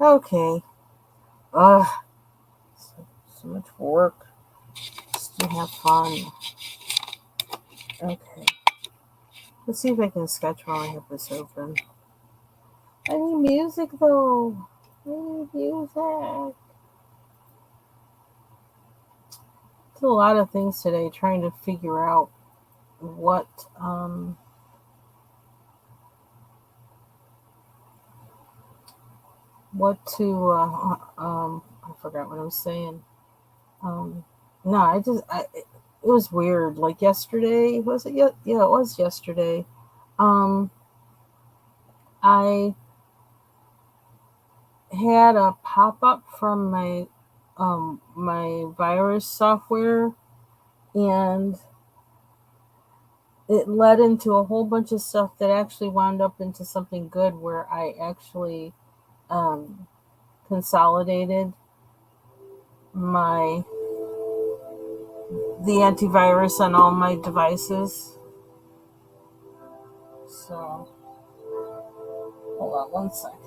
Okay. Ugh, so much work just to have fun. Okay. Let's see if I can sketch while I have this open. I need music though. I need music. Did a lot of things today trying to figure out what what to I forgot what I was saying. Um no, it was weird. Like yesterday, was it yeah, it was yesterday. Um I had a pop up from my virus software, and it led into a whole bunch of stuff that actually wound up into something good where I actually um, consolidated my the antivirus on all my devices. So hold on one second.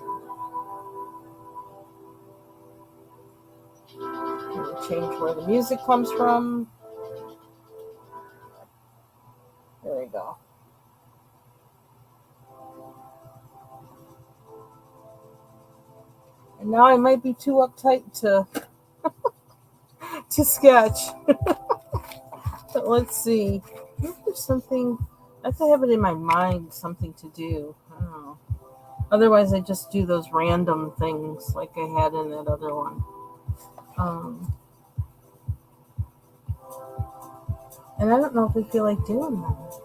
Let me change where the music comes from. There we go. And now I might be too uptight to sketch. But let's see. Maybe there's something. I have to have it in my mind, something to do. I don't know. Otherwise, I just do those random things like I had in that other one. Um, and I don't know if I feel like doing that.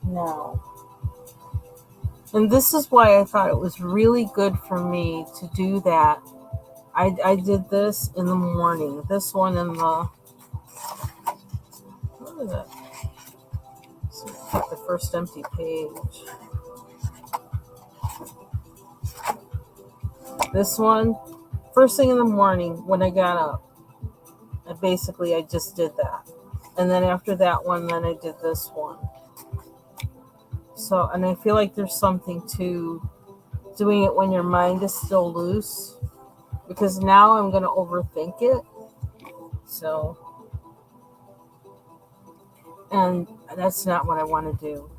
No. And this is why I thought it was really good for me to do that. I did this in the morning. This one in the. What is it? So pick the first empty page. This one, first thing in the morning when I got up. I just did that. And then after that one, then I did this one. So, and I feel like there's something to doing it when your mind is still loose, because now I'm going to overthink it. So, and that's not what I want to do.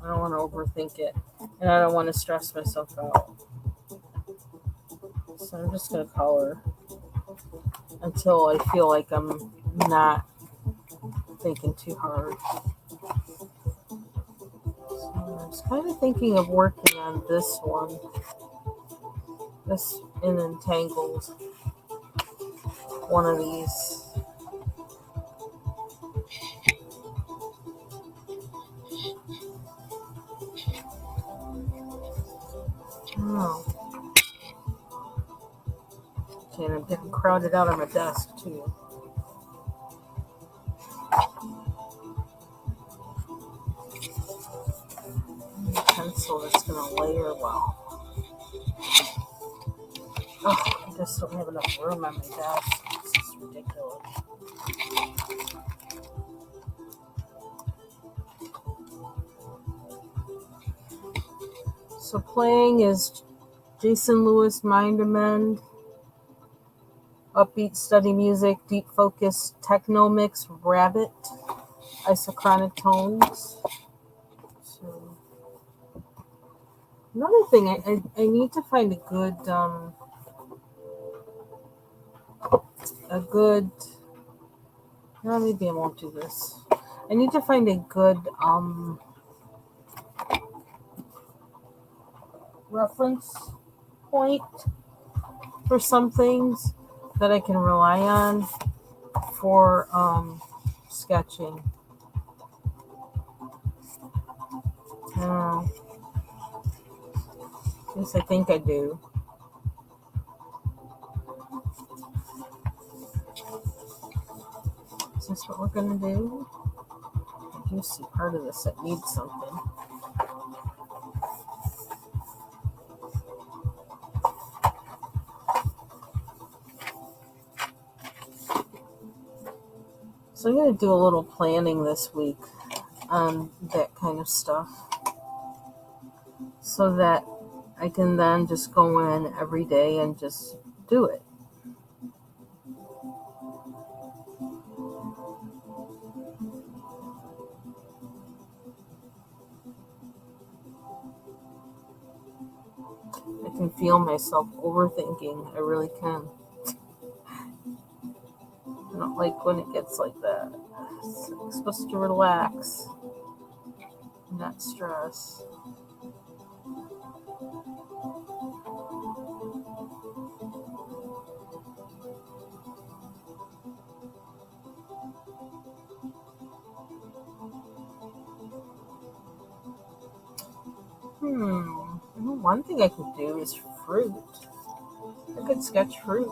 I don't want to overthink it, and I don't want to stress myself out. So I'm just going to color until I feel like I'm not thinking too hard. So I was kind of thinking of working on this one, this in entangled one of these. Oh, okay, and I'm getting crowded out on my desk too. Pencil that's going to layer well. Oh, I just don't have enough room on my desk. This is ridiculous. So playing is Jason Lewis Mind Amend, upbeat study music, deep focus, techno mix, rabbit, isochronic tones. So another thing, I need to find a good. No, maybe I won't do this. I need to find a good reference point for some things that I can rely on for sketching. At least I think I do. Is this what we're gonna do? I do see part of this that needs something. So I'm gonna do a little planning this week on that kind of stuff, so that I can then just go in every day and just do it. I can feel myself overthinking. I really can. I don't like when it gets like that. It's supposed to relax, not stress. One thing I could do is fruit. I could sketch fruit.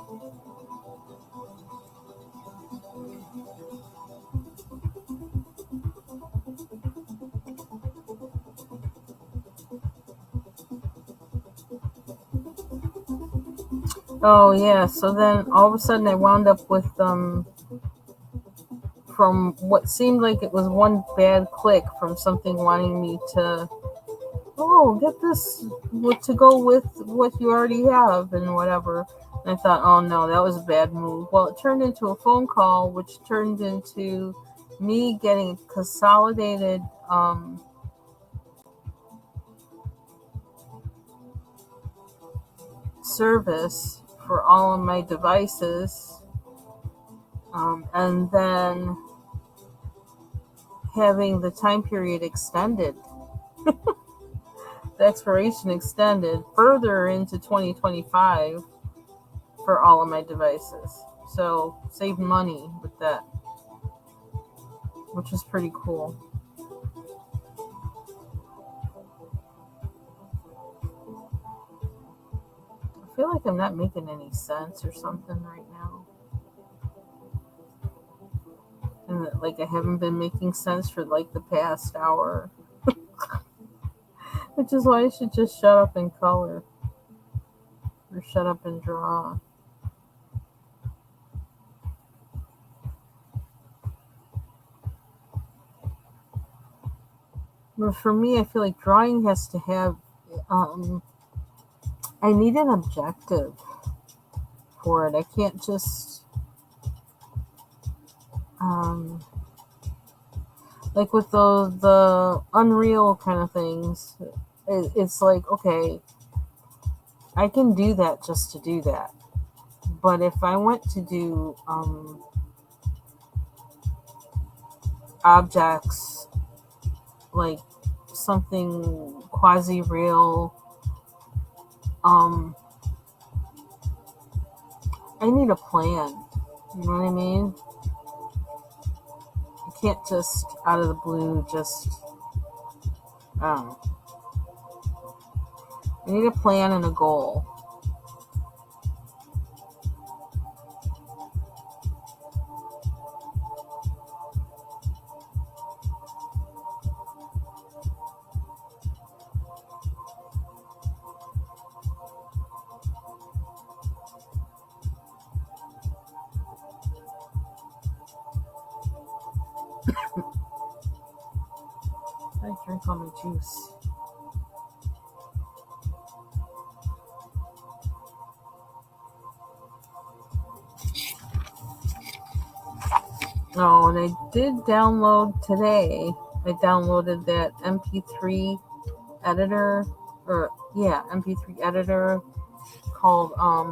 Oh yeah, so then all of a sudden I wound up with from what seemed like it was one bad click from something wanting me to get this to go with what you already have and whatever. And I thought, oh no, that was a bad move. Well, it turned into a phone call, which turned into me getting consolidated service for all of my devices, and then having the time period extended, the expiration extended further into 2025 for all of my devices. So save money with that, which is pretty cool. I feel like I'm not making any sense or something right now. And that, like, I haven't been making sense for like the past hour. Which is why I should just shut up and color. Or shut up and draw. But for me, I feel like drawing has to have, I need an objective for it. I can't just, like with the Unreal kind of things, it's like, okay, I can do that just to do that. But if I went to do objects like something quasi real, I need a plan. You know what I mean? You can't just out of the blue just, I don't know. I need a plan and a goal. I drink all my juice. Oh, and I did download today. I downloaded that MP3 editor, or yeah, MP3 editor called I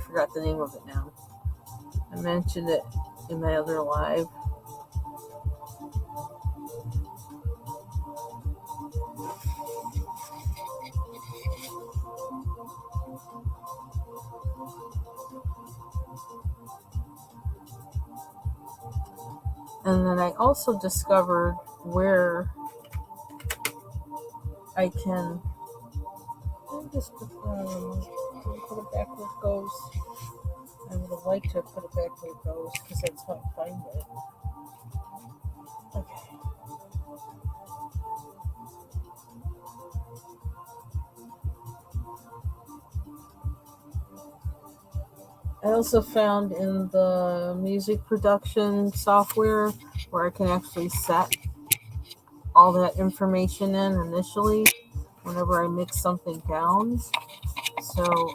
forgot the name of it now. I mentioned it in my other live. And then I also discovered where I can. Let me just put it back where it goes. I would have liked to put it back where it goes because that's how I find it. Okay. I also found in the music production software where I can actually set all that information in initially. whenever I mix something down. So,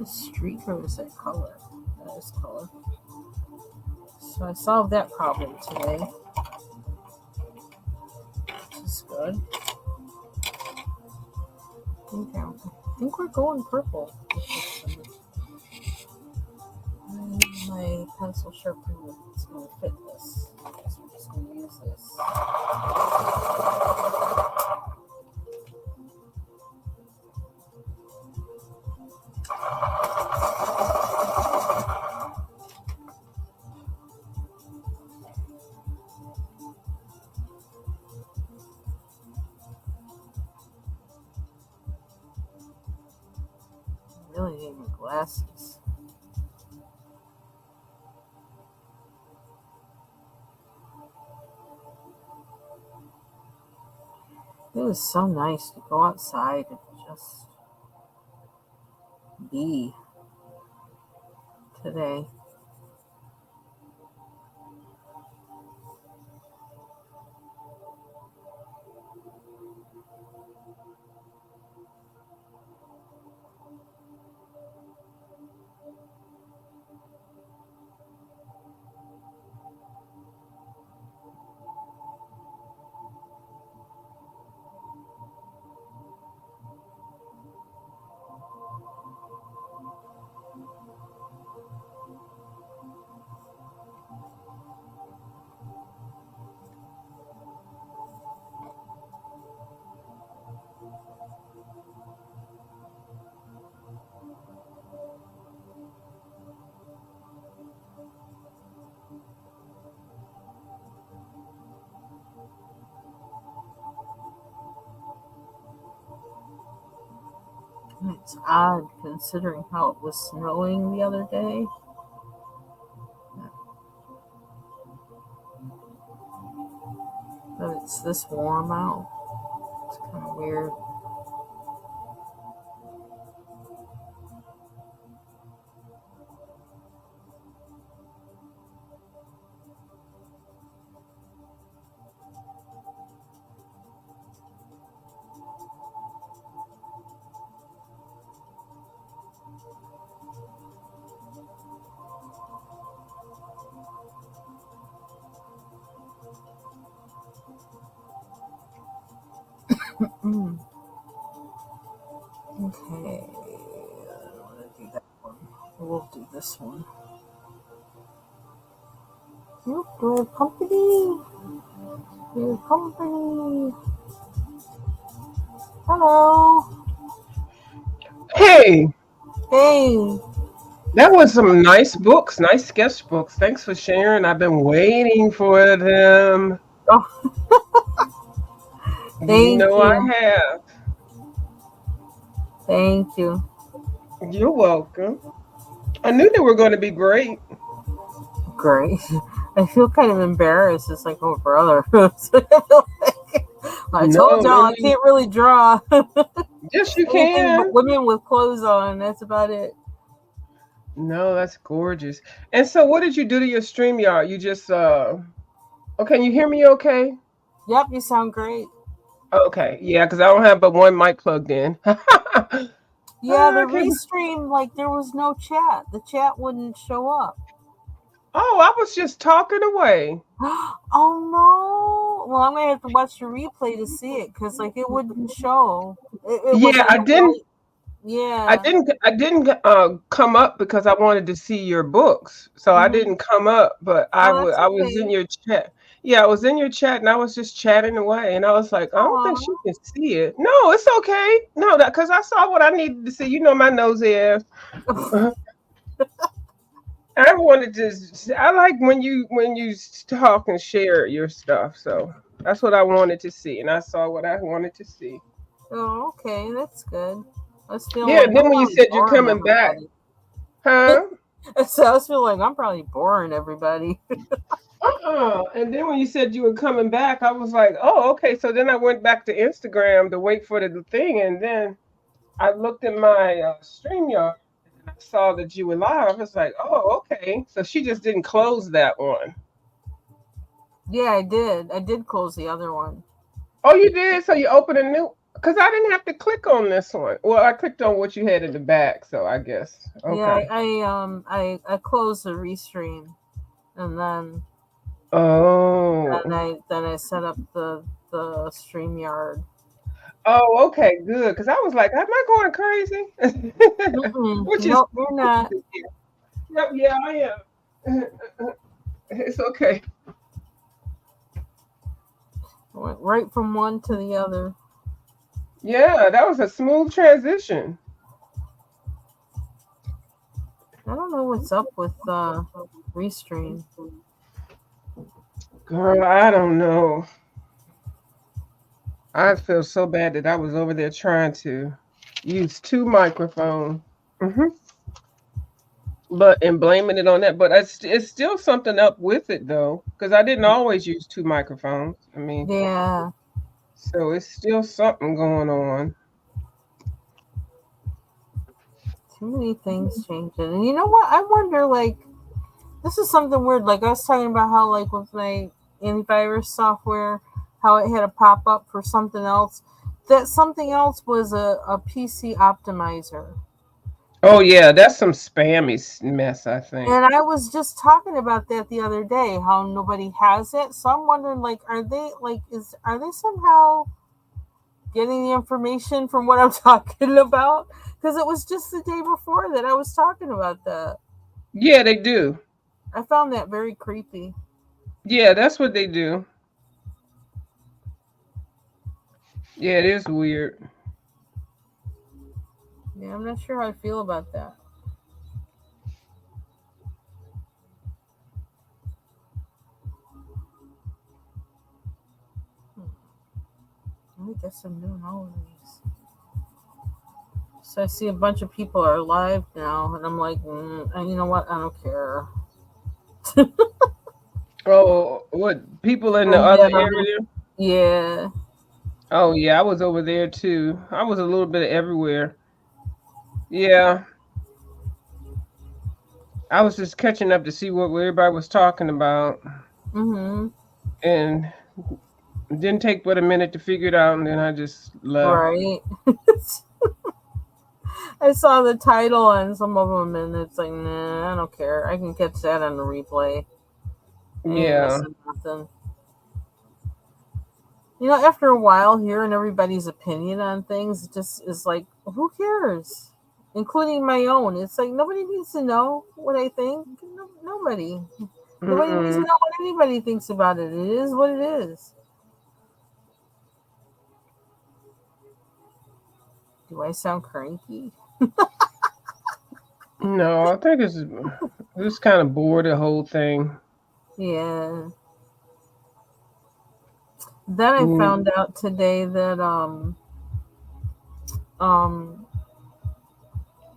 streak or is that color? That is color. So I solved that problem today, which is good. Okay, I think we're going purple. My pencil sharpener is going to fit this. So I'm just going to use this. I really need my glasses. It was so nice to go outside and just be today. It's odd considering how it was snowing the other day. But it's this warm out. It's kind of weird. Mm. Okay. I don't want to do that one. We'll do this one. Look, do have company? We have company. Hello. Hey, Hey. that was some nice books, nice sketchbooks. Thanks for sharing. I've been waiting for them. Oh, You thank know I you. have. Thank you. You're welcome. I knew they were going to be great. Great. I feel kind of embarrassed. It's like, oh, brother. I told No, y'all no I need. can't really draw Yes, you anything but can. women with clothes on. That's about it. No, that's gorgeous. And so, what did you do to your StreamYard? You just Oh, can you hear me? Okay. Yep, you sound great. Okay. Yeah, because I don't have but one mic plugged in. Yeah, the I can't. restream, like, there was no chat. The chat wouldn't show up. Oh, I was just talking away. Oh no! Well, I'm gonna have to watch the replay to see it because, like, it wouldn't show. It was Yeah, like a white. Yeah. I didn't come up because I wanted to see your books. So I Hmm. didn't come up, but Oh, that's I was in okay. your chat. Yeah, I was in your chat and I was just chatting away and I was like, I don't think she Aw. can see it. No, it's okay. No, that because I saw what I needed to see. You know my nose ass. I wanted to I like when you talk and share your stuff. So that's what I wanted to see and I saw what I wanted to see. Oh, okay, that's good. I was feeling Yeah, like and I'm then when you probably said you're boring coming back, everybody. huh? So I was feeling like I'm probably boring everybody. And then when you said you were coming back, I was like, oh, okay. So then I went back to Instagram to wait for the thing, and then I looked at my StreamYard and I saw that you were live. I was like, oh, okay. So she just didn't close that one. Yeah, I did. I did close the other one. Oh, you did. So you opened a new. Because I didn't have to click on this one. Well, I clicked on what you had in the back, so I guess Yeah, okay. I closed the restream, and Oh, then I set up the StreamYard. oh, okay, good. Because I was like, am I going crazy? Mm-mm. Which is Nope, you're not. yep, yeah, I am. It's okay. Went right from one to the other. Yeah, that was a smooth transition. I don't know what's up with restream. Girl, I don't know. I feel so bad that I was over there trying to use two microphones. Hmm. But and blaming it on that, but it's still something up with it though, because I didn't always use two microphones. I mean, Yeah, so it's still something going on. too many things changing. And you know what? I wonder, like, this is something weird. Like, I was talking about how, like, with my antivirus software, how it had a pop up for something else. That something else was a PC optimizer. Oh yeah, that's some spammy mess, I think. And I was just talking about that the other day, how nobody has it. So I'm wondering, like, are they somehow getting the information from what I'm talking about? Because it was just the day before that I was talking about that. Yeah, they do. I found that very creepy. Yeah, that's what they do. Yeah, it is weird. Yeah, I'm not sure how I feel about that. Hmm. I guess I'm doing all of these. So I see a bunch of people are live now, and I'm like, and you know what? I don't care. Oh, what people in the And other area? yeah, Oh yeah, I was over there too. I was a little bit everywhere. Yeah, I was just catching up to see what everybody was talking about, mm-hmm, and it didn't take but a minute to figure it out, and then I just left. right. I saw the title on some of them, and it's like, nah, I don't care. I can catch that on the replay. I ain't Yeah. missing nothing. You know, after a while, hearing everybody's opinion on things just is like, who cares? Including my own. It's like nobody needs to know what I think. Nobody. Nobody needs to Mm-mm. know what anybody thinks about it. It is what it is. Do I sound cranky? No, I think it's just kind of bored the whole thing. Yeah. Then I Mm, found out today that um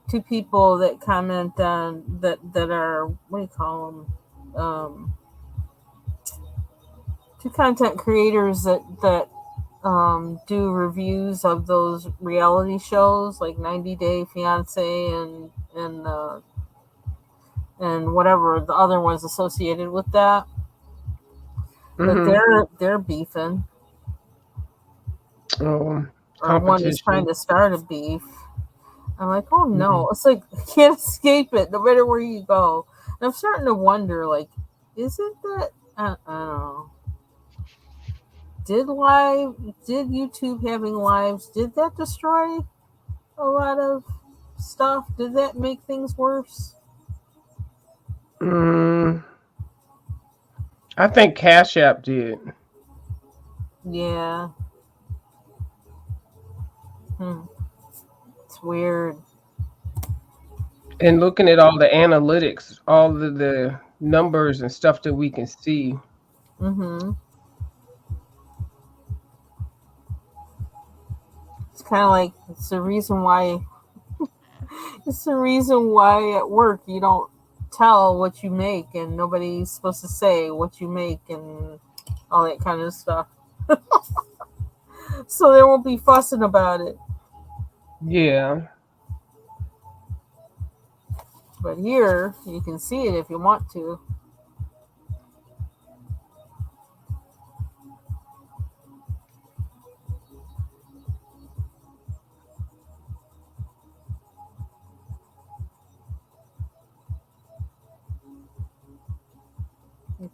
two people that comment on that are, what do you call them, two content creators do reviews of those reality shows like 90 Day Fiance and whatever the other ones associated with that. That mm-hmm. they're beefing, Oh, or one is trying competition. to start a beef. I'm like, oh Mm-hmm. no, it's like you can't escape it no matter where you go. And I'm starting to wonder, like, is it that I don't know. Did YouTube having lives, did that destroy a lot of stuff? Did that make things worse? Mm, I think Cash App did. Yeah. Hmm. It's weird. And looking at all the analytics, all of the numbers and stuff that we can see. Mm-hmm. It's kind of like it's the reason why at work you don't tell what you make, and nobody's supposed to say what you make and all that kind of stuff. So there won't be fussing about it. Yeah. But here you can see it if you want to.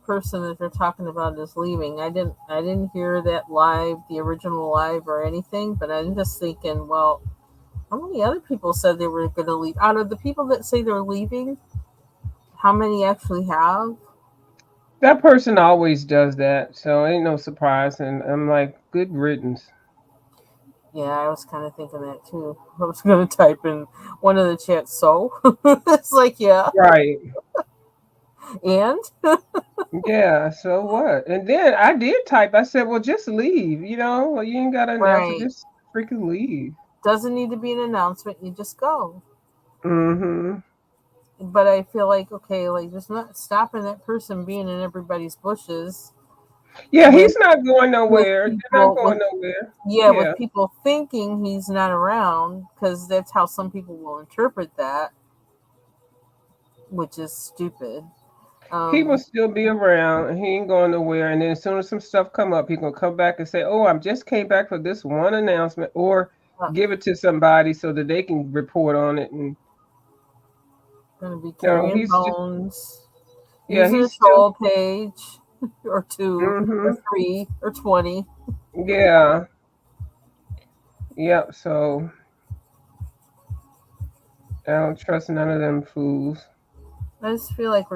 person that they're talking about is leaving. I didn't hear that live, the original live or anything, but I'm just thinking, well, how many other people said they were going to leave? Out of the people that say they're leaving, how many actually have? That person always does that, so ain't no surprise. And I'm like, good riddance. Yeah, I was kind of thinking that too. I was going to type in one of the chats. So it's like, yeah, Right. and Yeah, so what? And then I did type, I said, well, just leave, well, you ain't gotta announce it, right, just freaking leave. doesn't need to be an announcement. You just go. Mm-hmm. But I feel like, okay, like just not stopping that person being in everybody's bushes Yeah, with he's not going with nowhere. They're not people with going nowhere. yeah, with Yeah. people thinking he's not around, because that's how some people will interpret that, which is stupid. He will um still be around and he ain't going nowhere. And then as soon as some stuff come up, he gonna come back and say, oh, I just came back for this one announcement, or uh, give it to somebody so that they can report on it. And Gonna be no, carrying he's just bones, yeah, using a he's still troll page or two or mm-hmm. three or 20. Yeah. Yep. So I don't trust none of them fools. I just feel like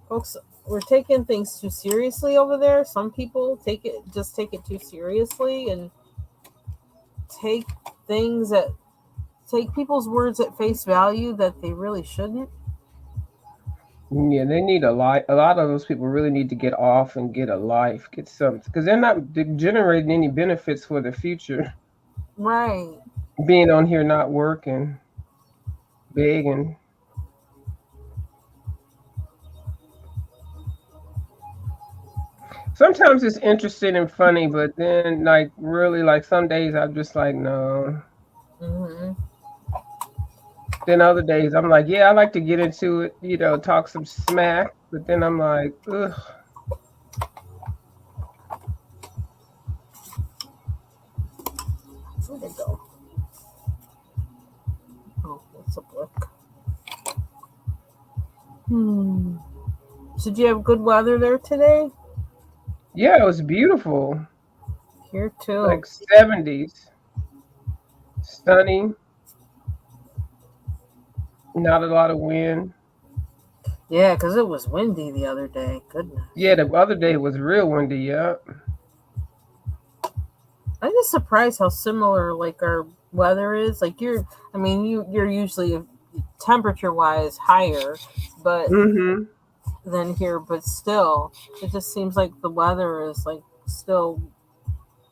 folks, we're taking things too seriously over there. Some people take it too seriously and take things at take people's words at face value that they really shouldn't. Yeah, they need a lot. A lot of those people really need to get off and get a life, get something, because they're not generating any benefits for the future. Right. Being on here not working, begging. Sometimes it's interesting and funny, but then like really like some days I'm just like no. Mm-hmm. Then other days I'm like, yeah, I like to get into it, talk some smack, but then I'm like, ugh. Where'd they go? Oh, that's a book. Hmm. So did you have good weather there today? Yeah, it was beautiful. Here too. Like 70s. Sunny, not a lot of wind. Yeah, because it was windy the other day. Yeah, Goodness. the other day was real windy, yeah. I'm just surprised how similar like our weather is. Like I mean, you're usually temperature wise higher, but Mm-hmm. than here, but still, it just seems like the weather is like still.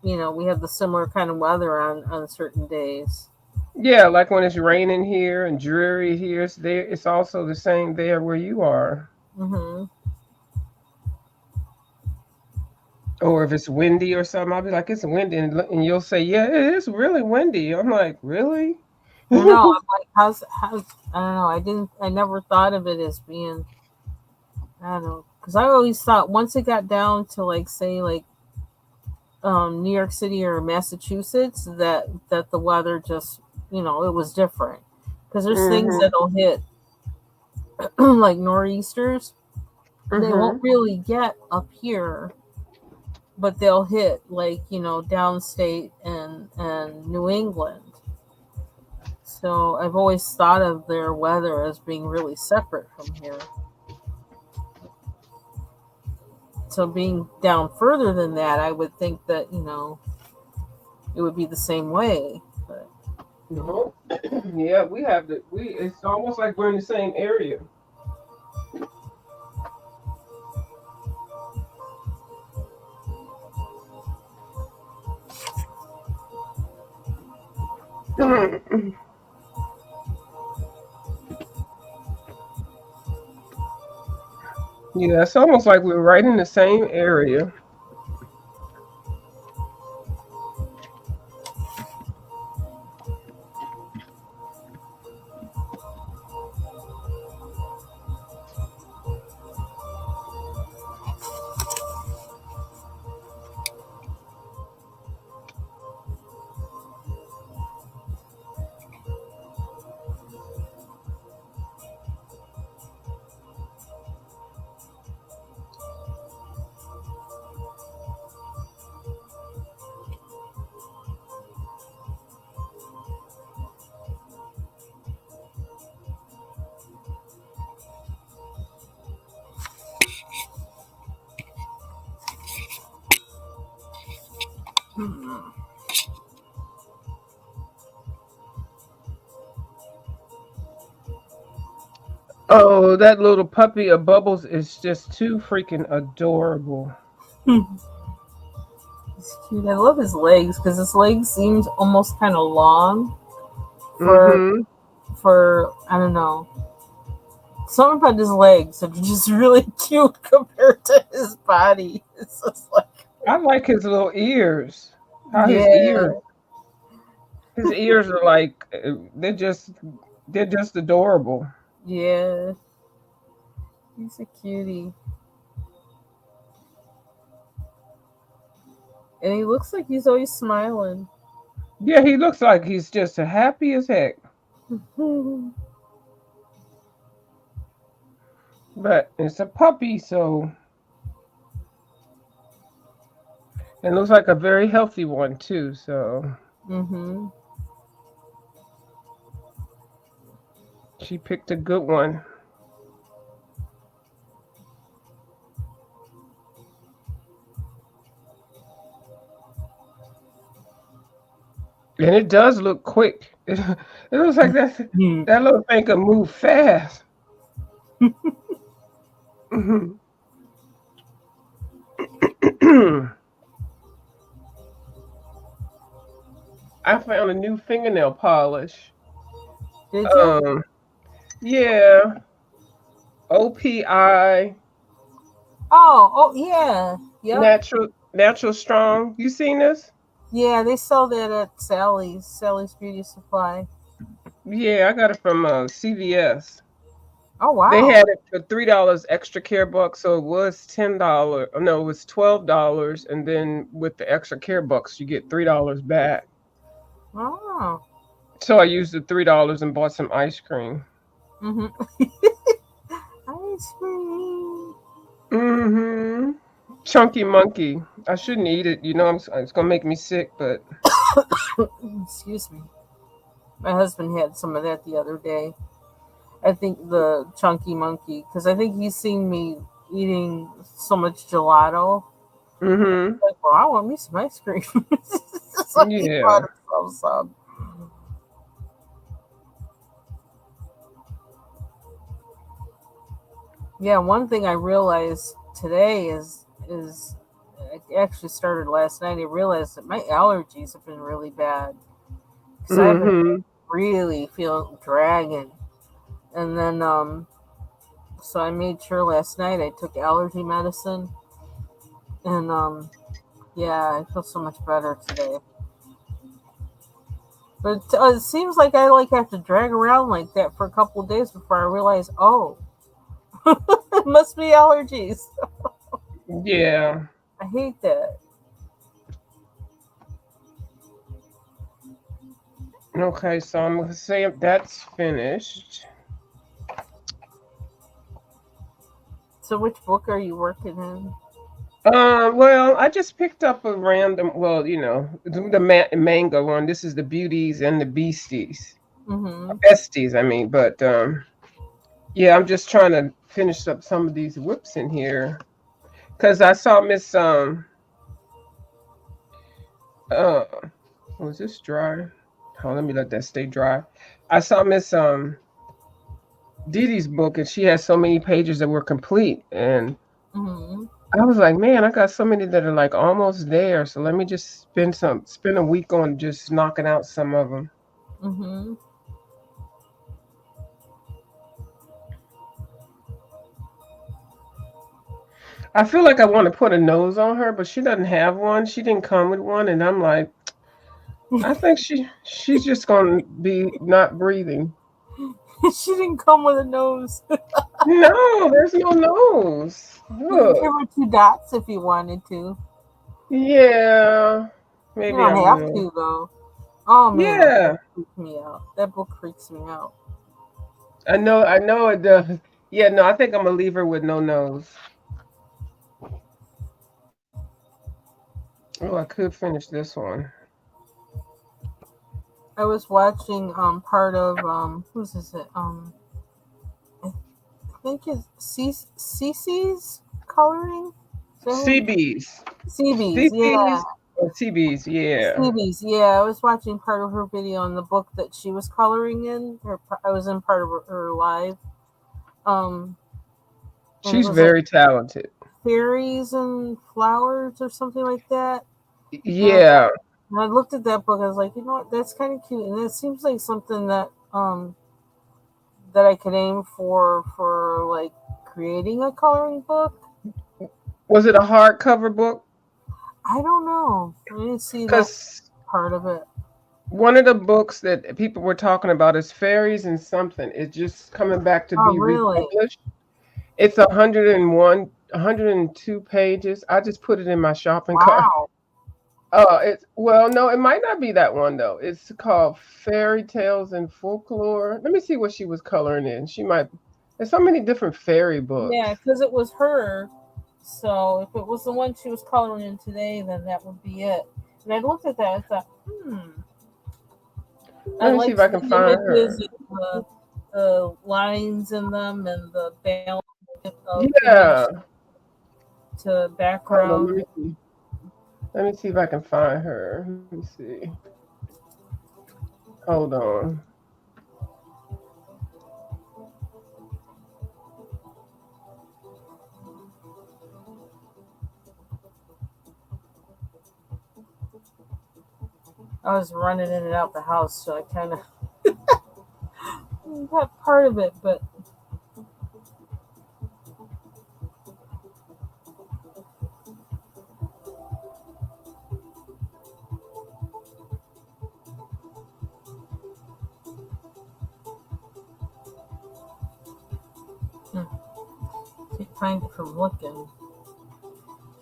We have the similar kind of weather on certain days. Yeah, like when it's raining here and dreary here, it's also the same there where you are. Mm-hmm. Or if it's windy or something, I'll be like, it's windy. And you'll say, yeah, it is really windy. I'm like, really? I know. I'm like, how's I don't know. I never thought of it as being. I don't know, because I always thought once it got down to like say like New York City or Massachusetts that the weather just it was different, because there's things Mm-hmm. that'll hit like nor'easters, they won't Mm-hmm. really get up here, but they'll hit like downstate and New England. So I've always thought of their weather as being really separate from here. So being down further than that, I would think that it would be the same way. But No. Yeah, it's almost like we're in the same area. Yeah, it's almost like we're right in the same area. Oh, that little puppy of Bubbles is just too freaking adorable. He's cute. I love his legs because his legs seems almost kind of long for Mm-hmm. I don't know, something about his legs are just really cute compared to his body. It's just like I like his little ears. How yeah, his ears are like they're just adorable. yeah. He's a cutie, and he looks like he's always smiling. Yeah, he looks like he's just happy as heck. But it's a puppy, so it looks like a very healthy one too. So Mm-hmm. she picked a good one. And it does look quick. It looks like that little thing can move fast. Mhm. I found a new fingernail polish. Did you? Um, yeah, OPI Oh, yeah, yep, natural strong. You seen this? yeah. They sell that at Sally's Beauty Supply. Yeah, I got it from CVS. Oh They wow, had it for $3 extra care bucks, so it was $10. Oh, no, it was $12, and then with the extra care bucks, you get $3 back. wow. So I used the $3 and bought some ice cream. Mm-hmm. Ice cream. Mm-hmm. Chunky monkey. I shouldn't eat it. You know, it's gonna make me sick, but Excuse me. My husband had some of that the other day. I think the chunky monkey, because I think he's seen me eating so much gelato. mm-hmm. Like, well, I want me some ice cream. So he bought Yeah. himself some. Yeah, one thing I realized today is it actually started last night. I realized that my allergies have been really bad because I've been Mm-hmm. really feeling dragging. And then so I made sure last night I took allergy medicine, and yeah, I feel so much better today. But it seems like I like have to drag around like that for a couple of days before I realize, oh, it must be allergies. Yeah. I hate that. Okay, so I'm gonna say that's finished. So which book are you working in? Well, I just picked up a random. Well, you know, manga one. This is the Beauties and the Beasties, Mm-hmm. Besties. I mean, but yeah, I'm just trying to finish up some of these whips in here because I saw Miss uh was this dry? Oh, let me let that stay dry. I saw Miss Didi's book, and she has so many pages that were complete, and Mm-hmm. I was like, man, I got so many that are like almost there. So let me just spend a week on just knocking out some of them. Mm-hmm. I feel like I want to put a nose on her, but she doesn't have one. She didn't come with one, and I'm like, I think she's just gonna be not breathing. She didn't come with a nose. No, there's no nose. You could give Look, her two dots if you wanted to. yeah, You maybe I don't have will. to though. Oh man, that book Yeah, freaks me out. That book freaks me out. I know it does. Yeah, no, I think I'm gonna leave her with no nose. Oh, I could finish this one. I was watching part of whose is it? I think it's Cece's coloring. Is that who? CBs. CB's, yeah. CBs. Or TVs, yeah. Stevie's, yeah, I was watching part of her video on the book that she was coloring in. I was in part of her live, um, and it She's was like very talented. fairies and flowers or something like that. And I thought, Yeah. and I looked at that book. I was like, you know what, that's kind of cute, and it seems like something that I could aim for like creating a coloring book. Was it a hardcover book? I don't know. I didn't see that Because part of it. one of the books that people were talking about is Fairies and Something. It's just coming back to Oh, be really? republished. It's 101, 102 pages. I just put it in my shopping cart. Wow. It's no, it might not be that one though. It's called Fairy Tales and Folklore. Let me see what she was coloring in. She might. There's so many different fairy Yeah, books. because it was her. So if it was the one she was coloring in today, then that would be it. And I looked at that. I thought, I Let me see if liked I the can find images her. and the lines in them and the balance of image Yeah. to Hold on. background. Let me see. Let me see if I can find her. Let me see. Hold on. I was running in and out the house, so I kind of got part of it, but can't find it from looking.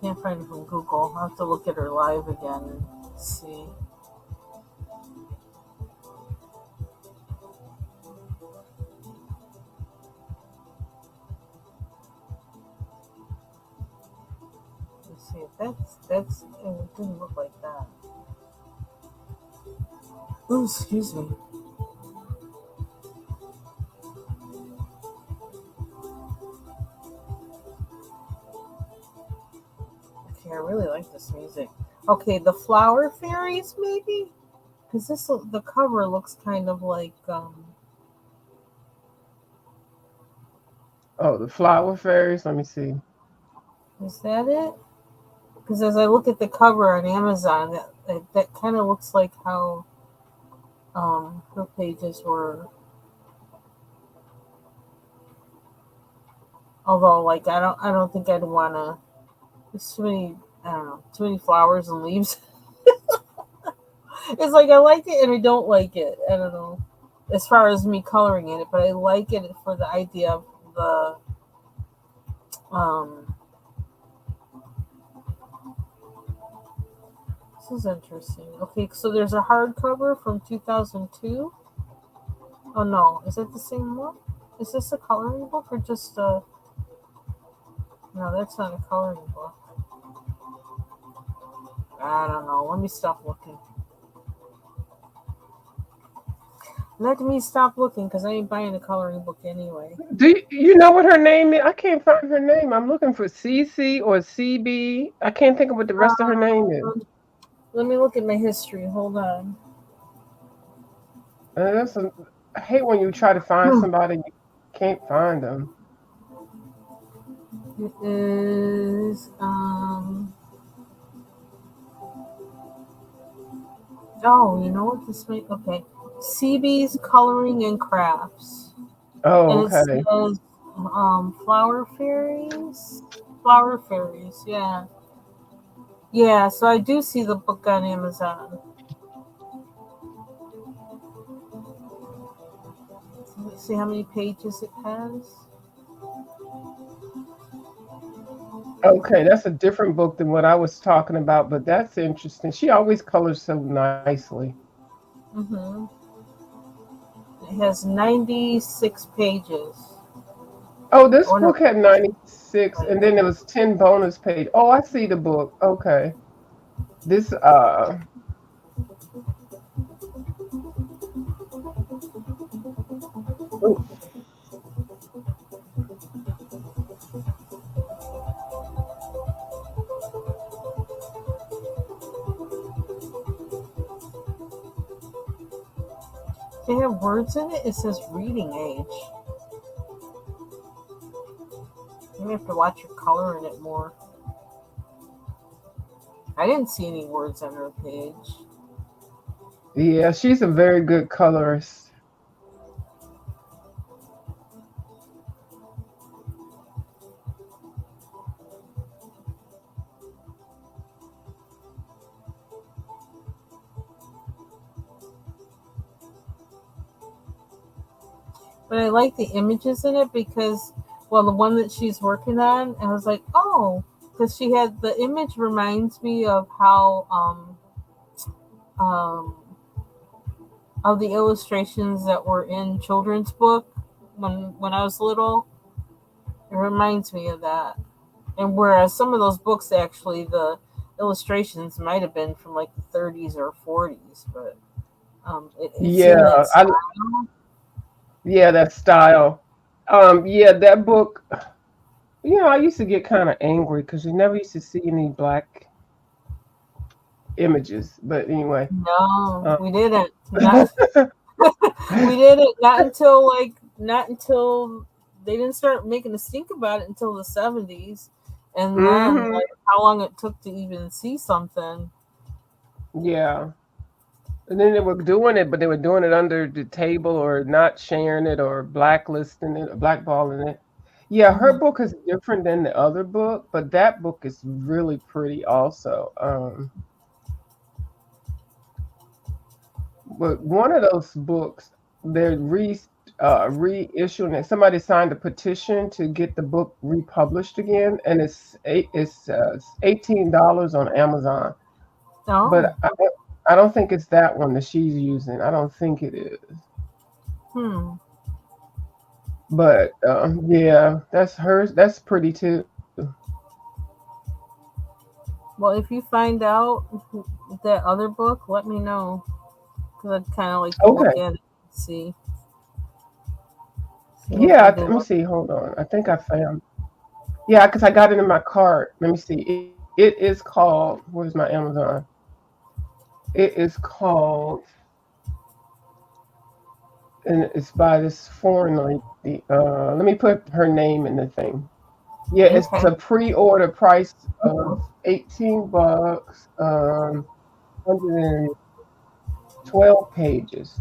Can't find it from Google. I'll have to look at her live again and see. Let's see. That's it didn't look like that. Oh, excuse me. Okay, I really like this music. Okay, the flower fairies, maybe, because this the cover looks kind of like Oh, the flower fairies. Let me see. is that it? Because as I look at the cover on Amazon, that kind of looks like how her pages were. Although, like, I don't think I'd wanna. There's too many. I don't know. Too many flowers and leaves. It's like I like it and I don't like it. I don't know. As far as me coloring in it, but I like it for the idea of the um. This is interesting. Okay, so there's a hardcover from 2002. Oh no, is it the same one? Is this a coloring book or just a? No, that's not a coloring book. I don't know. Let me stop looking. Let me stop looking because I ain't buying a coloring book anyway. Do you know what her name is? I can't find her name. I'm looking for CC or CB. I can't think of what the rest of her name is. Um, Let me look at my history. Hold on. That's I hate when you try to find somebody and you can't find them. It is oh, you know what this may okay. CB's Coloring and Crafts. Oh, And it okay. says flower fairies. Flower fairies, yeah. Yeah, so I do see the book on Amazon. Let's see how many pages it has. Okay, that's a different book than what I was talking about, but that's interesting. She always colors so nicely. Mm-hmm. It has 96 pages. Oh, this Oh no, book had 96 wait. and then there was 10 bonus page. Oh, I see the book. Okay. This oh, They have words in it. It says reading age. You have to watch your color in it more. I didn't see any words on her page. Yeah, she's a very good colorist. But I like the images in it because, well, the one that she's working on, I was like, oh, because she had the image reminds me of how um of the illustrations that were in children's book when I was little. It reminds me of that. And whereas some of those books actually the illustrations might have been from like the 30s or 40s, but it's in that Yeah, style. yeah, that style. Yeah, that book. I used to get kind of angry because you never used to see any black images. But anyway, No, um, we didn't. Not we didn't. Not until they didn't start making us think about it until the 70s, and then hmm like how long it took to even see something. yeah. And then they were doing it, but they were doing it under the table or not sharing it or blacklisting it or blackballing it. Yeah, her Mhm. book is different than the other book, but that book is really pretty also. But one of those books, they're reissuing it. Somebody signed a petition to get the book republished again, and it's $18 on Amazon. Oh, But I don't think it's that one that she's using. I don't think it is. hmm. But yeah, that's hers. That's pretty too. Well, if you find out that other book, let me know because I'd kind of like to look Okay. at it and see what Yeah. they Let do. me see. Hold on. I think I found. Yeah, because I got it in my cart. Let me see. It is called. Where's my Amazon? It is called, and it's by this foreign lady. Let me put her name in the thing. Yeah, it's a Okay. pre-order price of $18. 112 pages.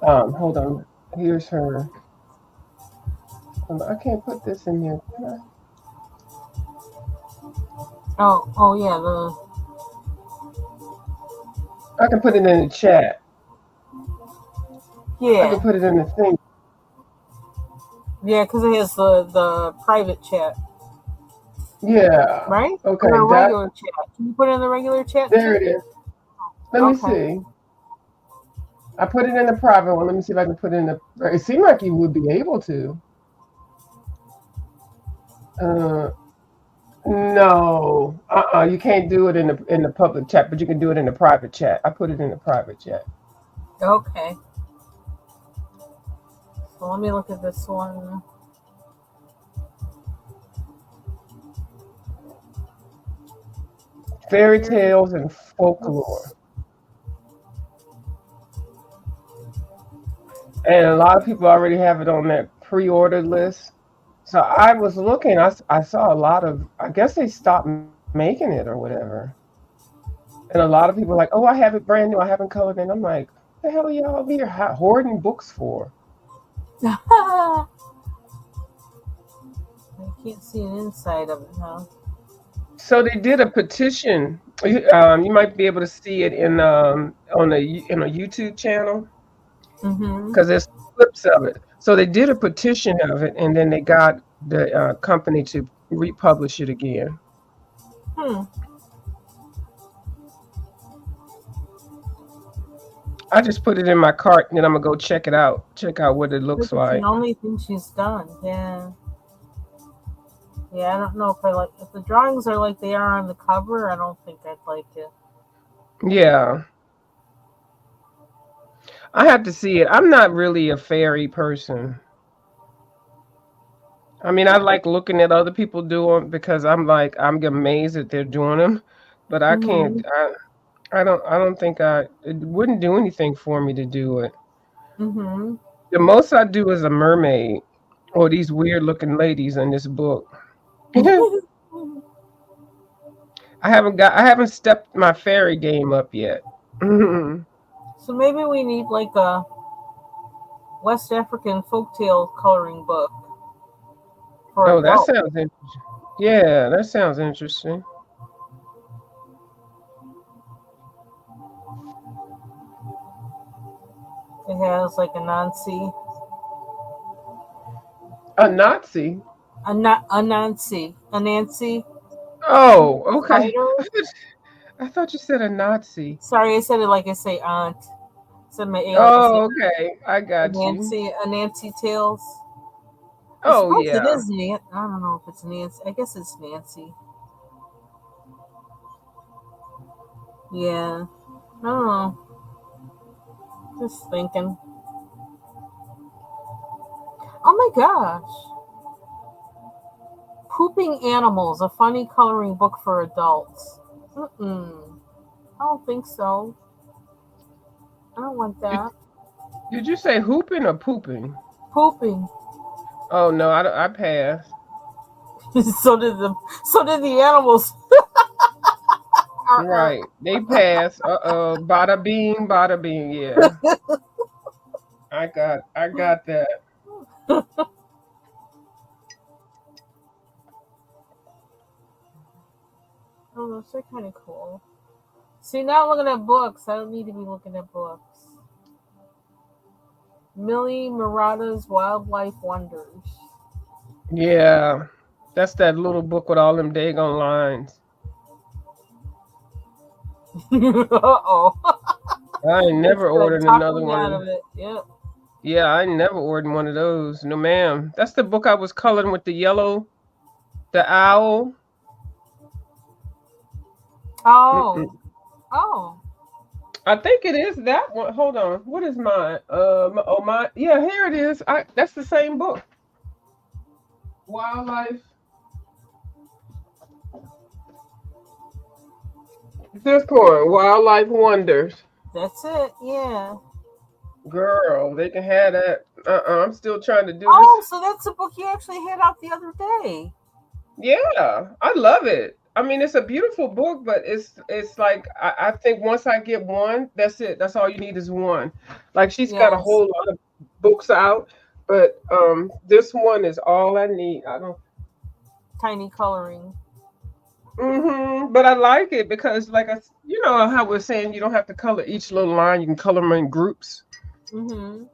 Hold on. Here's her. I can't put this in here, can Oh yeah. The I can put it in the chat. I can yeah put it in the thing. yeah because it has the private chat, Yeah. right? Or Okay, the that regular chat. Can you put it in the regular chat there too? it is. Let me Okay. see. I put it in the private one. Let me see if I can put it in the. It seemed like you would be able to. Uh, no. You can't do it in the public chat, but you can do it in the private chat. I put it in the private chat. Okay. So let me look at this one. Fairy Fairy tales and folklore, tales. and a lot of people already have it on that pre-order list. So I was looking. I saw a lot of. I guess they stopped making it or whatever. And a lot of people are like, "Oh, I have it brand new. I haven't colored in." I'm like, "What the hell are y'all here hoarding books for?" I can't see an inside of it now. So they did a petition. You might be able to see it in a YouTube channel Mm-hmm. because there's clips of it. So they did a petition of it, and then they got the company to republish it again. Hmm. I just put it in my cart, and then I'm gonna go check it out. Check out what it Like looks it's the like. only thing she's done. Yeah. Yeah, I don't know if I like if the drawings are like they are on the cover. I don't think I'd like it. Yeah, I have to see it. I'm not really a fairy person. I mean, I like looking at other people do them because I'm amazed that they're doing them, but I Mm-hmm. can't. I don't think it wouldn't do anything for me to do it. Mm-hmm. The most I do is a mermaid or these weird looking ladies in this book. I haven't stepped my fairy game up yet. Mhm. So maybe we need like a West African folktale coloring book for Oh, that adults. sounds interesting. Yeah, that sounds interesting. It has like a Nancy, A Nazi. a Nancy Oh, okay. spider. I thought you said a Nazi. Sorry, I said it like I say aunt. I said my A like I say Oh, okay. I got you. A Nancy Tales. I Oh, suppose it yeah. is Nancy. I don't know if it's Nancy. I guess it's Nancy. Yeah. I don't know. Just thinking. Oh my gosh. Pooping Animals, a funny coloring book for adults. Mm-mm. I don't think so. I don't want Did, that. did you say hooping or pooping? Pooping. Oh no, I passed. so did the so did the animals. Right. They passed. Bada bing, bada bing. Yeah. I got that. Oh, those are kind of cool. See, now I'm looking at books. I don't need to be looking at books. Millie Murata's Wildlife Wonders. Yeah. That's that little book with all them daggone lines. Uh-oh. I ain't It's never gonna ordered talk another me one of out of them. it. Yep. Yeah, I ain't never ordered one of those. No ma'am. That's the book I was coloring with the owl. Oh. Mm-mm. Oh. I think it is that one. Hold on. What is mine? Oh my. Yeah, here it is. That's the same book. Wildlife. This one, Wildlife Wonders. That's it. Yeah. Girl, they can have that. I'm still trying to do this. Oh, so that's the book you actually had out the other day. Yeah, I love it. I mean, it's a beautiful book, but it's like I think once I get one, that's it. That's all you need is one. Like she's got a Yes. whole lot of books out, but this one is all I need. I don't. Tiny coloring. But I like it because, you know how we're saying you don't have to color each little line. You can color them in groups. Mm-hmm.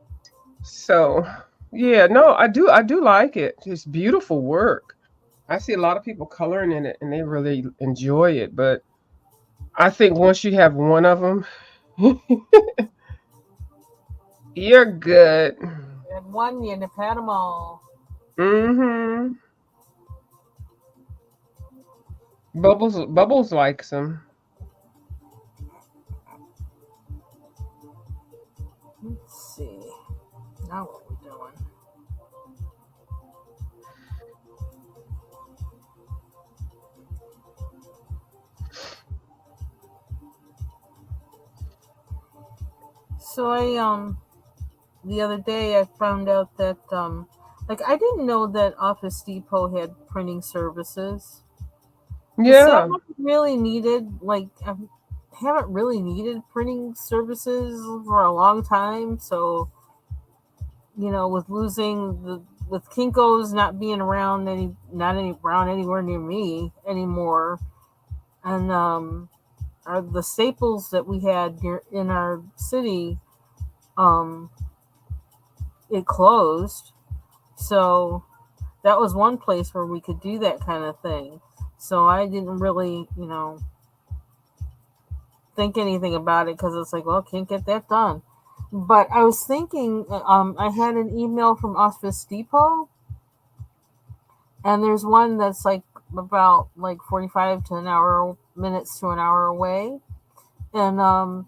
So, yeah, no, I do like it. It's beautiful work. I see a lot of people coloring in it and they really enjoy it, but I think once you have one of them, you're good. You had one, you had had them all. Mhm. Bubbles likes them. Let's see. Now what we doing? So I the other day I found out that like I didn't know that Office Depot had printing services. So I Yeah. haven't really needed like I haven't really needed printing services for a long time. So with losing the with Kinko's not being around not any around anywhere near me anymore, and are the staples that we had in our city, um, it closed. So that was one place where we could do that kind of thing. So I didn't really, think anything about it because it's like, well, can't get that done. But I was thinking, I had an email from Office Depot, and there's one that's like about like 45 to an hour minutes to an hour away, and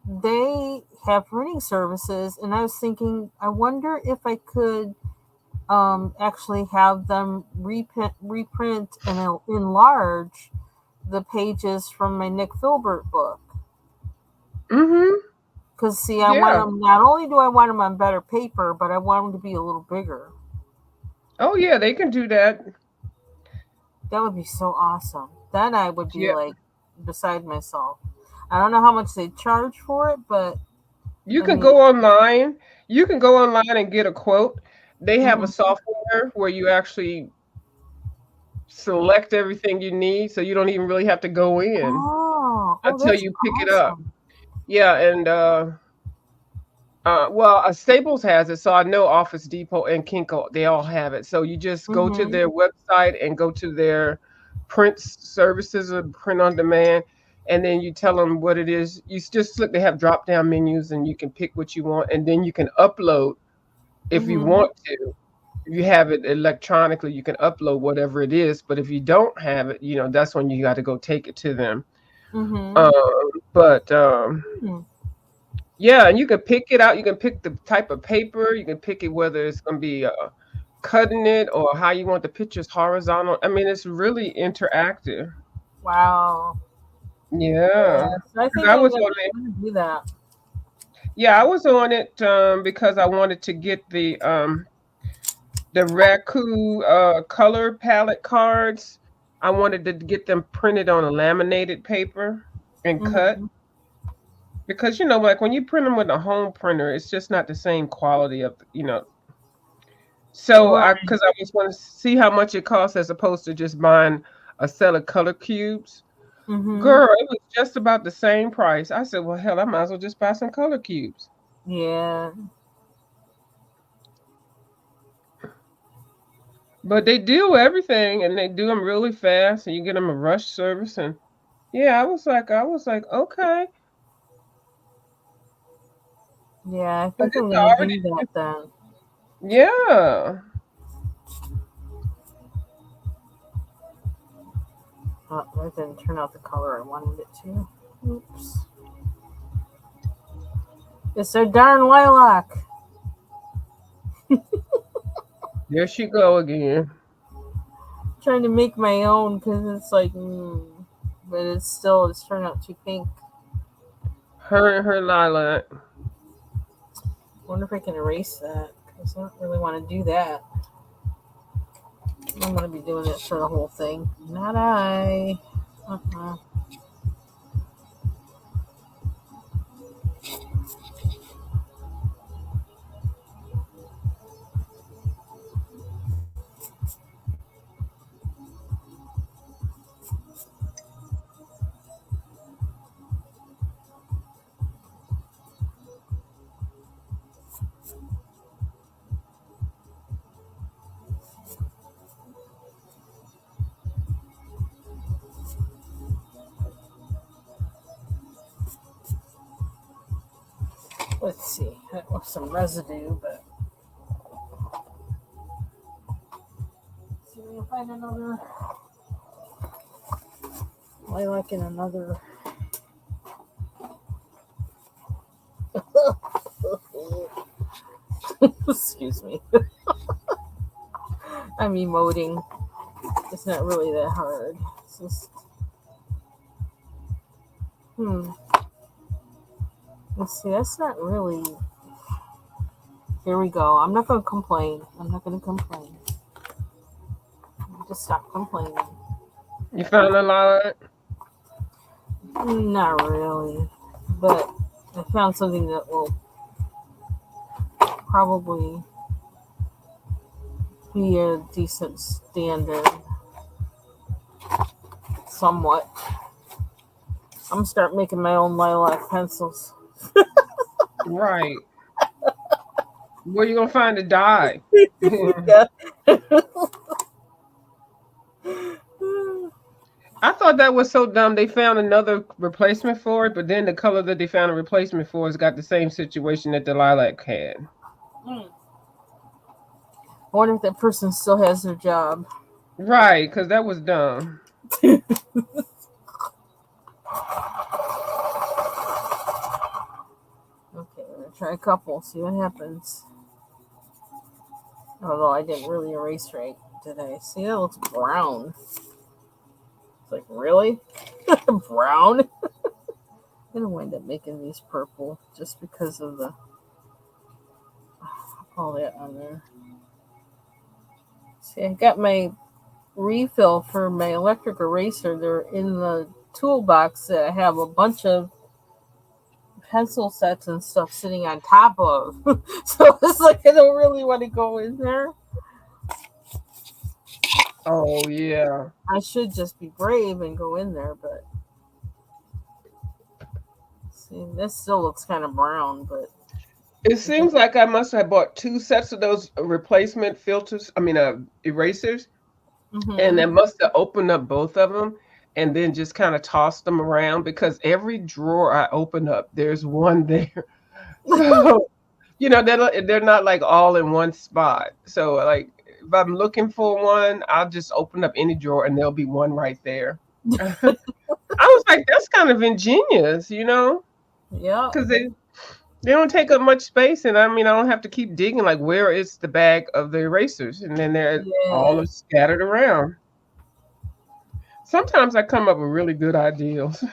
they have printing services. And I was thinking, I wonder if I could actually have them reprint and enlarge the pages from my Nick Filbert book. Mhm. Because see, I want Yeah. them. Not only do I want them on better paper, but I want them to be a little bigger. Oh yeah, they can do that. That would be so awesome. Then I would be Yeah. like beside myself. I don't know how much they charge for it, but You I can mean, go online. You can go online and get a quote. They have a hmm software where you actually select everything you need, so you don't even really have to go in until that's you pick it up. awesome. Yeah, and well, Staples has it, so I know Office Depot and Kinko they all have it. So you just go to Hmm their website and go to their print services or print on demand, and then you tell them what it is. You just look; they have drop down menus, and you can pick what you want, and then you can upload if you hmm want to. If you have it electronically, you can upload whatever it is. But if you don't have it, that's when you got to go take it to them. hmm Um, but Hmm. yeah, and you can pick it out. You can pick the type of paper. You can pick it whether it's going to be cutting it or how you want the pictures horizontal. I mean, it's really interactive. Wow. Yeah, Yes, I 'cause think I I'm was gonna, on it. I'm gonna do that. Yeah, I was on it because I wanted to get the Raku color palette cards. I wanted to get them printed on a laminated paper and cut Hmm because like when you print them with a home printer, it's just not the same quality of. So Right. because I just want to see how much it costs as opposed to just buying a set of color cubes. hmm Girl, it was just about the same price. I said, well, hell, I might as well just buy some color cubes. Yeah. But they do everything, and they do them really fast, and you get them a rush service. And yeah, I was like, okay. Yeah, I But think I'm it's gonna already, do that then. yeah. Oh, that didn't turn out the color I wanted it to. Oops. It's a darn lilac. There she go again. Trying to make my own because it's like, but it's turned out too pink. Her and her lilac. Wonder if I can erase that because I don't really want to do that. I'm gonna be doing it for the whole thing. Not I. Uh-uh. Let's see. That was some residue, but see if we can find another lilac in another. Excuse me. I'm emoting. It's not really that hard. It's just, hmm. Let's see. That's not really. Here we go. I'm not gonna complain. I'm not gonna complain. Just stop complaining. You found a lilac? Not really, but I found something that will probably be a decent standard, somewhat. I'm gonna start making my own lilac pencils. Right. Where you gonna find the dye? Yeah. I thought that was so dumb. They found another replacement for it, but then the color that they found a replacement for has got the same situation that the lilac had. I wonder if that person still has their job. Right, because that was dumb. Okay, we're gonna try a couple, see what happens. Although I didn't really erase right, did I? See, that looks brown. It's like, really? Brown? I'm gonna wind up making these purple just because of the all that on there. See, I got my refill for my electric eraser. They're in the toolbox that I have a bunch of pencil sets and stuff sitting on top of. So it's like I don't really want to go in there. Oh yeah. I should just be brave and go in there, but see, this still looks kind of brown, but It I think. seems like I must have bought two sets of those replacement filters. I mean, erasers, and I Mm-hmm. must have opened up both of them and then just kind of tossed them around because every drawer I open up, there's one there. So they're not like all in one spot. So like if I'm looking for one, I'll just open up any drawer and there'll be one right there. I was like, that's kind of ingenious, Yeah, because they don't take up much space, and I mean, I don't have to keep digging like where is the bag of the erasers, and then they're all yeah. scattered around. Sometimes I come up with really good ideas.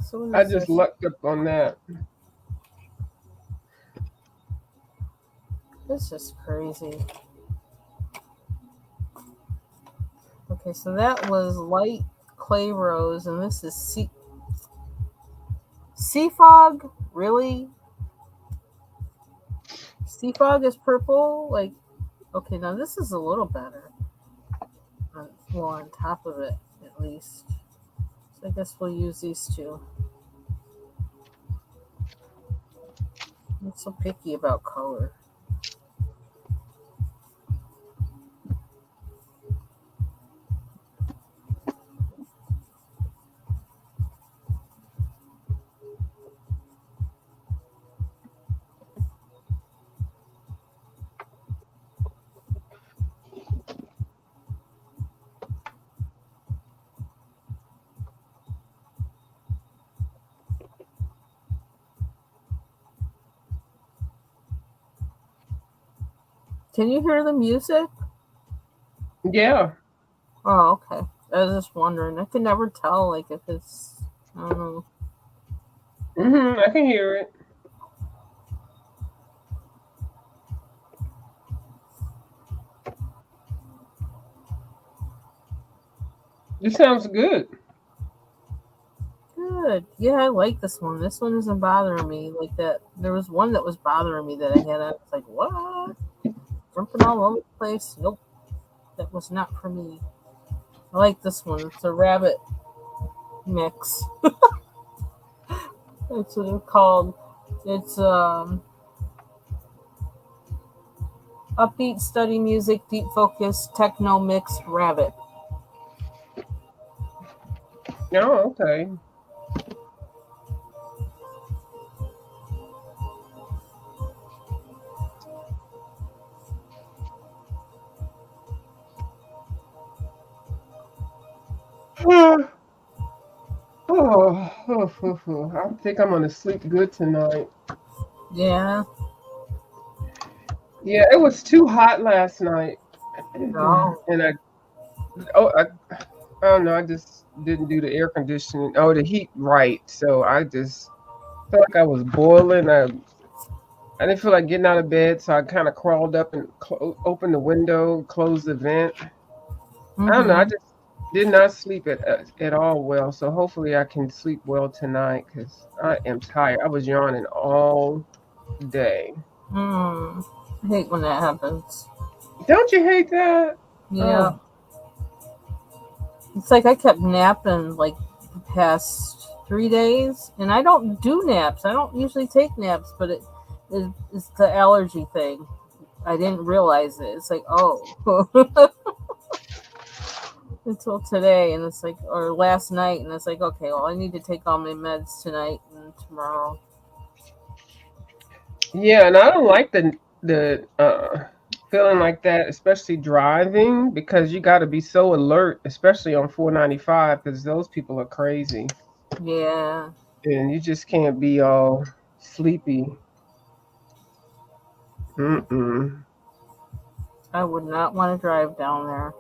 So what I is just this? lucked up on that. This is crazy. Okay, so that was light clay rose, and this is sea fog. Really, sea fog is purple. Like, okay, now this is a little better. Well, on top of it, at least. So I guess we'll use these two. I'm so picky about color. Can you hear the music? Yeah. Oh, okay. I was just wondering. I can never tell, like, if it's. I don't know. I can hear it. It sounds good. Good. Yeah, I like this one. This one isn't bothering me like that. There was one that was bothering me that I had. I was like, what? Jumping all over the place. Nope, that was not for me. I like this one. It's a rabbit mix. That's what it's called. It's upbeat study music, deep focus, techno mix rabbit. Oh, okay. I think I'm gonna sleep good tonight. Yeah. Yeah, it was too hot last night, Oh. and oh I don't know. I just didn't do the air conditioning. Oh, the heat right. So I just felt like I was boiling. I didn't feel like getting out of bed, so I kind of crawled up and opened the window, closed the vent. I don't know. I Mm-hmm. just did not sleep at all well. So hopefully I can sleep well tonight because I am tired. I was yawning all day. Mm. I hate when that happens. Don't you hate that? Yeah. Oh, It's like I kept napping like the past 3 days, and I don't do naps. I don't usually take naps, but it's the allergy thing. I didn't realize it. It's like, oh, until today, and it's like, or last night, and it's like, okay, well, I need to take all my meds tonight and tomorrow. yeah, and I don't like the feeling like that, especially driving, because you got to be so alert, especially on 495, because those people are crazy, Yeah, and you just can't be all sleepy. Mm-mm. I would not want to drive down there.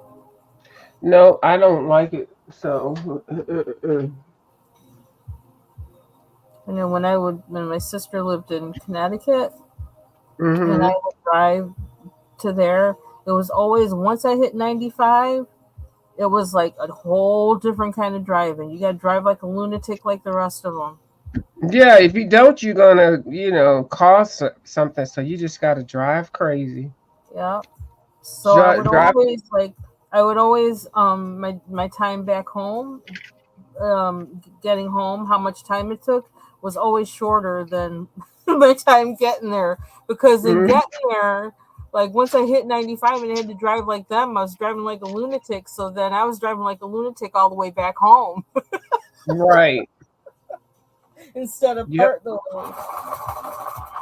No, I don't like it. So, And then when my sister lived in Connecticut, and I mm-hmm. would drive to there, it was always once I hit 95, it was like a whole different kind of driving. You got to drive like a lunatic, like the rest of them. Yeah, if you don't, you're gonna, cause something. So you just gotta drive crazy. Yeah. So Drive. I would always my time back home, getting home, how much time it took was always shorter than my time getting there, because in Mhm. getting there, like once I hit 95 and I had to drive like them, I was driving like a lunatic. So then I was driving like a lunatic all the way back home Right. instead of Yep. part the way.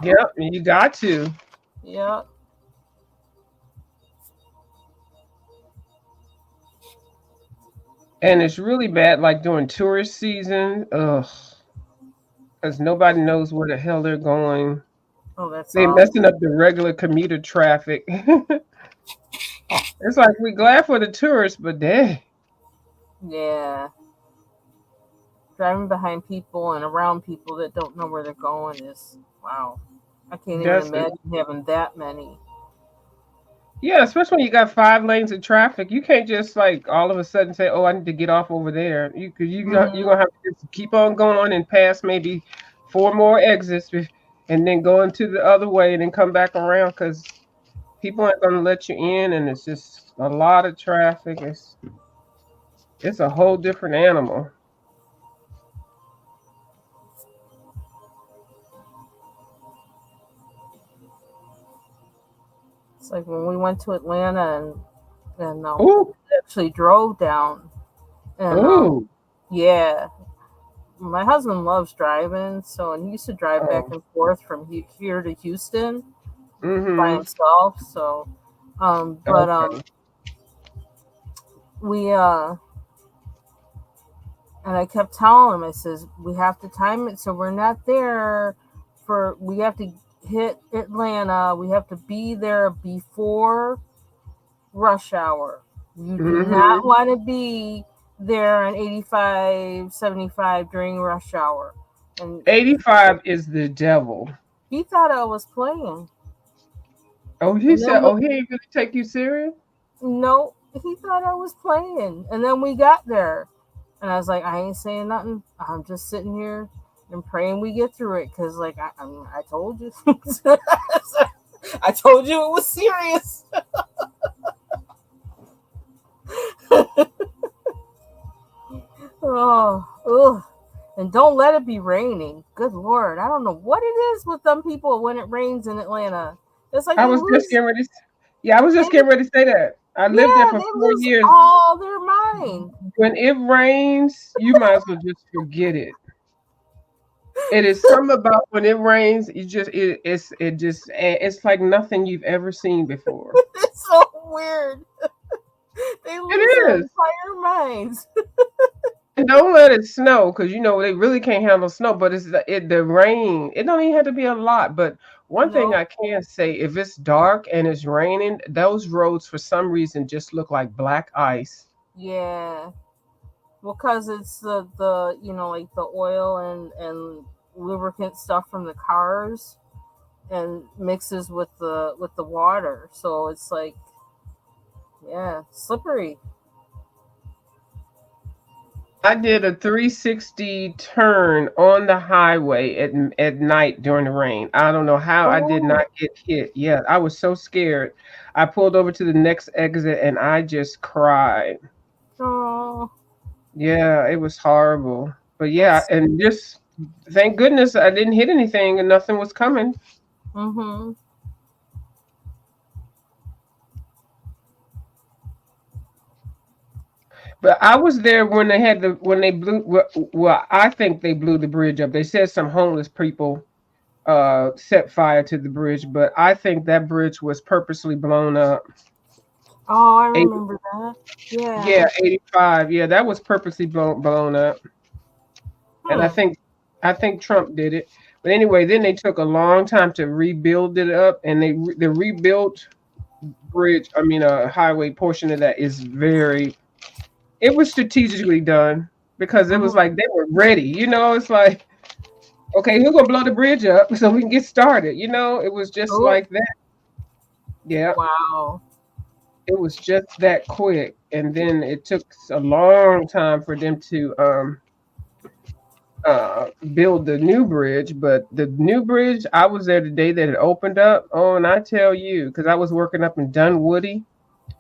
Yep. You got to. Yeah. And it's really bad, like during tourist season. Ugh, because nobody knows where the hell they're going. Oh, that's They awful. messing up the regular commuter traffic. It's like we're glad for the tourists, but dang, Yeah. Driving behind people and around people that don't know where they're going is wow. I can't even that's imagine having that many. yeah. Especially when you got 5 lanes of traffic, you can't just like all of a sudden say, "Oh, I need to get off over there." You're Hmm. gonna have to just keep on going and pass maybe 4 more exits, and then go into the other way and then come back around because people aren't gonna let you in, and it's just a lot of traffic. It's a whole different animal. It's like when we went to Atlanta and Ooh, actually drove down, and ooh, yeah, my husband loves driving, so and he used to drive back oh, and forth from here to Houston by mm-hmm. himself. So, but Okay. we and I kept telling him, I says, we have to time it so we're not there we have to hit Atlanta. We have to be there before rush hour. You do not Mm-hmm. want to be there on 85, 75 during rush hour. And 85 is the devil. he thought I was playing. Oh, he And then said, "Oh, he ain't really take you serious." no, he thought I was playing. And then we got there. And I was like, I ain't saying nothing. I'm just sitting here and praying we get through it. Because, like, I told you. I told you it was serious. Oh, ugh. And don't let it be raining. Good Lord. I don't know what it is with them people when it rains in Atlanta. It's like I they was just lose, getting ready. Yeah, I was they, just getting ready to say that. I lived there yeah, for they four lose years. all their mind. When it rains, you might as well just forget it. It is something about when it rains, it's like nothing you've ever seen before. It's so weird. They It lose their is. entire minds. And don't let it snow because they really can't handle snow. But the rain. It don't even have to be a lot. But one thing No, I can say, if it's dark and it's raining, those roads for some reason just look like black ice. yeah, because it's the like the oil and lubricant stuff from the cars and mixes with the water, so it's like yeah, slippery. I did a 360 turn on the highway at night during the rain. I don't know how I did Oh, not get hit. Yeah, I was so scared. I pulled over to the next exit and I just cried. oh, Yeah, it was horrible. But yeah, that's and just thank goodness I didn't hit anything and nothing was coming. mm-hmm. But I was there when they blew well, I think they blew the bridge up. They said some homeless people set fire to the bridge, but I think that bridge was purposely blown up. Oh, I Eight, remember that. yeah, Yeah. 85. Yeah, that was purposely blown up. And I Hmm. think Trump did it. But anyway, then they took a long time to rebuild it up, and the rebuilt bridge, I mean, a highway portion of that is very it was strategically done because it was Mhm. like they were ready. It's like, okay, who's gonna blow the bridge up so we can get started? It was just Oh, like that. Yeah, wow. it was just that quick, and then it took a long time for them to build the new bridge. But the new bridge, I was there the day that it opened up. Oh, and I tell you, because I was working up in Dunwoody,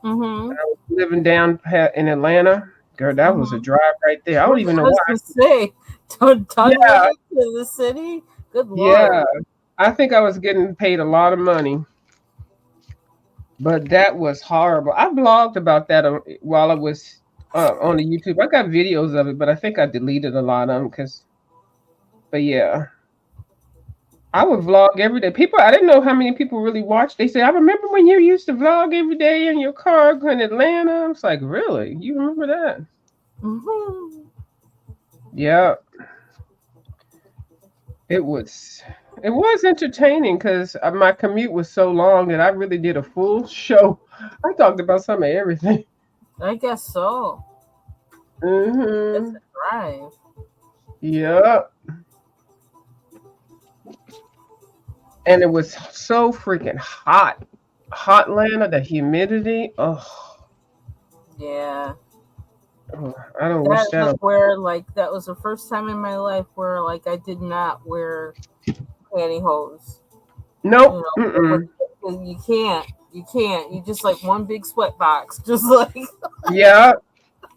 Mhm. living down in Atlanta. Girl, that was a Mhm. drive right there. I don't What even know I was why. gonna say, Yeah, Dunwoody to the city. Good lord. yeah. I think I was getting paid a lot of money, but that was horrible. I blogged about that while I was on the YouTube. I got videos of it, but I think I deleted a lot of them because. But yeah, I would vlog every day. People, I didn't know how many people really watched. They say, "I remember when you used to vlog every day in your car in Atlanta." I was like, "Really? You remember that?" Mhm. Yeah, it was. It was entertaining because my commute was so long that I really did a full show. I talked about some of everything. I guess so. It's Hmm. a drive. Yeah, and it was so freaking hot. Hot Atlanta, the humidity. Oh, Yeah. I don't wish That that on. where like that was the first time in my life where like I did not wear pantyhose. You Nope. know, it was, Mm-mm. you can't. You can't. You just like one big sweat box. Just like Yeah,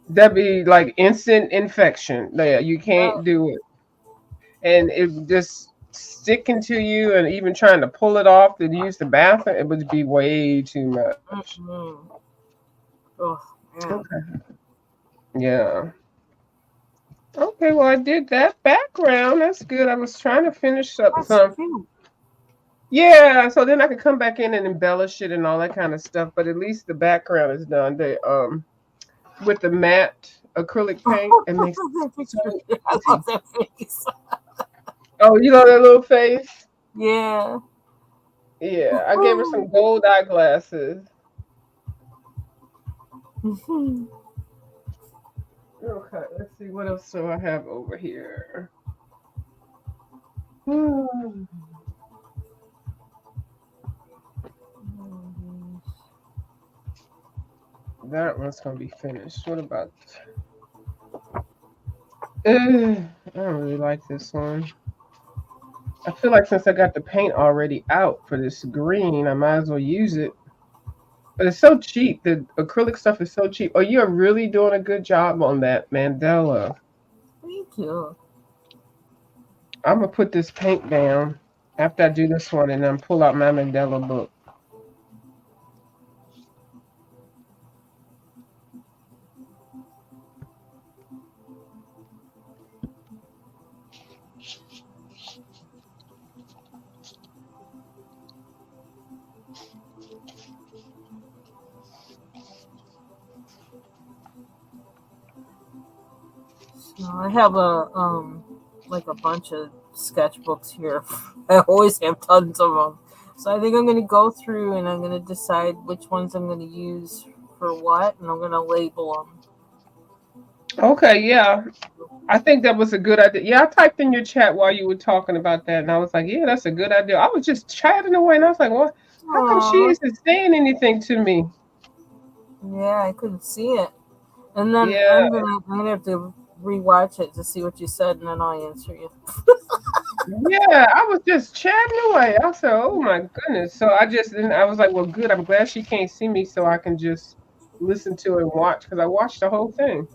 that'd be like instant infection. Yeah, you uh, can't do it. And it just sticking to you and even trying to pull it off to use the bathroom, it would be way too much. mm-mm. Oh man. Okay. Yeah. Okay, well I did that background. That's good. I was trying to finish up That's some. cute. Yeah, so then I could come back in and embellish it and all that kind of stuff. But at least the background is done. They with the matte acrylic paint, it makes it That so picture. I love easy. that face. Oh, you know that little face? Yeah. Yeah, I gave her some gold eyeglasses. Okay, let's see what else do I have over here. Hmm, that one's gonna be finished. What about? I don't really like this one. I feel like since I got the paint already out for this green, I might as well use it. But it's so cheap. The acrylic stuff is so cheap. Oh, you're really doing a good job on that, Mandela. Thank you. I'm gonna put this paint down after I do this one and then pull out my Mandela book. So I have a like a bunch of sketchbooks here. I always have tons of them. So I think I'm gonna go through and I'm gonna decide which ones I'm gonna use for what, and I'm gonna label them. Okay, yeah. I think that was a good idea. Yeah, I typed in your chat while you were talking about that, and I was like, yeah, that's a good idea. I was just chatting away, and I was like, well, how come she Aww. isn't saying anything to me? Yeah, I couldn't see it. And then Yeah, I'm gonna have to rewatch it to see what you said, and then I'll answer you. yeah, I was just chatting away. I said, oh my goodness. So I just, and I was like, well, good. I'm glad she can't see me, so I can just listen to it and watch because I watched the whole thing.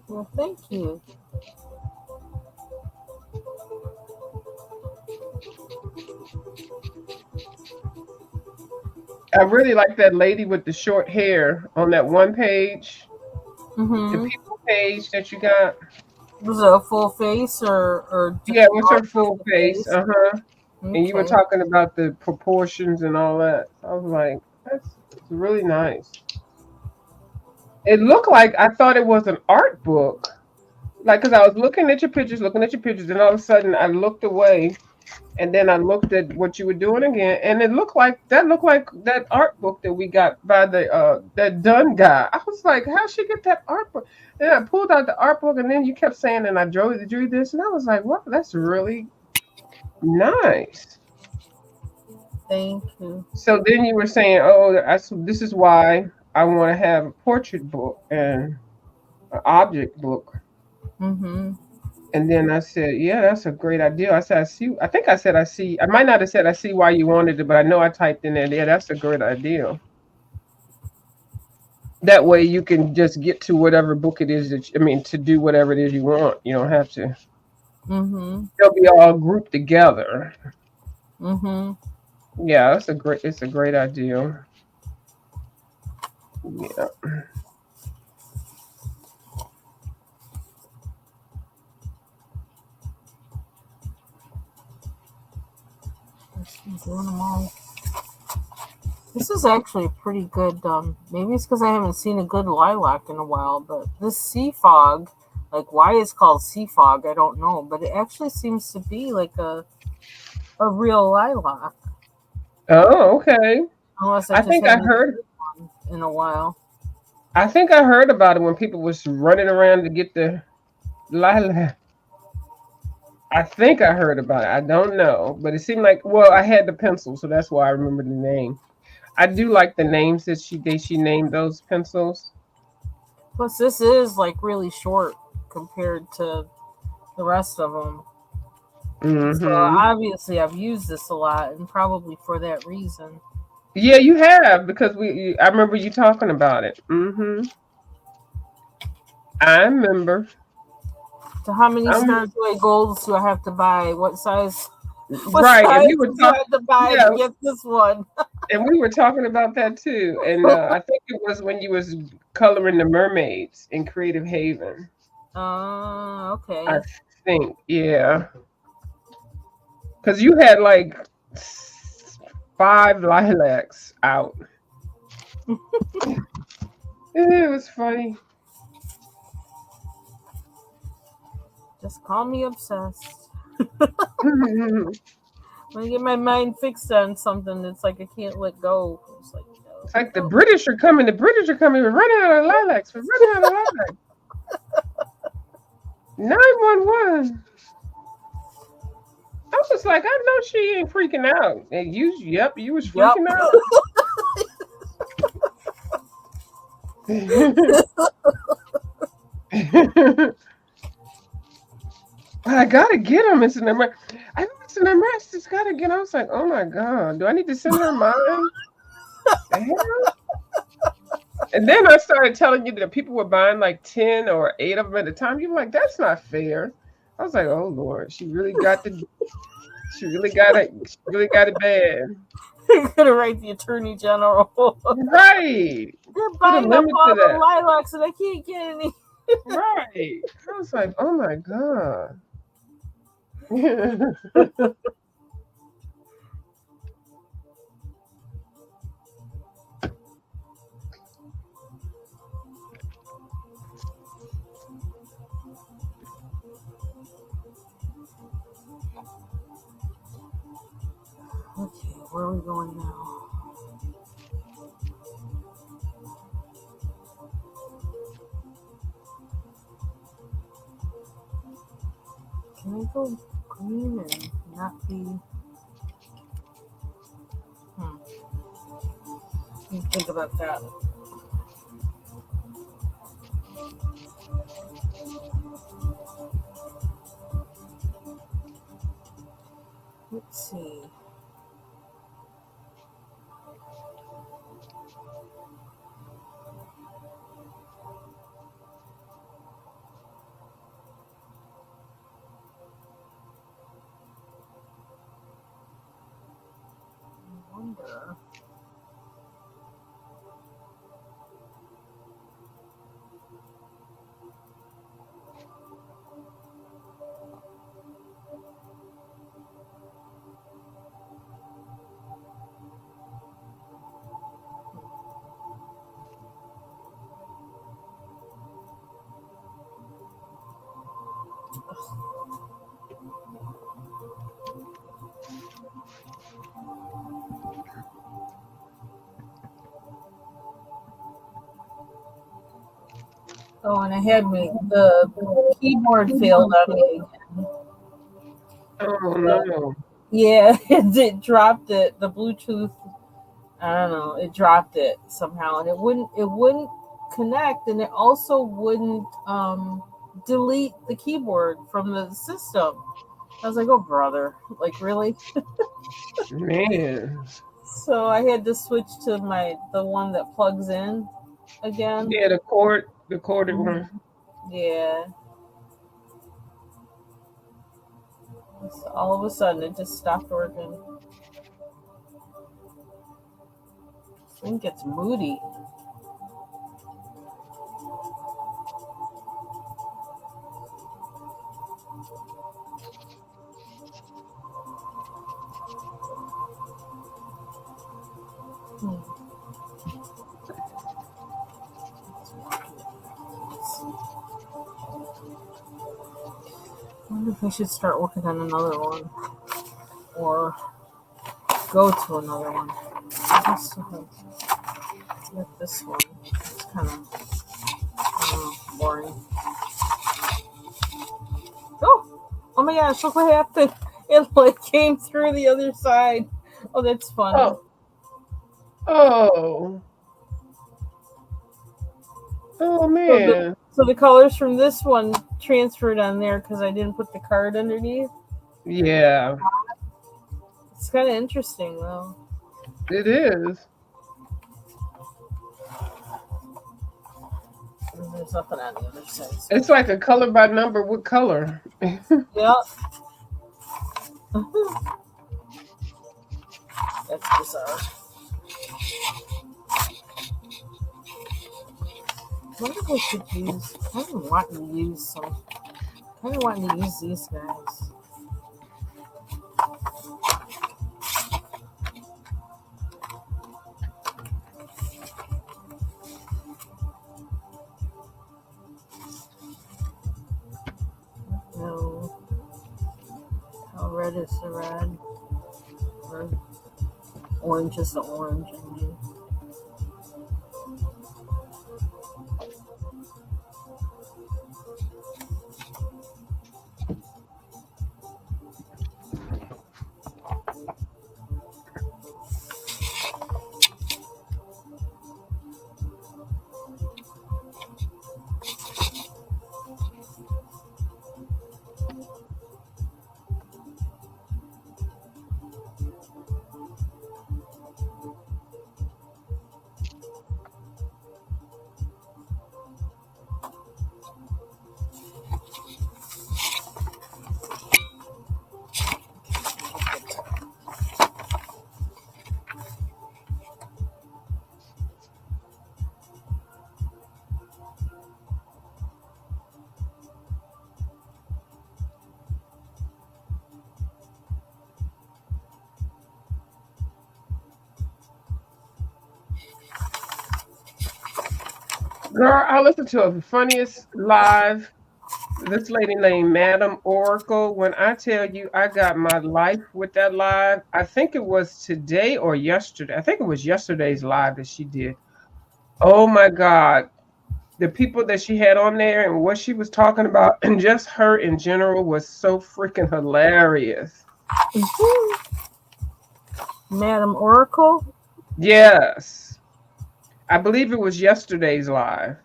Well, thank you. I really like that lady with the short hair on that one page, the Mm-hmm. people page that you got. Was it a full face or just Yeah, what's her parts of full the face? face? Uh-huh. And you were Okay. talking about the proportions and all that. I was like, that's it's really nice. It looked like I thought it was an art book. Like, because I was looking at your pictures, and all of a sudden I looked away And then I looked at what you were doing again, and it looked like that art book that we got by the that Dunn guy. I was like, how'd she get that art book? And I pulled out the art book, and then you kept saying, and I drew this, and I was like, well, that's really nice. Thank you. So then you were saying, oh, this is why I want to have a portrait book and an object book. Mm-hmm. And then I said, yeah, that's a great idea. I said, I see. I think I said, I see. I might not have said, I see why you wanted it, but I know I typed in there. Yeah, that's a great idea. That way you can just get to whatever book it is I mean, to do whatever it is you want. You don't have to. Mm-hmm. They'll be all grouped together. Mm-hmm. Yeah, it's a great idea. Yeah. I'm doing them all. This is actually pretty good. Maybe it's because I haven't seen a good lilac in a while, but this sea fog, like why it's called sea fog, I don't know, but it actually seems to be like a real lilac, Oh, okay. unless I I just think I haven't heard. seen one in a while. I think I heard about it when people was running around to get the lilac. I think I heard about it. I don't know, but it seemed like, well, I had the pencil, so that's why I remember the name. I do like the names that she named those pencils. Plus, this is like really short compared to the rest of them. So Hmm. obviously, I've used this a lot, and probably for that reason. Yeah, you have because I remember you talking about it. Hmm. I remember. So, how many I'm Stars Away golds do I have to buy? What size? What right, and we size were do I talking. have to buy to Yeah, get this one? and we were talking about that too. And I think it was when you was coloring the mermaids in Creative Haven. I Okay. think, yeah, because you had like 5 lilacs out. It was funny. Just call me obsessed. It's When I get my mind fixed on something, it's like I can't let go. It's like, like the no. British are coming. The British are coming. We're running out of lilacs. We're running out of lilacs. 911. I was just like, I know she ain't freaking out. And yep, you was Yep. freaking out. But I gotta get him. It's an emergency. It's an emergency. It's gotta get him. I was like, oh my god, do I need to send her mine? The hell? And then I started telling you that people were buying like 10 or 8 of them at a time. You're like, that's not fair. I was like, oh Lord, she really got it. She really got it bad. I'm gonna write the attorney general. Right. They're Put a buying up limit to all the that. lilacs, and I can't get any. Right. I was like, oh my God. Okay, where are we going now? Can I go green and not be? Hmm. Let me think about that. Let's see. I wonder. Oh, and I had me the keyboard failed on me again. Oh Yeah, no. yeah, it dropped it. The Bluetooth, I don't know, it dropped it somehow, and it wouldn't connect, and it also wouldn't delete the keyboard from the system. I was like, oh brother, like really? Man. So I had to switch to the one that plugs in again. Yeah, the corded one. Yeah. So all of a sudden, it just stopped working. I think it's moody. Hmm. I wonder if I should start working on another one or go to another one. I just like this one. It's kind of boring. Oh, oh my gosh! Look what happened. It like came through the other side. Oh, that's funny. Oh, oh, oh So the man. so the colors from this one transferred on there because I didn't put the card underneath. Yeah, It's kind of interesting though. it is. And there's nothing on the other side. So. It's like a color by number. What color? Yeah, that's bizarre. I wonder if I should use. I'm wanting to use some. Kind of wanting to use these guys. No, how red is the red? Or orange is the orange. I mean. Girl, I listened to the funniest live. This lady named Madam Oracle. When I tell you I got my life with that live, I think it was today or yesterday. I think it was yesterday's live that she did. Oh my God. The people that she had on there and what she was talking about, and just her in general was so freaking hilarious. Madam Oracle. Yes. I believe it was yesterday's live.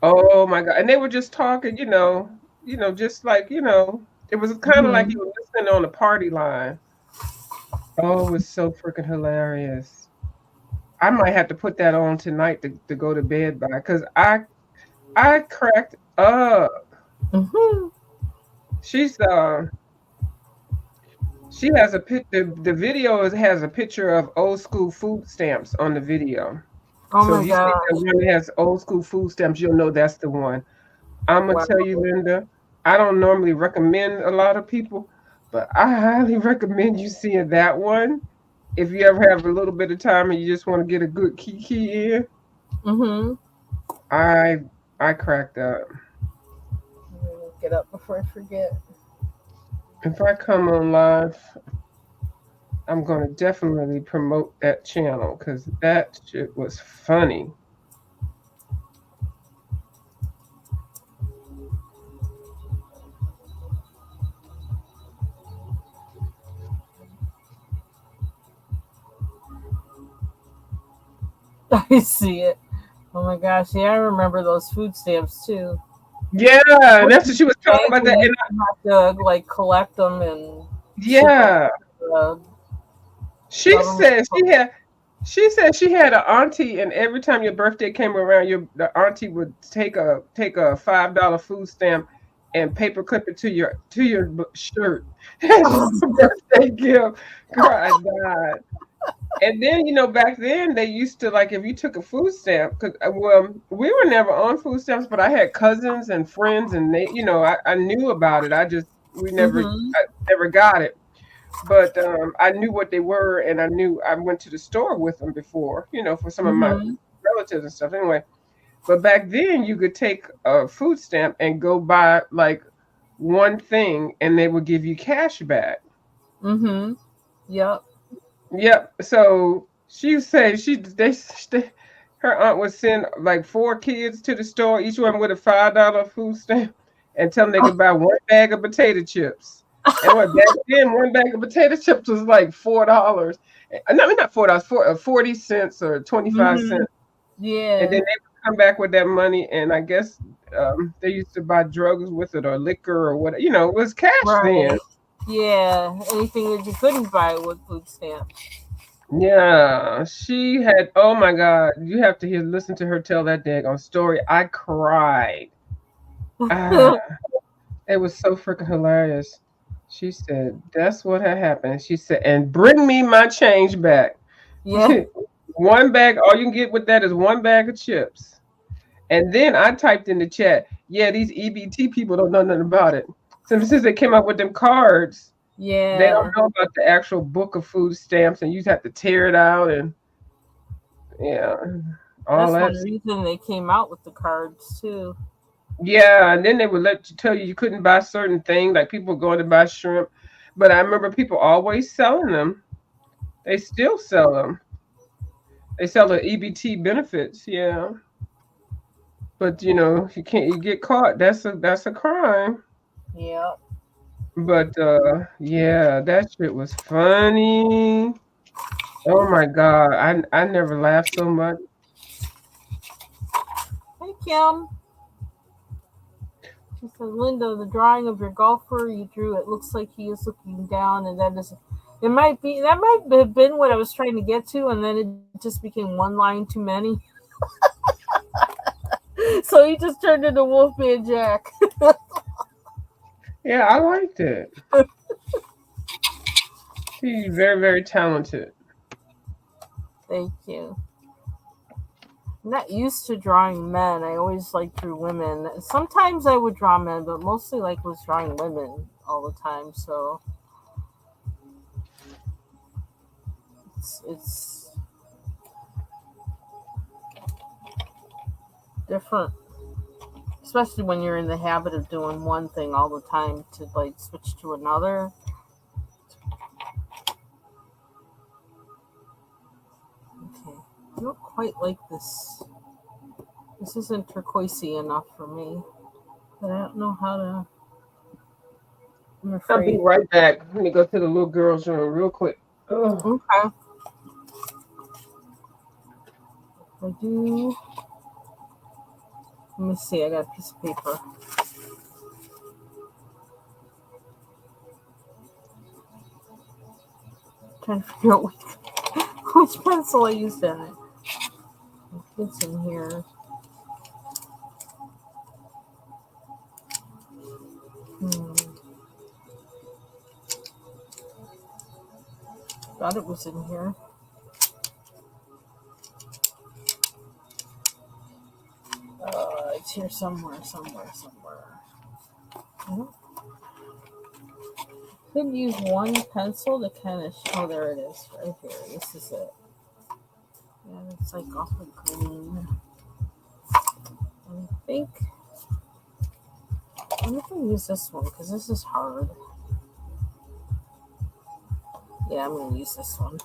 Oh my God. And they were just talking, just like, it was kind of like Mm-hmm. you were listening on the party line. Oh, it was so freaking hilarious. I might have to put that on tonight to go to bed by because I cracked up. Mm-hmm. She's she has the video has a picture of old school food stamps on the video. Oh So my if you see that gosh! one that has old school food stamps, you'll know that's the one. I'm gonna Wow. tell you, Linda, I don't normally recommend a lot of people, but I highly recommend you seeing that one. If you ever have a little bit of time and you just want to get a good kiki in, Mm-hmm. I I cracked up. Let me look it up before I forget. If I come on live, I'm gonna definitely promote that channel because that shit was funny. I see it. Oh my gosh, yeah, I remember those food stamps too. Yeah, and What that's did what she you was talking say? about. We That, and used to have to like collect them and ship them yeah, to the she government. said she had an auntie, and every time your birthday came around, your the auntie would take a $5 food stamp and paper clip it to your shirt as your birthday gift. Girl, I died. And then, back then they used to, like, if you took a food stamp, because, well, we were never on food stamps, but I had cousins and friends, and I knew about it. We never, Mhm. I never got it, but I knew what they were, and I went to the store with them before, for some of my Mhm. relatives and stuff. Anyway, but back then you could take a food stamp and go buy like one thing, and they would give you cash back. Mhm. Yep. Yep. So she said her aunt would send like four kids to the store, each one with a $5 food stamp, and tell them they could buy one bag of potato chips. And what back then, one bag of potato chips was like $4. No, not $4, 40 cents or 25 cents. Mhm. And then Yeah. they would come back with that money, and I guess they used to buy drugs with it or liquor or what. It was cash then. Right. Yeah. Anything that you couldn't buy with food stamps. Yeah, she had. Oh my God, you have to listen to her tell that daggone story. I cried. Ah, it was so freaking hilarious. She said, "That's what had happened." She said, "And bring me my change back." Yeah. One bag. All you can get with that is one bag of chips. And then I typed in the chat, "Yeah, these EBT people don't know nothing about it. Since they came up with them cards, they don't Yeah. know about the actual book of food stamps, and you have to tear it out and." Yeah, all That's that. one reason they came out with the cards too. Yeah, and then they would tell you couldn't buy certain things, like people going to buy shrimp. But I remember people always selling them. They still sell them. They sell the EBT benefits. Yeah, but you get caught. That's a crime. Yep. But yeah, that shit was funny. Oh my God, I never laughed so much. Hey Kim. She said, Linda, the drawing of your golfer you drew, it looks like he is looking down, and that is, it might be, that might have been what I was trying to get to, and then it just became one line too many. So he just turned into Wolfman Jack. Yeah, I liked it. He's very, very talented. Thank you. I'm not used to drawing men. I always like drew women. Sometimes I would draw men, but mostly like was drawing women all the time. So it's different, especially when you're in the habit of doing one thing all the time to like switch to another. Okay, I don't quite like this. This isn't turquoisey enough for me, but I don't know how to. I'm I'll be afraid. right back. Let me go to the little girl's room real quick. Oh, Okay, I do. Let me see. I got a piece of paper. Trying to figure out which pencil I used in it. It's in here. Hmm. Thought it was in here. It's here somewhere, somewhere, somewhere. I don't could use one pencil to kind of. Oh, there it is, right here. This is it. And it's like awfully green. I think I'm gonna use this one because this is hard. Yeah, I'm gonna use this one.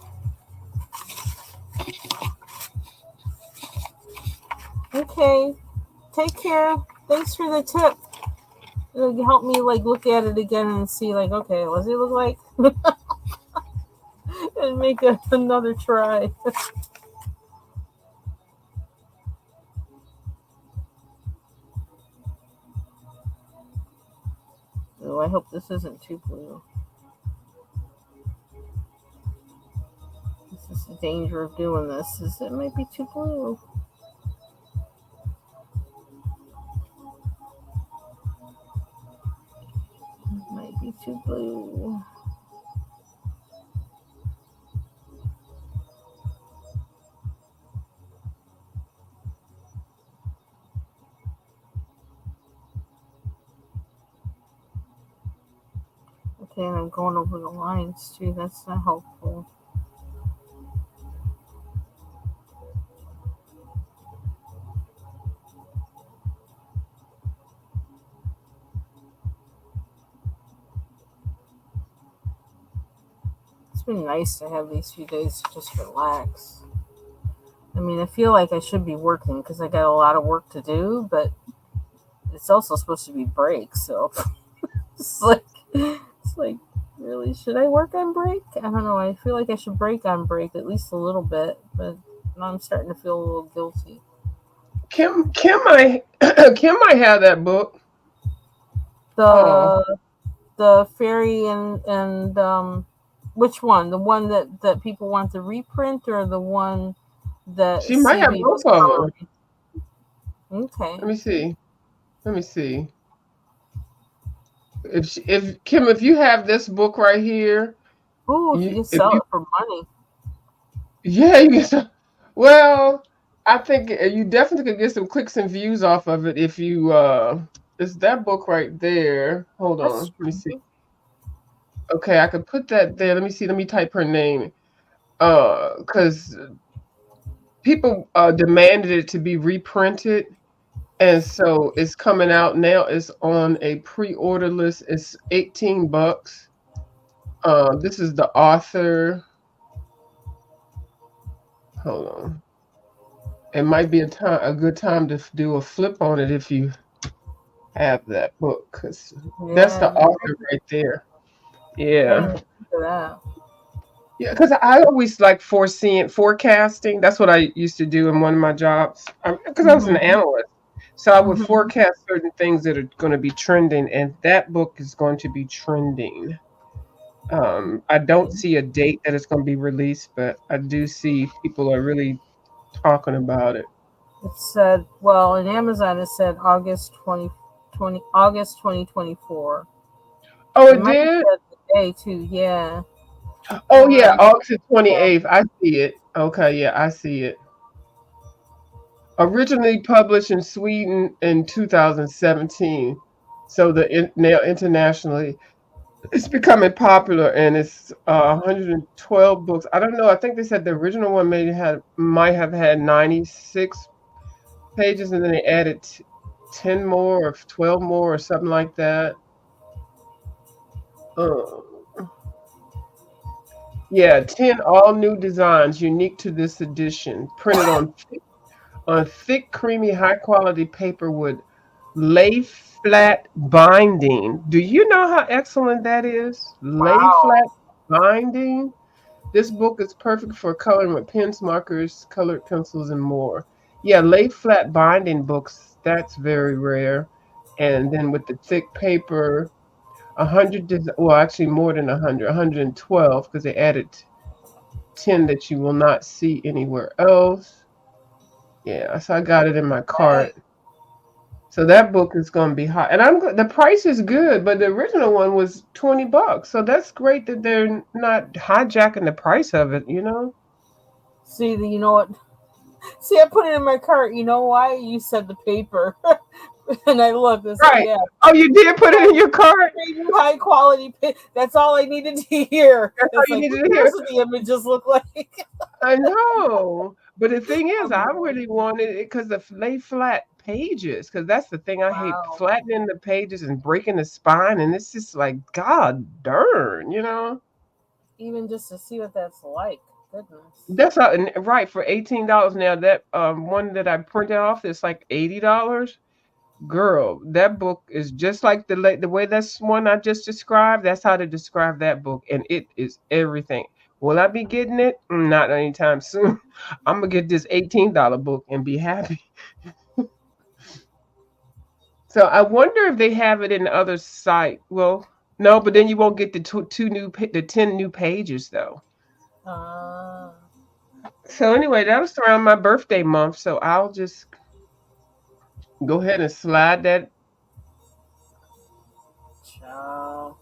Okay, take care. Thanks for the tip. It'll help me like look at it again and see like, okay, what does it look like? And make another try. blue. I hope this isn't too blue. This is the danger of doing this. Is it might be too blue. It might be too blue. Okay, and I'm going over the lines too. That's not helpful. It's been nice to have these few days to just relax. I mean, I feel like I should be working because I got a lot of work to do, but it's also supposed to be break, so it's like really should I work on break? I don't know. I feel like I should break on break at least a little bit, but now I'm starting to feel a little guilty. Kim might Kim might have that book. Oh, The fairy and which one? The one that people want to reprint or the one that she might have CB both was of them. coloring? Okay. Let me see. Let me see. If Kim, if you have this book right here, Ooh, if you you can if sell you it for money. yeah, you get some. Well, I think you definitely could get some clicks and views off of it if you it's that book right there. Hold That's on. Let me see. true. Okay, I could put that there. Let me see. Let me type her name. Cuz people demanded it to be reprinted, and so it's coming out now. It's on a pre-order list. It's $18. This is the author. Hold on. It might be a good time to do a flip on it if you have that book, because that's Yeah, the author right there. I didn't Yeah. even think of that. Yeah, because I always like foreseeing forecasting. That's what I used to do in one of my jobs. Because I was an Hmm. analyst, so I would Hmm. forecast certain things that are going to be trending, and that book is going to be trending. I don't see a date that it's going to be released, but I do see people are really talking about it. It said, well, in Amazon it said August 2024. Oh, It it might have did. said the day too. Yeah. Oh Hold yeah, on. August Yeah. 28th. I see it. Okay, yeah, I see it. Originally published in Sweden in 2017. So now internationally it's becoming popular, and it's 112 books. I don't know. I think they said the original one might have had 96 pages, and then they added 10 more or 12 more or something like that. Uh, yeah, 10 all new designs unique to this edition, printed on thick, creamy, high quality paper with lay flat binding. Do you know how excellent that is? Lay Wow. flat binding. This book is perfect for coloring with pens, markers, colored pencils, and more. Yeah, lay flat binding books, that's very rare. And then with the thick paper, 100, well, actually more than 100, 112, because they added 10 that you will not see anywhere else. Yeah, so I got it in my cart. So that book is going to be hot, and the price is good, but the original one was $20. So that's great that they're not hijacking the price of it. You know, See, you know what? See, I put it in my cart. You know why? You said the paper. And I looked and said, right? yeah, Oh, you did put it high, in your cart. high quality. That's all I needed to hear. That's all It's you like, who needed to cares hear. what the images look like? I know, but the thing is, I Um, really wanted it because the lay flat pages. Because that's the thing I hate: wow. flattening the pages and breaking the spine. And it's just like, God darn, you know. Even just to see what that's like. Goodness. That's how, and right for $18 now. That one that I printed off is like $80. Girl, that book is just like the way that's one I just described. That's how to describe that book, and it is everything. Will I be getting it? Not anytime soon. I'm gonna get this $18 book and be happy. So I wonder if they have it in the other site. Well, no, but then you won't get the the 10 new pages though. Ah, So anyway, that was around my birthday month. So I'll just go ahead and slide that child.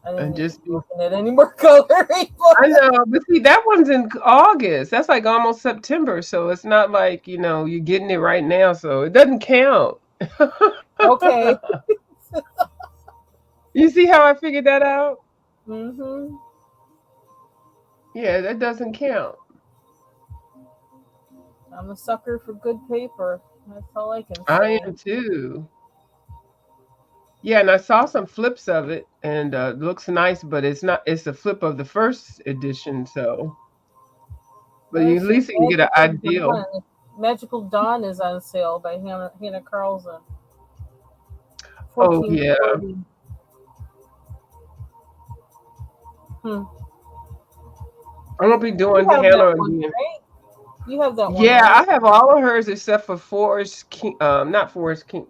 I didn't and need to just be be. looking at any more coloring I books. know, but see, that one's in August. That's like almost September. So it's not like, you're getting it right now. So it doesn't count. Okay. You see how I figured that out? Mm-hmm. Yeah, that doesn't count. I'm a sucker for good paper. That's all I can I say. am too. Yeah, and I saw some flips of it, and it looks nice, but it's not. It's a flip of the first edition, so but I you at see least you can get an Magical ideal. Dawn. Magical Dawn is on sale by Hannah Carlson. Oh Fourteen yeah, forty. Hmm. I'm gonna be You doing have that Hannah one, again. right? You have that one, Yeah, right? I have all of hers except for Forest King. Not Forest King.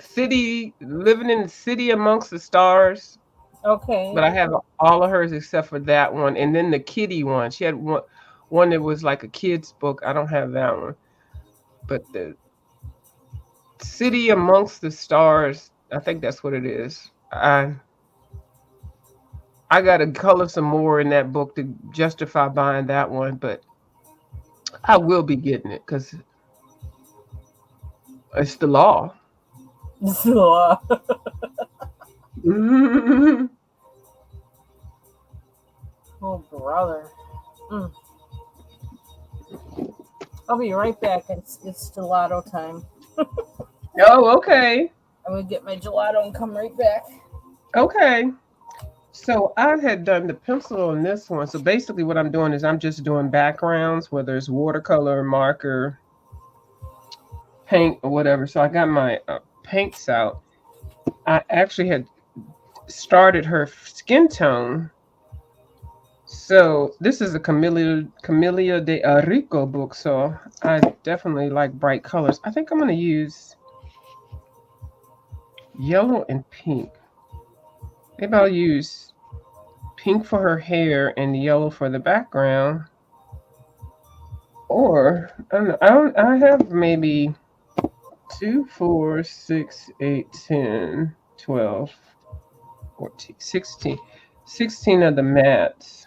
City living in the city amongst the stars. Okay. But I have all of hers except for that one, and then the kitty one. She had one that was like a kid's book. I don't have that one, but the City Amongst the Stars. I think that's what it is. I got to color some more in that book to justify buying that one, but I will be getting it because it's the law. Oh, brother. Mm. I'll be right back. It's gelato time. Oh, okay, I'm gonna get my gelato and come right back. okay. So I had done the pencil on this one. So basically, what I'm doing is I'm just doing backgrounds, whether it's watercolor, marker, paint, or whatever. So I got my paints out. I actually had started her skin tone. So this is a Camellia de Rico book. So I definitely like bright colors. I think I'm going to use yellow and pink. Maybe I'll use pink for her hair and yellow for the background. Or I don't know. I have maybe 2, 4, 6, 8, 10, 12, 14, 16, 16 of the mats.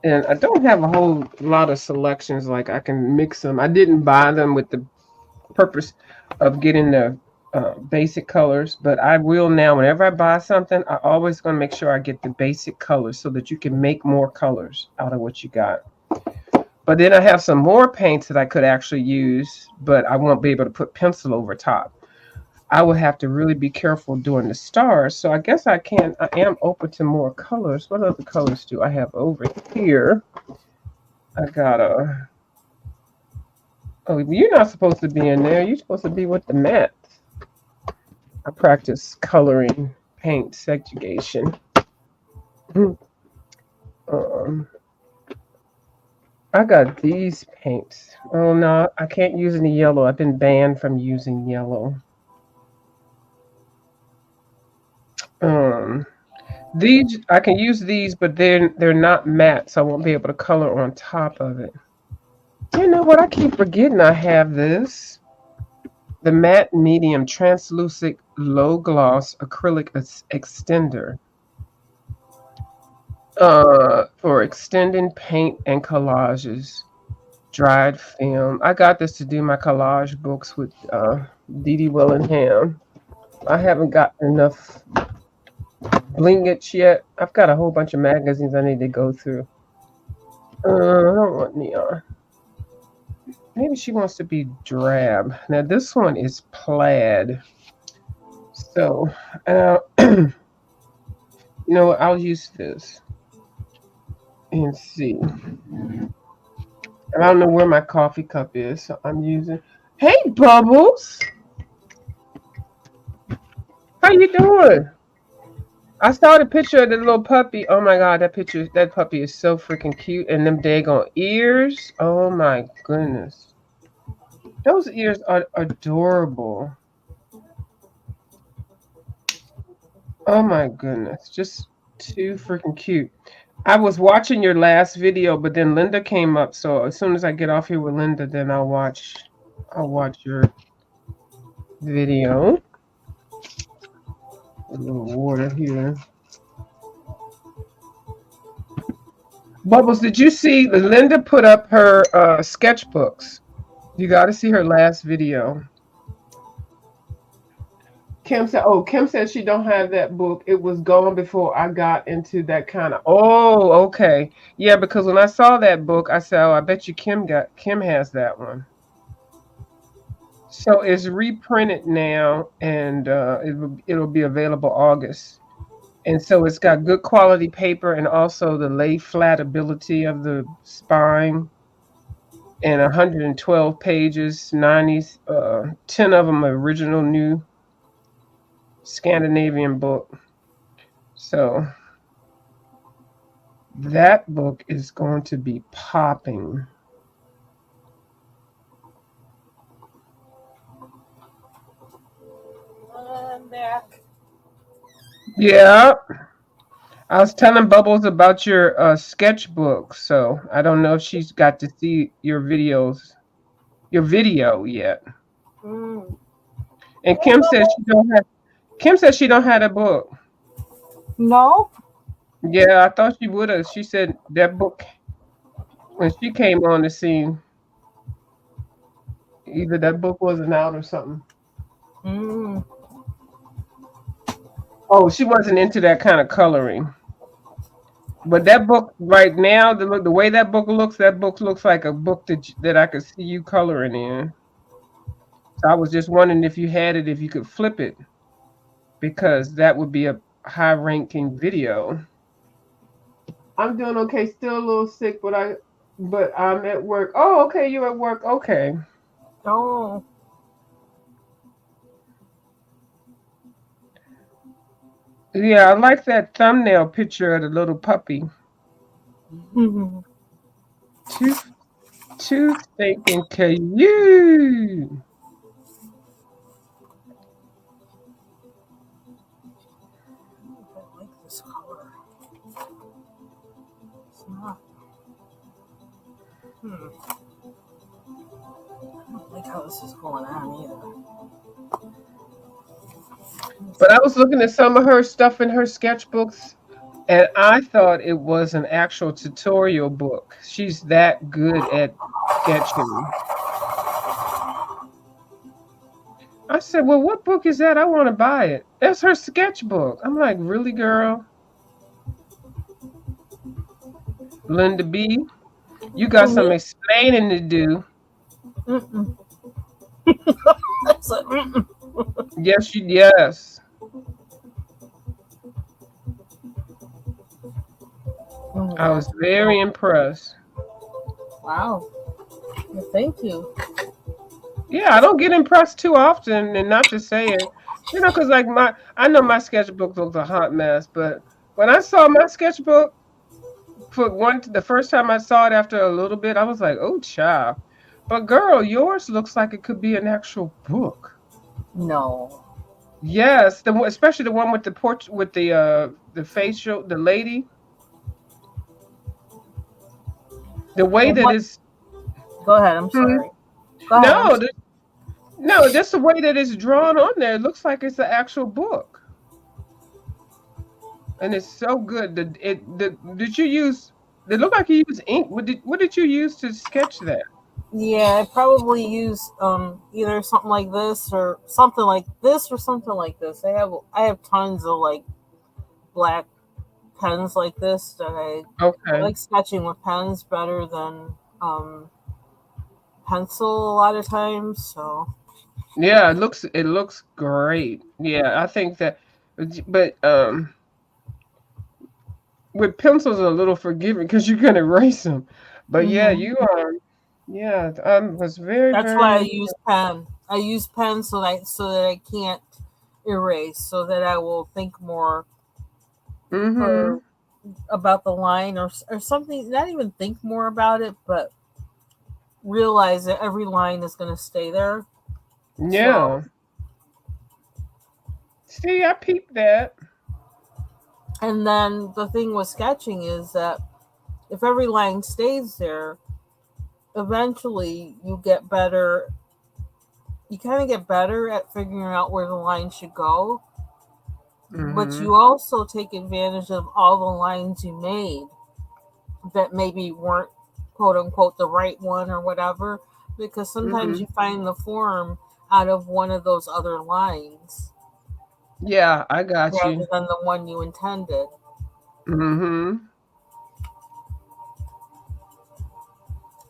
And I don't have a whole lot of selections. Like I can mix them. I didn't buy them with the purpose of getting the basic colors, but I will now. Whenever I buy something, I always going to make sure I get the basic colors so that you can make more colors out of what you got. But then I have some more paints that I could actually use, but I won't be able to put pencil over top. I would have to really be careful doing the stars. So I guess I am open to more colors. What other colors do I have over here? I got a, oh, you're not supposed to be in there. You're supposed to be with the mats. I practice coloring paint segregation. um, I got these paints. Oh no, I can't use any yellow. I've been banned from using yellow. Um, these I can use these, but they're not matte, so I won't be able to color on top of it. You know what? I keep forgetting I have this. The matte medium translucent low gloss acrylic extender. For extending paint and collages. Dried film. I got this to do my collage books with Dee Dee Willingham. I haven't got enough blingage yet. I've got a whole bunch of magazines I need to go through. I don't want neon. Maybe she wants to be drab. Now this one is plaid. So, I'll use this and see. I don't know where my coffee cup is, so I'm using. Hey, Bubbles, how you doing? I saw the picture of the little puppy. Oh my god, that puppy is so freaking cute, and them daggone ears. Oh my goodness, those ears are adorable. Oh my goodness, just too freaking cute. I was watching your last video, but then Linda came up. So as soon as I get off here with Linda, then I'll watch your video. A little water here. Bubbles, did you see Linda put up her sketchbooks? You got to see her last video. Kim said she don't have that book. It was gone before I got into that kind of. Oh, okay. Yeah, because when I saw that book, I said, "Oh, I bet you Kim has that one." So it's reprinted now, and it'll be available August. And so it's got good quality paper, and also the lay flat ability of the spine, and 112 pages, 90, 10 of them original new Scandinavian book. So that book is going to be popping. I'm back. Yeah, I was telling Bubbles about your sketchbook, so I don't know if she's got to see your video yet. Mm. And Hey, Bubbles. Kim said she don't have a book. No. Yeah, I thought she would have. She said that book when she came on the scene, either that book wasn't out or something. Mm. Oh, she wasn't into that kind of coloring. But that book right now, the way that book looks like a book that I could see you coloring in. So I was just wondering if you had it, if you could flip it, because that would be a high ranking video. I'm doing okay. Still a little sick, but I'm at work. Oh, okay, you're at work. Okay. Oh. Yeah, I like that thumbnail picture of the little puppy. Mhm. Too too stinking cute. I like this color. It's not. Hmm. I don't like how this is going on either. But I was looking at some of her stuff in her sketchbooks, and I thought it was an actual tutorial book. She's that good at sketching. I said, "Well, what book is that? I want to buy it." That's her sketchbook. I'm like, "Really, girl? Linda B, you got For me. some explaining to do." Mm-mm. That's like, mm-mm. Yes. Oh, I was that's very cool. impressed. Wow. Well, thank you. Yeah, I don't get impressed too often, and not to say it, because like I know my sketchbook looks a hot mess, but when I saw my sketchbook the first time I saw it after a little bit, I was like, "Oh, child." But girl, yours looks like it could be an actual book. No. Yes, especially the one with the portrait with the facial, the lady, the way Well, that what? is. Go ahead. I'm Hmm, sorry. Go ahead. I'm no, sorry. no, just the way that it's drawn on there. It looks like it's an actual book. And it's so good. Did you use? It looked like you used ink. What did you use to sketch that? Yeah, I probably use either something like this or something like this or something like this. I have tons of like black pens like this that I Okay. like sketching with pens better than pencil a lot of times. So Yeah, it looks great. Yeah, I think that, but with pencils are a little forgiving because you can erase them. But yeah, hmm you are. Yeah, I was very that's why very. I use pen. I use pen so that I can't erase, so that I will think more Mm-hmm. for about the line or something. Not even think more about it, but realize that every line is going to stay there. So Yeah. See, I peeped that. And then the thing with sketching is that if every line stays there, eventually you kind of get better at figuring out where the line should go, but Mm-hmm. you also take advantage of all the lines you made that maybe weren't quote unquote the right one or whatever, because sometimes Mm-hmm. you find the form out of one of those other lines Yeah, I got rather you. than the one you intended. Mm-hmm.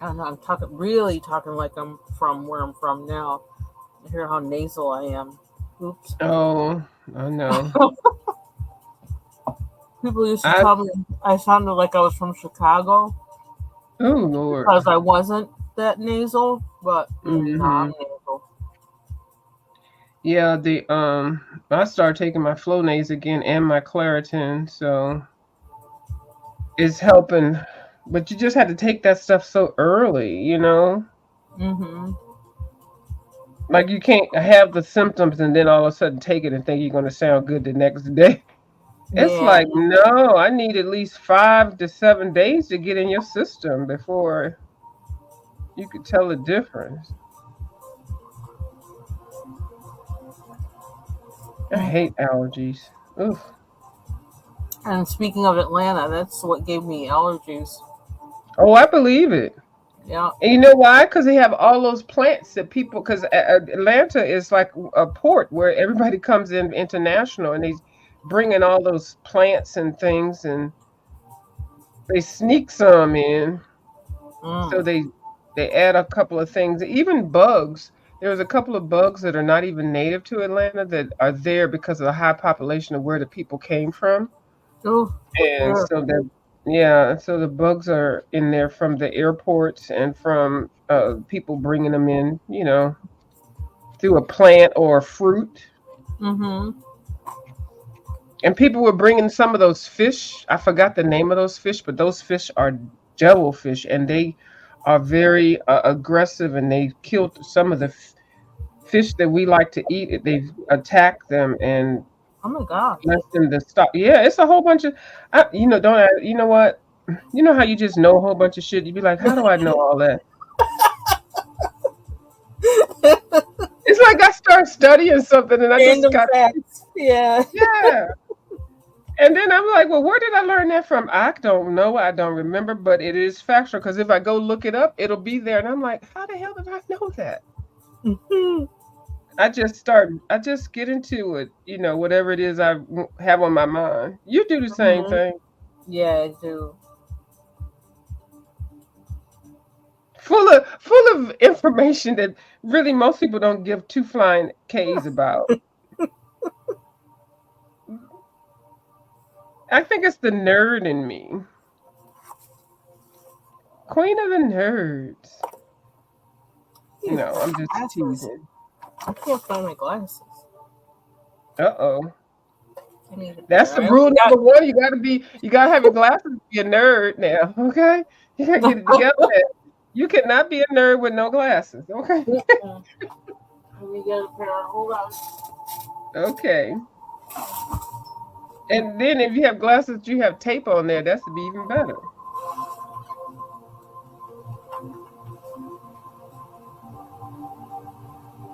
I don't know, I'm talking like I'm from where I'm from now. You hear how nasal I am. Oops. Oh, I know. People used to I tell me I sounded like I was from Chicago oh Lord. because I wasn't that nasal, but no, I'm Mm-hmm. nasal. Yeah, the I started taking my Flonase again and my Claritin, so it's helping. But you just had to take that stuff so early, you know? Mm-hmm. Like you can't have the symptoms and then all of a sudden take it and think you're going to sound good the next day. It's Yeah. like, no, I need at least 5 to 7 days to get in your system before you could tell the difference. I hate allergies. Oof. And speaking of Atlanta, that's what gave me allergies. Oh, I believe it. Yeah. And you know why? Because they have all those plants that people. Because Atlanta is like a port where everybody comes in international, and they bring in all those plants and things, and they sneak some in. So Mm. they add a couple of things, even bugs. There's a couple of bugs that are not even native to Atlanta that are there because of the high population of where the people came from. Oh. And Ugh. so the yeah, so the bugs are in there from the airports and from people bringing them in, through a plant or a fruit. Mm-hmm. And people were bringing some of those fish. I forgot the name of those fish, but those fish are devilfish, and they are very aggressive. And they killed some of the fish that we like to eat. They've attacked them and Oh my god. left them to stop. Yeah, it's a whole bunch of, don't I, you know what? You know how you just know a whole bunch of shit? You'd be like, how do I know all that? It's like I start studying something and I just Random got, facts. Yeah. yeah. And then I'm like, well, where did I learn that from? I don't know. I don't remember, but it is factual because if I go look it up, it'll be there. And I'm like, how the hell did I know that? Mhm. I just get into it, whatever it is have on my mind. You do the same Mhm. thing. Yeah, I do. Full of information that really most people don't give two flying K's about. I think it's the nerd in me. Queen of the nerds. These No, I'm just glasses. teasing. I can't find my glasses. Uh-oh. I need a That's pair. the I rule only got. number one. You gotta have your glasses to be a nerd now, okay? You gotta get it together now. You cannot be a nerd with no glasses, okay? Mm-mm. Let me get a pair. Hold on. Okay. And then if you have glasses, you have tape on there, that's to be even better.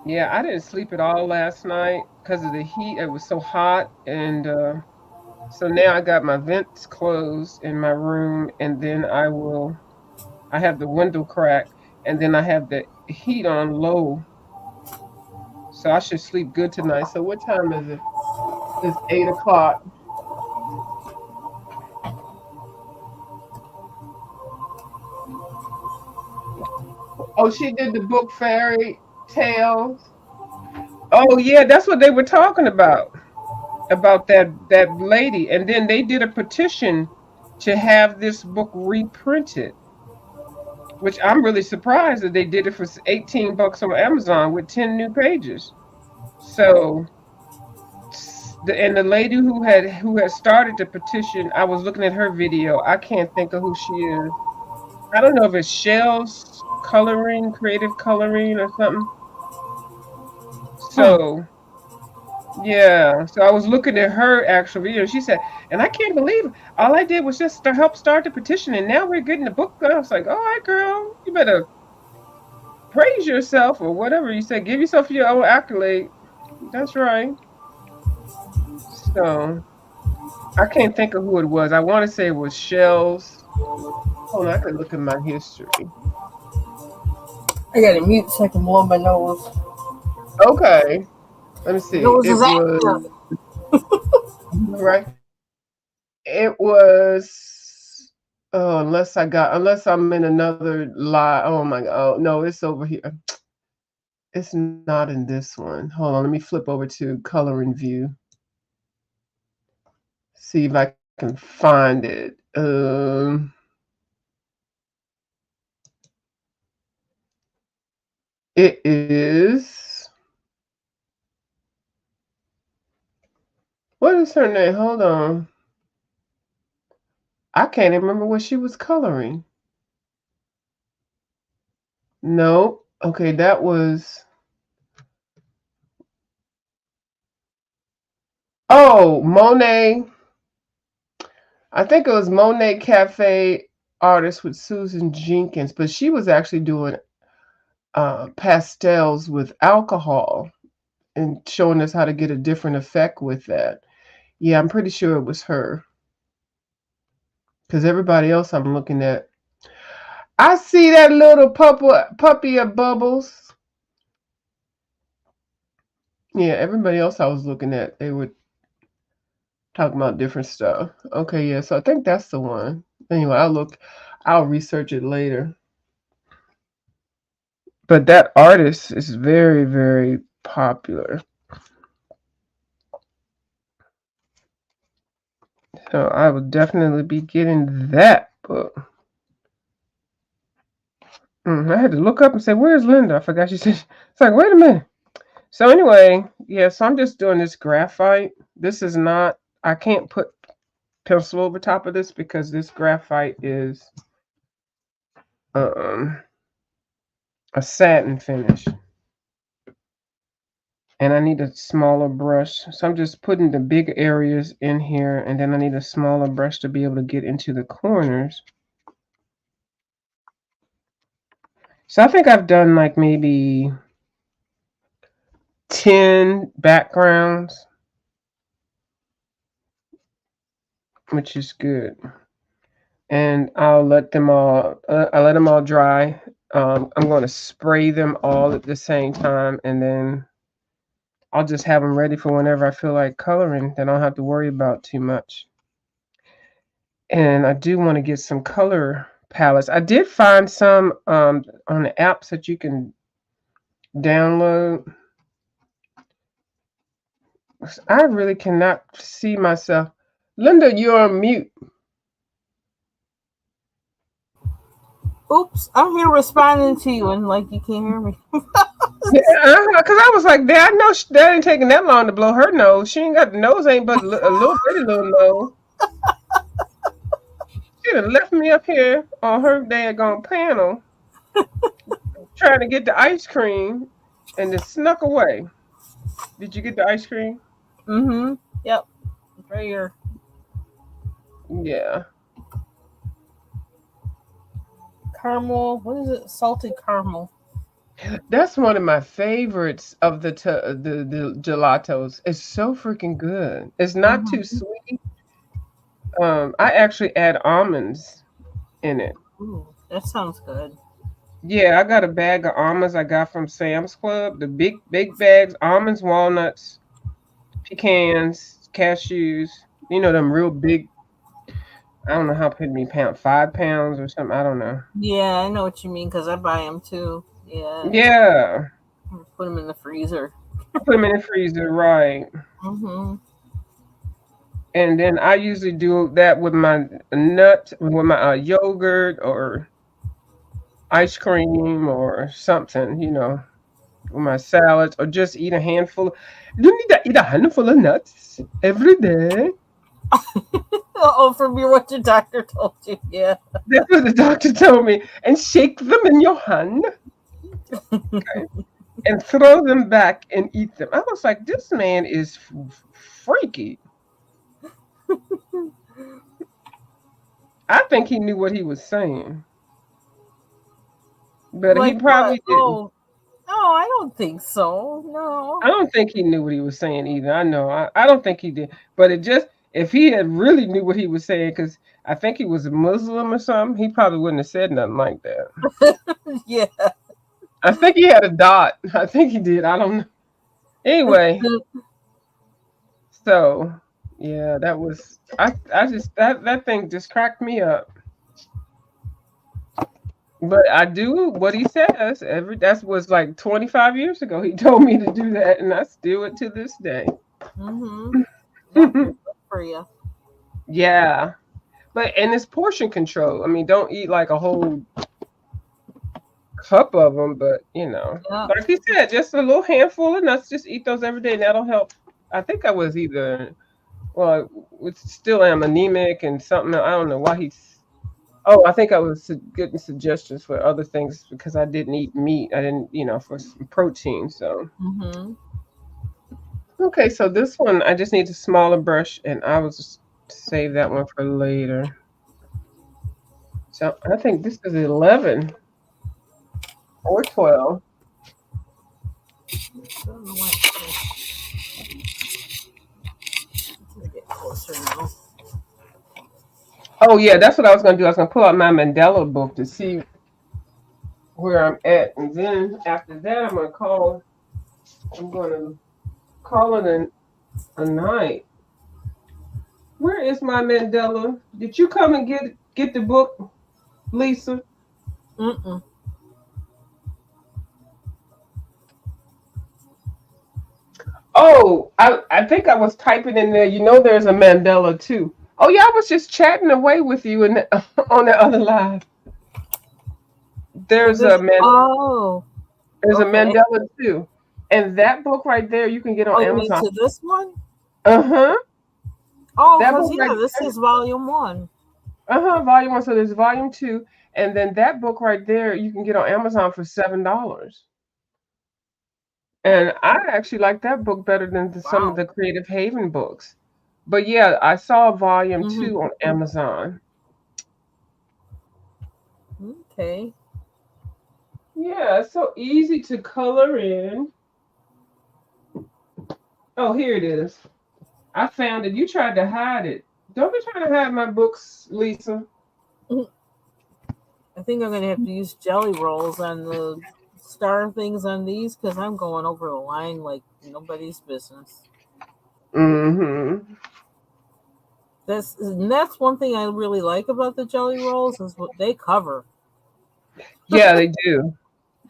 Yeah, I didn't sleep at all last night because of the heat. It was so hot, and so now I got my vents closed in my room, and then I have the window cracked, and then I have the heat on low, so I should sleep good tonight. So what time is it? It's 8 o'clock. Oh, she did the book Fairy Tales. Oh yeah, that's what they were talking about that lady, and then they did a petition to have this book reprinted, which I'm really surprised that they did it for $18 on Amazon with 10 new pages. So and the lady who had started the petition, I was looking at her video. I can't think of who she is. I don't know if it's Shell's coloring, creative coloring or something. Hmm. So Yeah, so I was looking at her actual video. She said, and I can't believe it. All I did was just to help start the petition, and now we're getting the book done. I was like, all right, girl, you better praise yourself or whatever you said. Give yourself your own accolade. That's right. So I can't think of who it was. I want to say it was Shells. Hold on, I could look at my history. I got to mute so I can blow my nose. Okay, let me see. Nose It is was active. right. It was. Oh, unless I'm in another lie. Oh my God. Oh no, it's over here. It's not in this one. Hold on, let me flip over to color and view. See if I can find it. It is. What is her name? Hold on. I can't even remember what she was coloring. No. Okay, that was. Oh, Monet. I think it was Monet Cafe artist with Susan Jenkins, but she was actually doing pastels with alcohol and showing us how to get a different effect with that. Yeah, I'm pretty sure it was her. Because everybody else I'm looking at, I see that little puppy of Bubbles. Yeah, everybody else I was looking at, they were talking about different stuff. Okay, yeah, so I think that's the one. Anyway, I'll research it later. But that artist is very, very popular. So I will definitely be getting that book. I had to look up and say, "Where's Linda?" I forgot she said. It's like, wait a minute. So anyway, yeah. So I'm just doing this graphite. This is not. I can't put pencil over top of this because this graphite is um, a satin finish, and I need a smaller brush. So I'm just putting the big areas in here, and then I need a smaller brush to be able to get into the corners. So I think I've done like maybe 10 backgrounds, which is good. And I'll let them all. I let them all dry. I'm going to spray them all at the same time, and then I'll just have them ready for whenever I feel like coloring. Then I don't have to worry about too much. And I do want to get some color palettes. I did find some on the apps that you can download. I really cannot see myself. Linda, you're on mute. Oops, I'm here responding to you and like you can't hear me. Yeah, because I was like, that I know that ain't taking that long to blow her nose. She ain't got the nose, ain't but a little bitty little nose. She done left me up here on her daggone panel trying to get the ice cream and then snuck away. Did you get the ice cream? Mm-hmm. Yep. Right here. Yeah. Caramel. What is it? Salted caramel. That's one of my favorites of the gelatos. It's so freaking good. It's not too Mm-hmm. sweet. I actually add almonds in it. Ooh, that sounds good. Yeah, I got a bag of almonds I got from Sam's Club. The big bags, almonds, walnuts, pecans, cashews. You know them real big. I don't know how many pounds, 5 pounds or something. I don't know. Yeah, I know what you mean because I buy them too. Yeah, Yeah, put them in the freezer. I put them in the freezer, right? Mm-hmm. And then I usually do that with my nut, with my yogurt or ice cream or something. With my salads, or just eat a handful. You need to eat a handful of nuts every day. Oh, from what your doctor told you. Yeah. That's what the doctor told me. And shake them in your hand. Okay. and throw them back and eat them. I was like, this man is freaky. I think he knew what he was saying, but he Like what? probably didn't. Oh, no, I don't think so. No. I don't think he knew what he was saying either. I know. I don't think he did. But it just, if he had really knew what he was saying, because I think he was a Muslim or something, he probably wouldn't have said nothing like that. Yeah. I think he had a dot. I think he did. I don't know. Anyway, so yeah, that was I just that thing just cracked me up. But I do what he says. That was like 25 years ago. He told me to do that, and I still it to this day. Mm-hmm. Yep. Good for you. Yeah, but and it's portion control. I mean, don't eat like a whole cup of them, but Yeah. like he said, just a little handful of nuts. Just eat those every day, and that'll help. I think I was either well, it's still am anemic and something. I don't know why he's. Oh, I think I was getting suggestions for other things because I didn't eat meat. I didn't, for some protein. So Mm-hmm. okay, so this one I just need a smaller brush, and I will just save that one for later. So I think this is 11 or 12. I don't know why it's gonna get closer now. Oh yeah, that's what I was gonna do. I was gonna pull out my Mandela book to see where I'm at, and then after that, I'm gonna call it a night. Where is my Mandela? Did you come and get the book, Lisa? Mm-mm. Oh, I think I was typing in there. There's a Mandela too. Oh yeah, I was just chatting away with you on the other live. Oh, There's a oh, there's a okay. Mandela too, and that book right there you can get on Oh, you mean Amazon. to this one? Uh huh. Oh, That because book right yeah, this there. is volume one. Volume one. So there's volume two, and then that book right there you can get on Amazon for $7. And I actually like that book better than some of Wow. the Creative Haven books. But yeah, I saw volume Mm-hmm. two on Amazon. Okay. Yeah, it's so easy to color in. Oh, here it is. I found it. You tried to hide it. Don't be trying to hide my books, Lisa. I think I'm gonna have to use jelly rolls on the star things on these because I'm going over the line like nobody's business. Mm-hmm. That's one thing I really like about the jelly rolls is what they cover. Yeah, they do.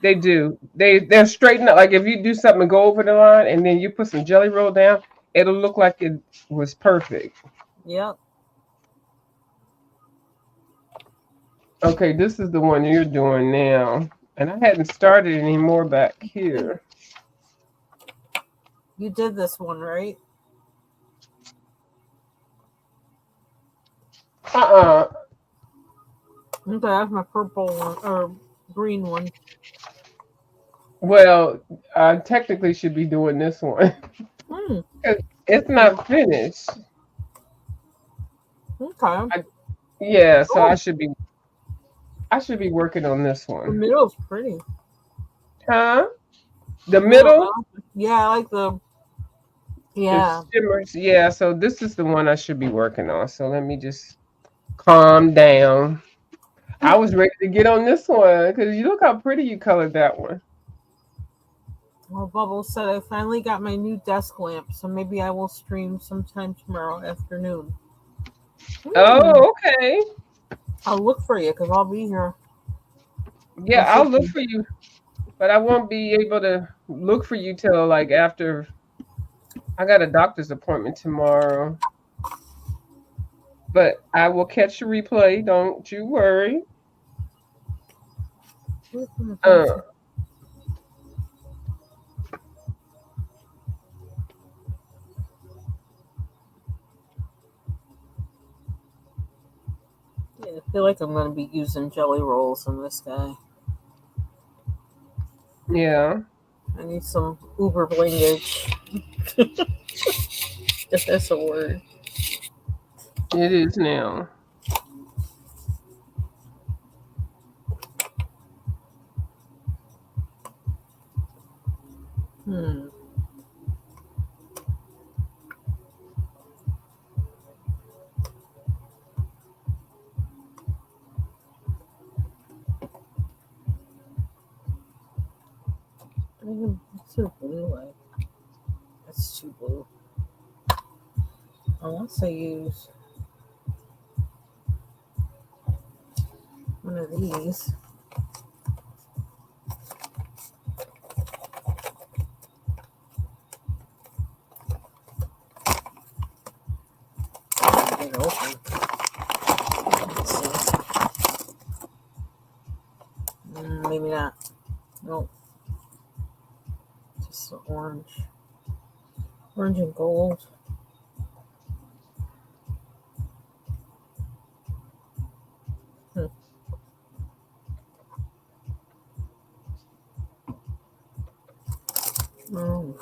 They do. They're straightened up. Like if you do something and go over the line and then you put some jelly roll down, it'll look like it was perfect. Yep. Okay, this is the one you're doing now. And I hadn't started any more back here. You did this one right. Uh-uh. Okay, that's my purple one or green one. Well, I technically should be doing this one. Hmm. It's not finished. Okay. I, yeah, so I Oh, should be I should be working on this the one. middle's pretty. Huh? The The middle. middle, Yeah, I like the. the Yeah. shimmers. Yeah, so this is the one I should be working on. So let me just calm down. I was ready to get on this one because you look how pretty you colored that one. Well, Bubble said I finally got my new desk lamp, so maybe I will stream sometime tomorrow afternoon. Hmm. Oh, okay. I'll look for you because I'll be here. Yeah, If I'll it, look for you, but I won't be able to look for you till like after I got a doctor's appointment tomorrow. But I will catch the replay. Don't you worry. Uh, yeah, I feel like I'm going to be using jelly rolls in this guy. yeah. I need some Uber blingage, if that's a word. It is now. Hmm. What's a blue like? That's too blue. Unless I use one of these. Get it open. Let's see. Maybe not. Nope. Just the orange. Orange and gold. Hmm. Oh,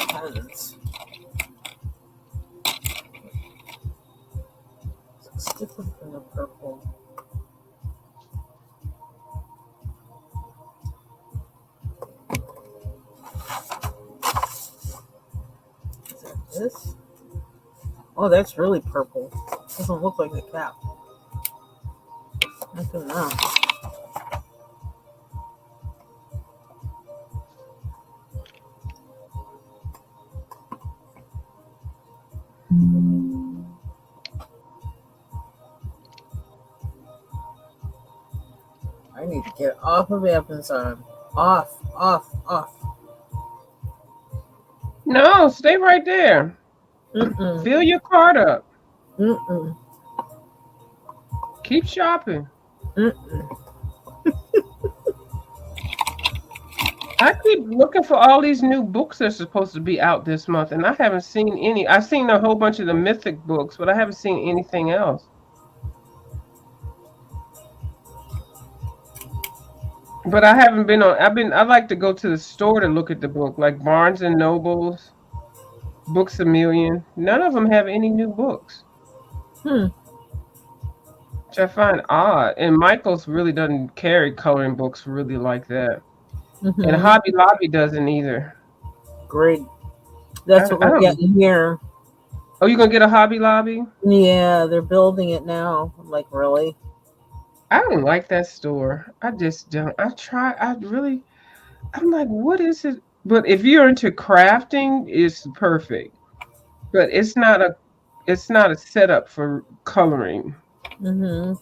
patterns. It's different from the purple. Is that this? Oh, that's really purple. Doesn't look like the cap. I do not. I need to get off of Amazon. Off, off, off. No, stay right there. Mm-mm. Fill your cart up. Mm-mm. Keep shopping. Mm-mm. I keep looking for all these new books that are supposed to be out this month, and I haven't seen any. I've seen a whole bunch of the mythic books, but I haven't seen anything else. But I haven't been on. I like to go to the store to look at the book, like Barnes and Nobles, Books a Million. None of them have any new books, Hmm. which I find odd. And Michael's really doesn't carry coloring books really like that, and Mm-hmm. Hobby Lobby doesn't either. Great. That's what I we're don't. getting here. Oh, you gonna get a Hobby Lobby? Yeah, they're building it now. I'm like, really? I don't like that store. I just don't. I try. I really. I'm like, what is it? But if you're into crafting, it's perfect. But it's not a. It's not a setup for coloring. Mm-hmm.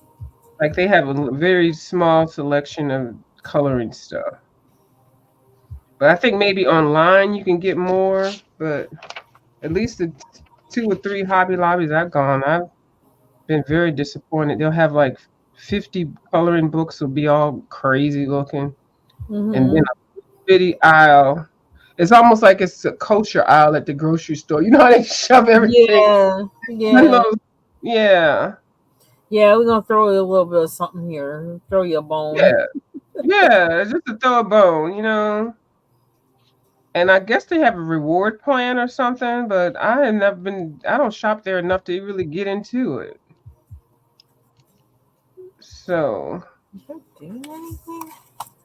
Like they have a very small selection of coloring stuff. But I think maybe online you can get more. But at least the two or three Hobby Lobbies I've gone, I've been very disappointed. They'll have like 50 coloring books will be all crazy looking, and then Mm-hmm. a bitty aisle. It's almost like it's a kosher aisle at the grocery store. You know how they shove everything Yeah. in Yeah. those. Yeah, Yeah, we're gonna throw you a little bit of something here. Throw you a bone. yeah, yeah. Just to throw a bone, you know. And I guess they have a reward plan or something, but I have never been. I don't shop there enough to really get into it. So, Is that doing anything?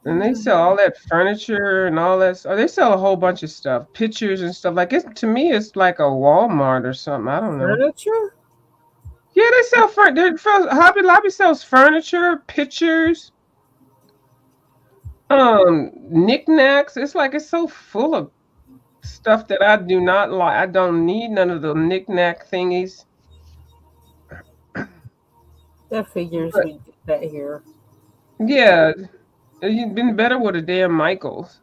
and they sell all that furniture and all that. Or they sell a whole bunch of stuff, pictures and stuff. Like it to me, it's like a Walmart or something. I don't know. Furniture? Yeah, they sell Hobby Lobby sells furniture, pictures, knickknacks. It's like it's so full of stuff that I do not like. I don't need none of the knickknack thingies. That figures But we get that here. yeah, you've been better with a damn Michaels.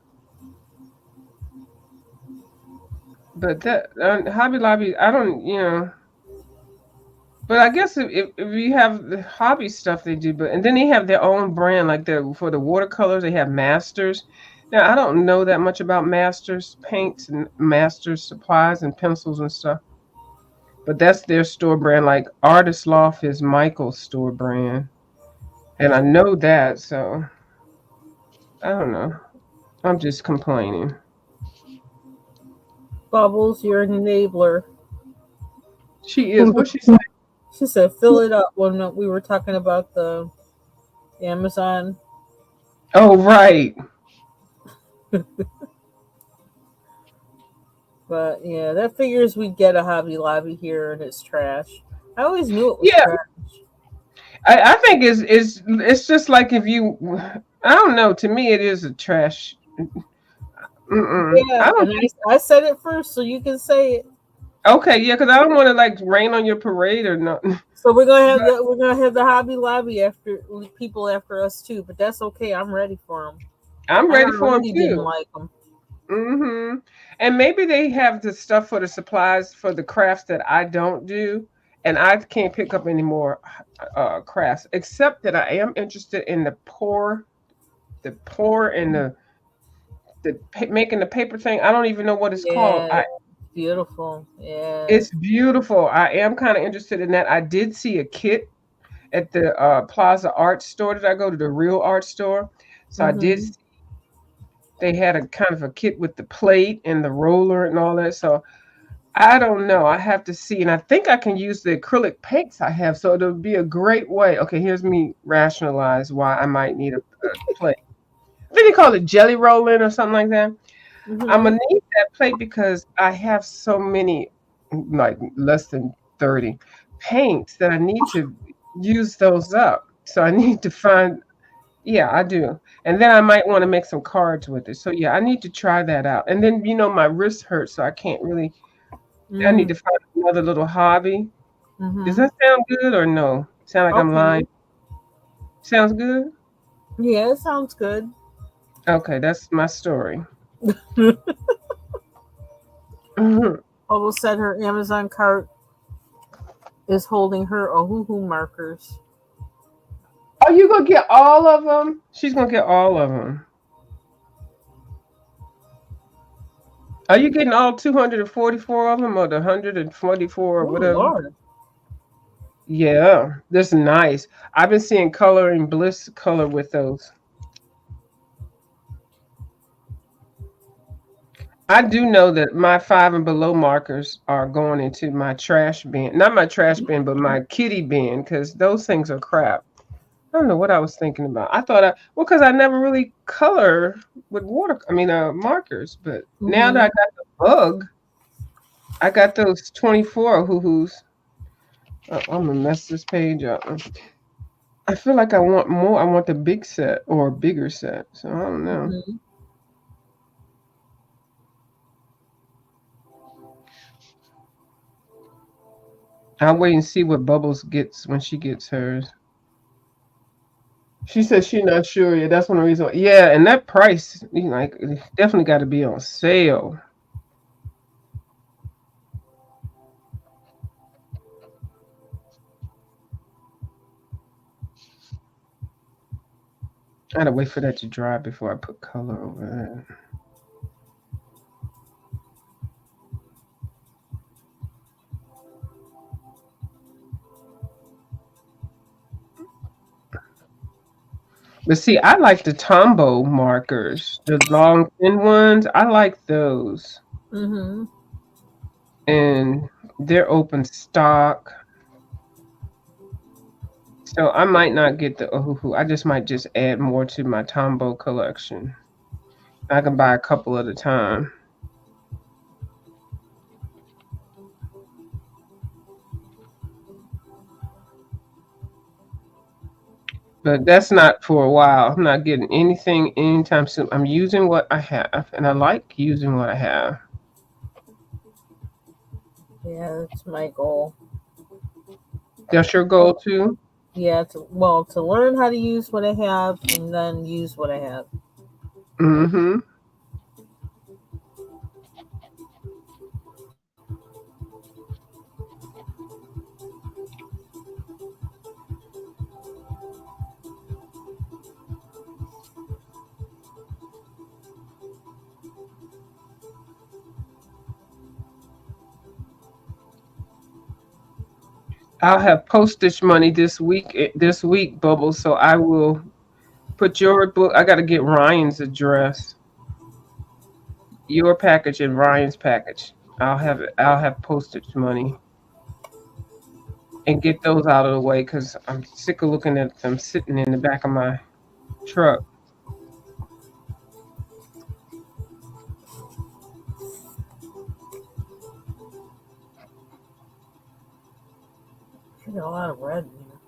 But that Hobby Lobby, I don't, you know. But I guess if you have the hobby stuff they do, but and then they have their own brand, like for the watercolors, they have Masters. Now I don't know that much about Masters paints and Masters supplies and pencils and stuff, but that's their store brand. Like Artist Loft is Michael's store brand, and I know that. So I don't know. I'm just complaining. Bubbles, you're an enabler. She is. What she say? She said, fill it up when we were talking about the Amazon. Oh, right. But yeah, that figures we'd get a Hobby Lobby here and it's trash. I always knew it was Yeah, trash. I think it's just like if you. I don't know. To me, it is a trash. Mm-mm. I Yeah, don't and think. I said it first, so you can say it. Okay, yeah, because I don't want to like rain on your parade or nothing. So we're gonna have the Hobby Lobby after people after us too, but that's okay. I'm ready for them. I'm I ready for them already didn't too. like them. Hmm. And maybe they have the stuff for the supplies for the crafts that I don't do, and I can't pick up any more crafts. Except that I am interested in the pour and making the paper thing. I don't even know what it's called. Yeah, beautiful. Yeah. It's beautiful. I am kind of interested in that. I did see a kit at the Plaza Art Store. Did I go to the Real Art Store? So I did. Mhm. They had a kind of a kit with the plate and the roller and all that. So I don't know. I have to see. And I think I can use the acrylic paints I have. So it'll be a great way. Okay, here's me rationalize why I might need a plate. I think they call it jelly rolling or something like that. I'm Mhm. gonna need that plate because I have so many, like less than 30 paints that I need to use those up. So I need to find, yeah, I do. And then I might want to make some cards with it. So yeah, I need to try that out. And then, my wrist hurts, so I can't really, I need Mm. to find another little hobby. Does Mhm. that sound good or no? Sound like I'm lying? Okay. Sounds good? Yeah, it sounds good. Okay, that's my story. Bubble said her Amazon cart is holding her Ohuhu markers. Are you gonna get all of them? She's gonna get all of them. Are you getting all 244 of them or the 144 or Oh whatever? Lord. Yeah, that's nice. I've been seeing coloring bliss color with those. I do know that my five and below markers are going into my trash bin. Not my trash bin, but my kitty bin, because those things are crap. I don't know what I was thinking about. I thought well, because I never really color with markers. But now that I Mhm. got the bug, I got those 24 hoo-hoos. I'm gonna mess this page up. I feel like I want more. I want the big set or a bigger set. So I don't know. Mhm. I'll wait and see what Bubbles gets when she gets hers. She said she's not sure yet. That's one of the reasons. Yeah, and that price, like, it definitely got to be on sale. I gotta wait for that to dry before I put color over it. But see, I like the Tombow markers, the long thin ones. I like those, Mhm. and they're open stock. So I might not get the Ohuhu. I just might just add more to my Tombow collection. I can buy a couple at a time. But that's not for a while. I'm not getting anything anytime soon. I'm using what I have, and I like using what I have. Yeah, that's my goal. That's your goal too? Yeah, to learn how to use what I have and then use what I have. Mm-hmm. I'll have postage money this week, Bubbles. So I will. Put your book. I got to get Ryan's address, your package, and Ryan's package. I'll have it. I'll have postage money and get those out of the way because I'm sick of looking at them sitting in the back of my truck. I got a lot of red in here.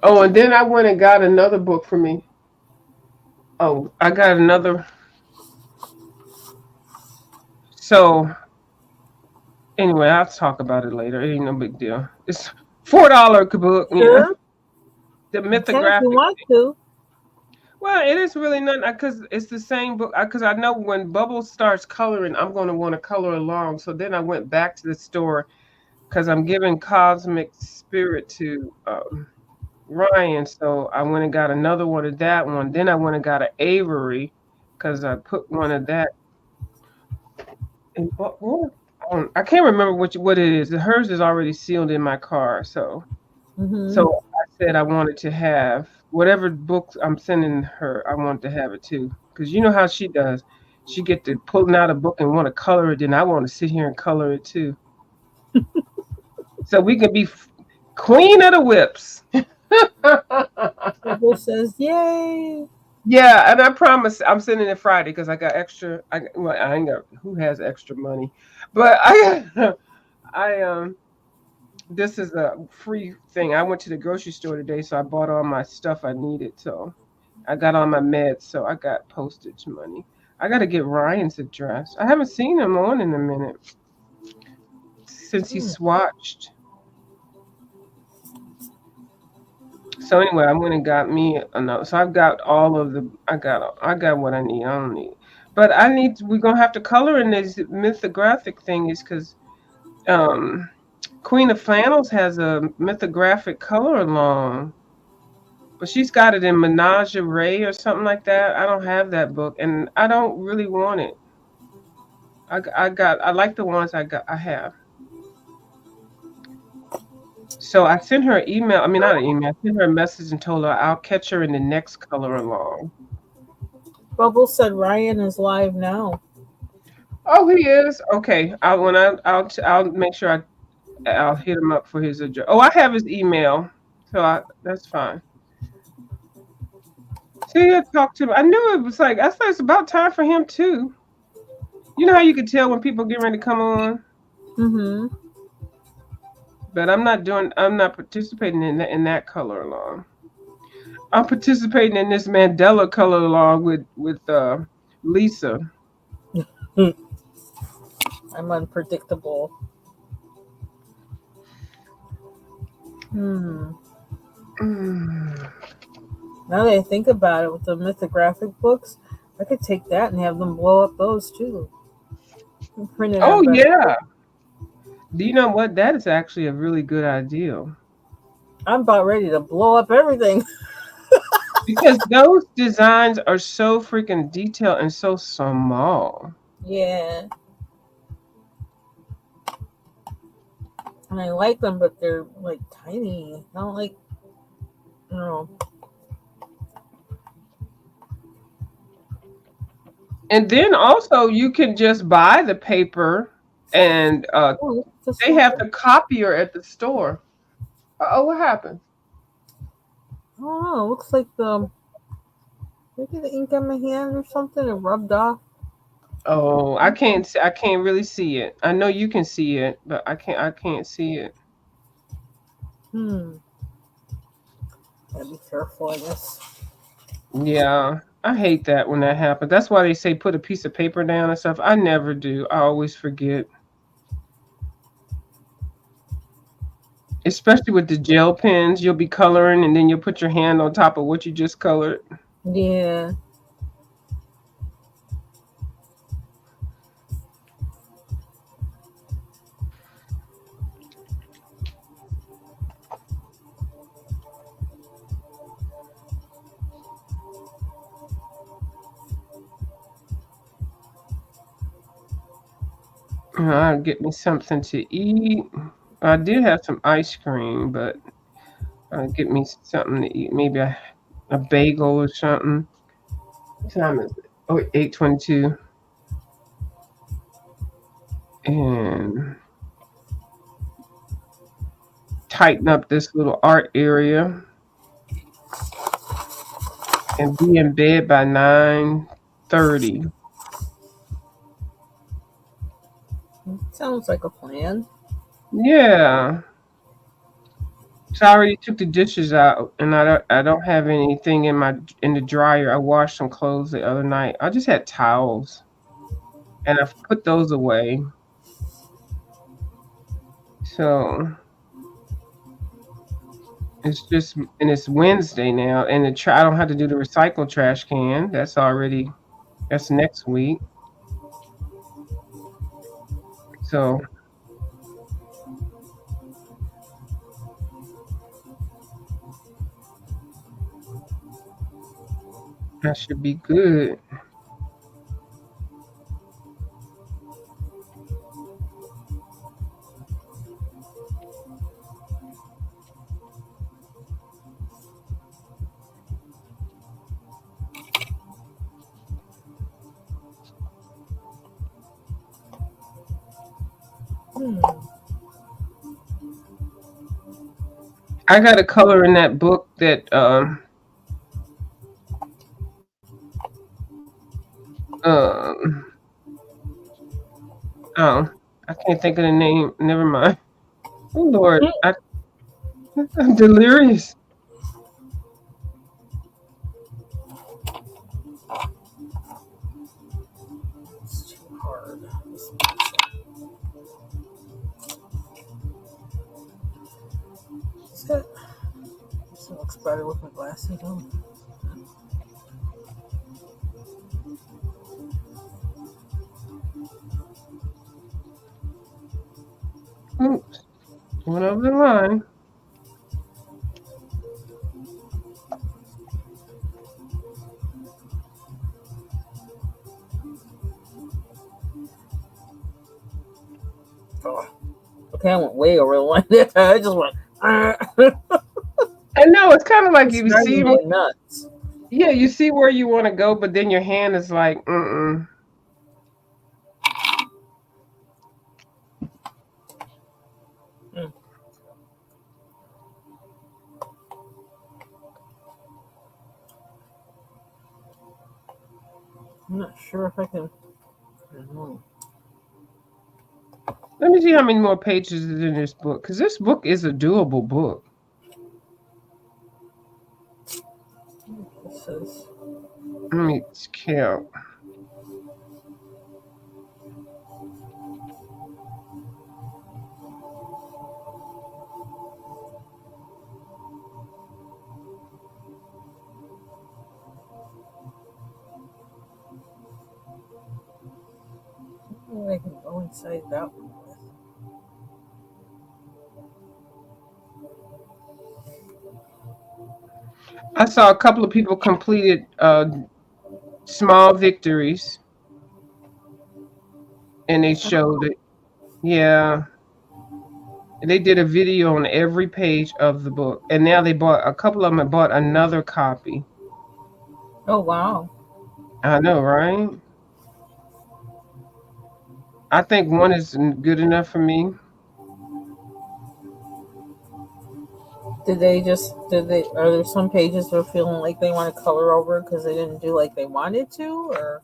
Oh, and then I went and got another book for me. Oh, I got another. So anyway, I'll talk about it later. It ain't no big deal. It's $4 book, you know. Sure, The you can if you mythographic. want to. Well, it is really not because it's the same book. Because I know when Bubbles starts coloring, I'm going to want to color along. So then I went back to the store because I'm giving Cosmic Spirit to Ryan. So I went and got another one of that one. Then I went and got an Avery because I put one of that. In, I can't remember what it is. Hers is already sealed in my car. Mm-hmm. So I said I wanted to have whatever books I'm sending her. I want to have it too, because you know how she does. She get to pulling out a book and want to color it, then I want to sit here and color it too. So we can be queen of the whips. Bubble says, "Yay!" Yeah, and I promise I'm sending it Friday because I got extra. Well, I ain't got who has extra money, but I. This is a free thing. I went to the grocery store today, so I bought all my stuff I needed. So I got all my meds, so I got postage money. I got to get Ryan's address. I haven't seen him on in a minute since he Hmm. swatched. So anyway, I went and got me another. So I've got all of the. I got what I need. I don't need, but I need. We're gonna have to color in these mythographic things because um, Queen of Flannels has a mythographic color along. But she's got it in Menagerie or something like that. I don't have that book, and I don't really want it. I like the ones I have. So I sent her an email. I mean, not an email. I sent her a message and told her I'll catch her in the next color along. Bubble said Ryan is live now. Oh, he is okay. I'll make sure I'll hit him up for his address. Oh, I have his email, so that's fine. See, I talked to him. I knew it was like I thought it's about time for him too. You know how you can tell when people get ready to come on. Mm-hmm. But I'm not participating in that color along. I'm participating in this Mandela color along with Lisa. I'm unpredictable. Hmm. Mm. Now that I think about it, with the mythographic books, I could take that and have them blow up those too. And print it Oh on better. yeah. Do you know what? That is actually a really good idea. I'm about ready to blow up everything. Because those designs are so freaking detailed and so small. Yeah, and I like them, but they're like tiny. I don't like. No. And then also you can just buy the paper and Oh, this they have one. the copier at the store. Oh, what happened? I don't know. It looks like maybe the ink on my hand or something. It rubbed off. Oh, I can't really see it. I know you can see it, but I can't see it. Hmm. Gotta be careful, I guess. Yeah. I hate that when that happens. That's why they say put a piece of paper down and stuff. I never do. I always forget. Especially with the gel pens, you'll be coloring and then you'll put your hand on top of what you just colored. Yeah. I'll get me something to eat. I did have some ice cream, but get me something to eat. Maybe a bagel or something. What time is it? Oh, 8:22. And tighten up this little art area and be in bed by 9:30. Sounds like a plan. Yeah. So I already took the dishes out, and I don't have anything in the dryer. I washed some clothes the other night. I just had towels, and I've put those away. So it's Wednesday now, and I don't have to do the recycle trash can. That's next week. So that should be good. Hmm. I got a color in that book that um oh, I can't think of the name. Never mind. Oh Lord, I'm delirious. It's too hard. This looks better with my glasses on. Oops, went over the line. Oh. Okay, I went way over the line. I just went. I know it's kind of like It's you driving see, me nuts. yeah, you see where you want to go, but then your hand is like, mm-mm. Hmm. I'm not sure if I can. I don't know. Let me see how many more pages is in this book, because this book is a doable book. This is. Let me count. I can go inside that one with. I saw a couple of people completed small victories, and they showed it. Yeah, and they did a video on every page of the book, and now they bought a couple of them have bought another copy. Oh wow! I know, right? I think one is good enough for me. Did they just? Did they? Are there some pages that are feeling like they want to color over because they didn't do like they wanted to, or?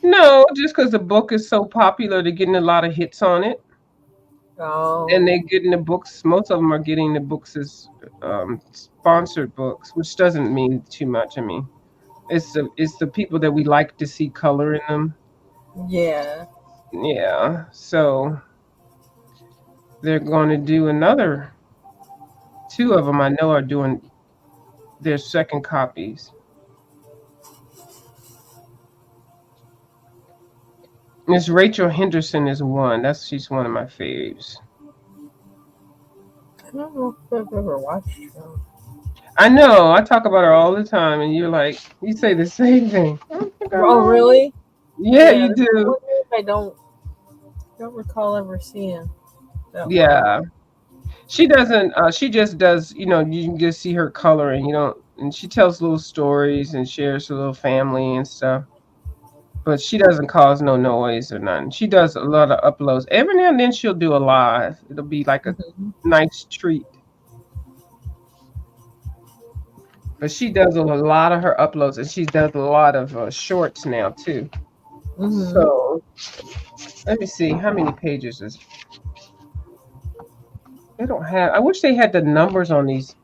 No, just because the book is so popular, they're getting a lot of hits on it, and Oh, they're getting the books. Most of them are getting the books as sponsored books, which doesn't mean too much. I mean, it's the people that we like to see color in them. yeah. Yeah, so they're going to do another. Two of them I know are doing their second copies. Miss Rachel Henderson is one. She's one of my faves. I don't know if I've ever watched them. I know. I talk about her all the time, and you say the same thing. Oh my Oh, God. really? Yeah, Yeah. you I do. wonder if I don't recall ever seeing that one. Yeah. She doesn't. She just does. You can just see her coloring. You don't. and she tells little stories and shares her little family and stuff. But she doesn't cause no noise or nothing. She does a lot of uploads. Every now and then she'll do a live. It'll be like a Mhm. nice treat. But she does a lot of her uploads, and she does a lot of shorts now too. Mhm. So let me see how many pages is. They don't have. I wish they had the numbers on these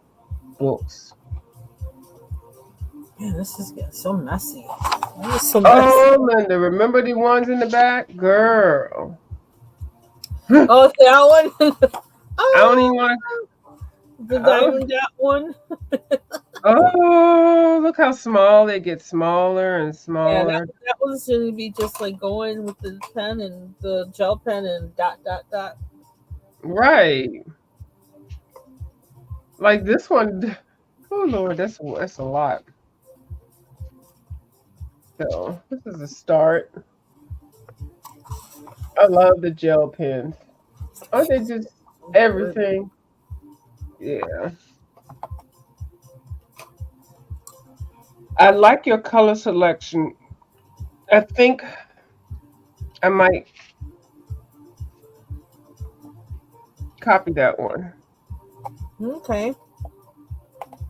books. Man, this is getting so messy. This is so messy. Oh, Linda, remember the ones in the back, girl? I Oh, that one. don't Oh, even want. the Oh, diamond dot one. oh, look how small they get, smaller and Yeah, smaller. that was going to be just like going with the pen and the gel pen and dot dot dot. Right, like this one. Oh Lord, that's a lot. So this is a start. I love the gel pens. Aren't they just Oh, good. everything? Yeah. I like your color selection. I think I might copy that one. Okay.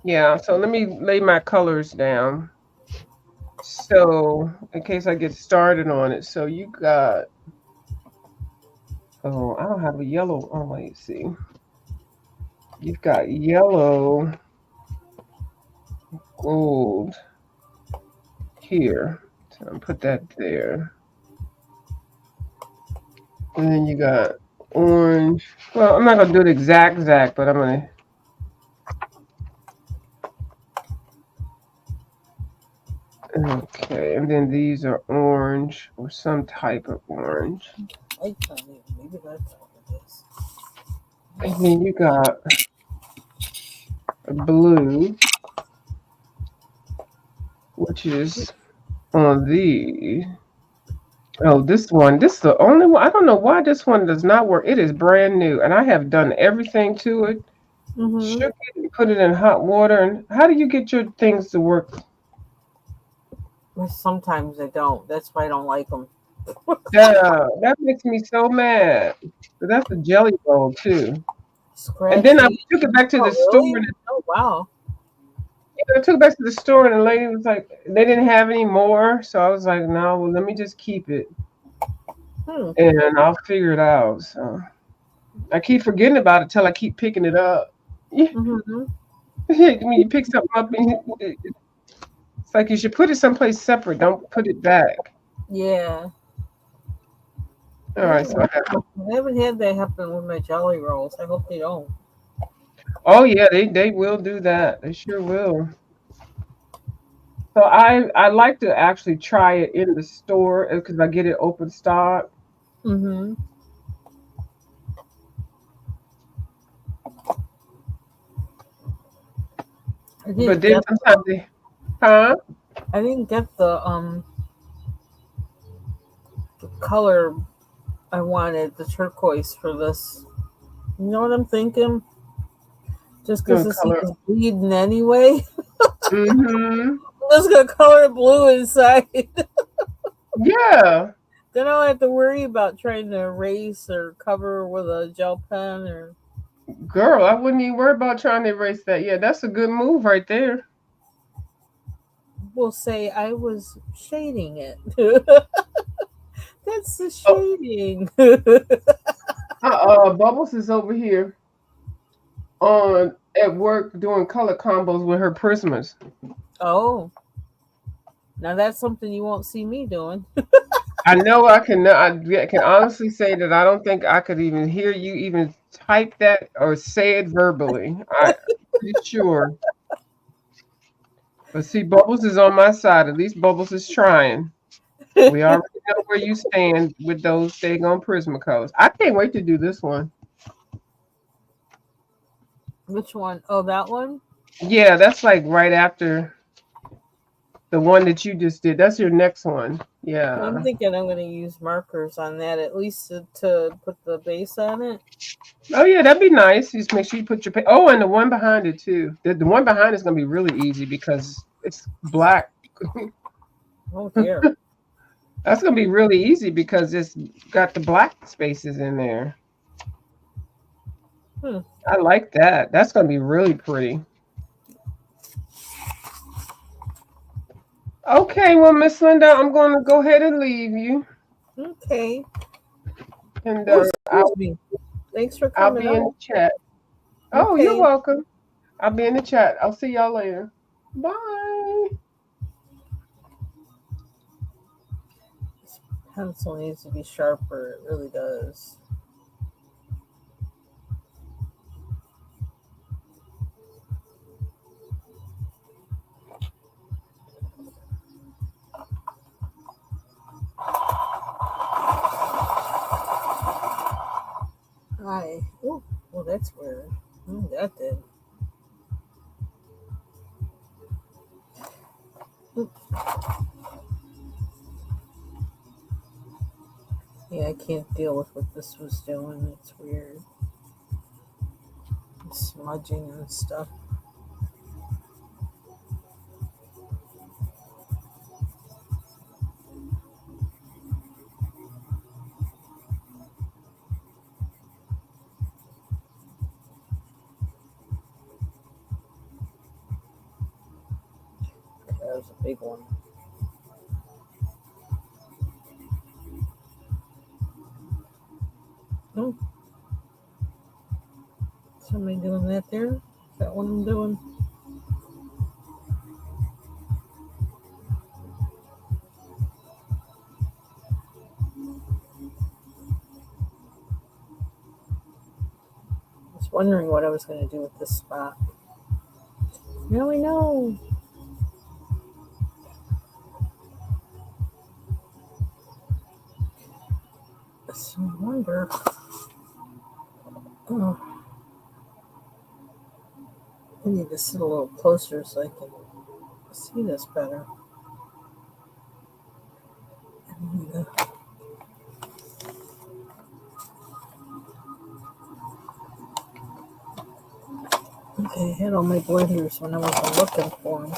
Yeah, so let me lay my colors down. So, in case I get started on it. So, you got, oh, I don't have a yellow. Oh, wait, see. You've got yellow, gold here. So, I'm put that there. And then you got orange. Well, I'm not going to do it exact, but I'm going to. Okay, and then these are orange or some type of orange. I tell you, maybe that's what it is. And then you got a blue, which is on the. Oh, this one. This is the only one. I don't know why this one does not work. It is brand new, and I have done everything to it. Mm-hmm. Shook it and put it in hot water. And how do you get your things to work? Sometimes I don't. That's why I don't like them. Yeah, that makes me so mad. But that's a jelly roll too. And then I Scratchy. took it back to the Oh, store, really? and Oh, wow. I took it back to the store, and the lady was like, they didn't have any more, so I was like, no, well, let me just keep it, Hmm. and I'll figure it out. So I keep forgetting about it till I keep picking it up. Mm-hmm. When you pick something up, and it's like you should put it someplace separate. Don't put it back. Yeah. All right, so I got. I haven't had that happen with my jelly rolls. I hope they don't. Oh yeah, they will do that. They sure will. So I like to actually try it in the store because I get it open stock. Mm-hmm. I But didn't then get sometimes they, huh? I didn't get the color I wanted, the turquoise for this. You know what I'm thinking? Just because Doing the seed color. is bleeding anyway. Mm-hmm. I'm just gonna color it blue inside. Yeah, Then I don't have to worry about trying to erase or cover with a gel pen or girl, I wouldn't even worry about trying to erase that. Yeah, that's a good move right there. we'll say I was shading it. That's the Oh, shading. Bubbles is over here on at work doing color combos with her Prismas. Oh, now that's something you won't see me doing. I know I can. I can honestly say that I don't think I could even hear you even type that or say it verbally. I'm pretty sure. But see, Bubbles is on my side. At least Bubbles is trying. We already know where you stand with those daggone Prismacolors. I can't wait to do this one. Which one? Oh, that one? Yeah, that's like right after. The one that you just did. That's your next one. I'm Yeah. thinking I'm going to use markers on that at least to put the base on it. Oh yeah, that'd be nice. Just make sure you put your oh, and the one behind it too. The one behind is gonna be really easy because it's black. Oh dear. That's gonna be really easy because it's got the black spaces in there. Hmm. I like that. That's gonna be really pretty. Okay, well, Miss Linda, I'm gonna go ahead and leave you, Okay. and Oh, I'll excuse me. Thanks for I'll coming be in the out. chat. Oh, you're Okay. welcome. I'll be in the chat. I'll see y'all later. Bye. This pencil needs to be sharper. It really does. Hi. Oh, well, that's weird. That did. Oop. Yeah, I can't deal with what this was doing. It's weird. It's smudging and stuff. Okay, that was a big one. Oh, somebody doing that there? Is that what I'm doing? I was wondering what I was going to do with this spot. Now I know. So I wonder. Oh, I need to sit a little closer so I can see this better. Okay, I had all my blenders when I wasn't looking for them.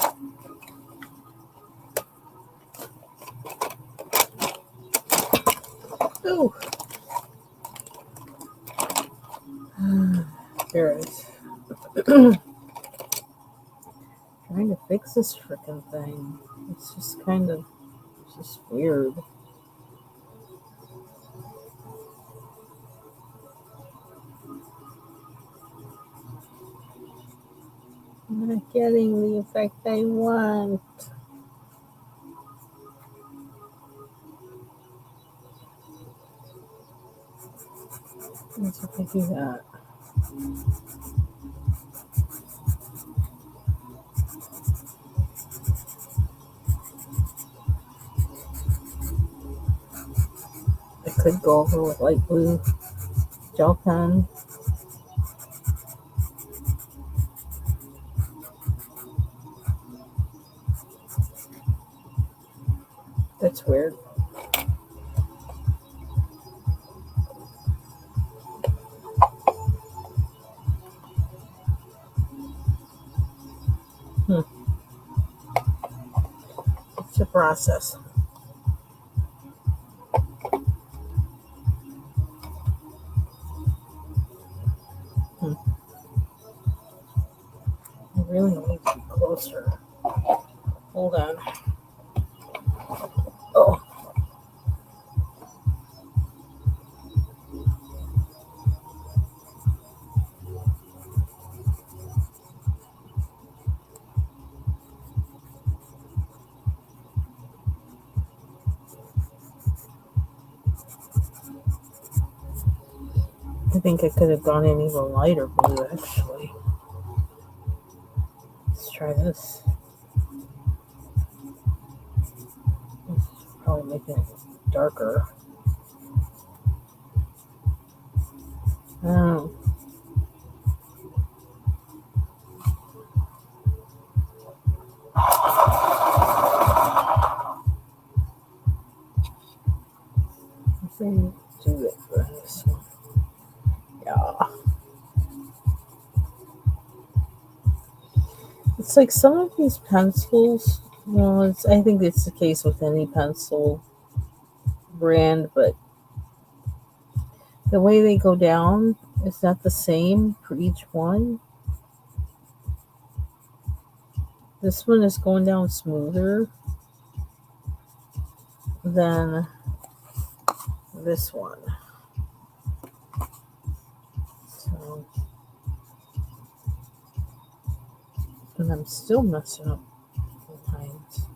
Oh, there it is. Trying to fix this freaking thing. It's just kind of, it's just weird. I'm not getting the effect I want. Let's see if I do that. I could go over with light blue gel pen. That's weird. Hmm. It's a process. Hmm. I really need to be closer. Hold on. Oh, I think I could have gone in even lighter blue actually. Let's try this. This is probably making it darker. Oh, do it for this one. Yeah. It's like some of these pencils, well, I think it's the case with any pencil brand, but the way they go down is not the same for each one. This one is going down smoother than this one. So, and I'm still messing up lines.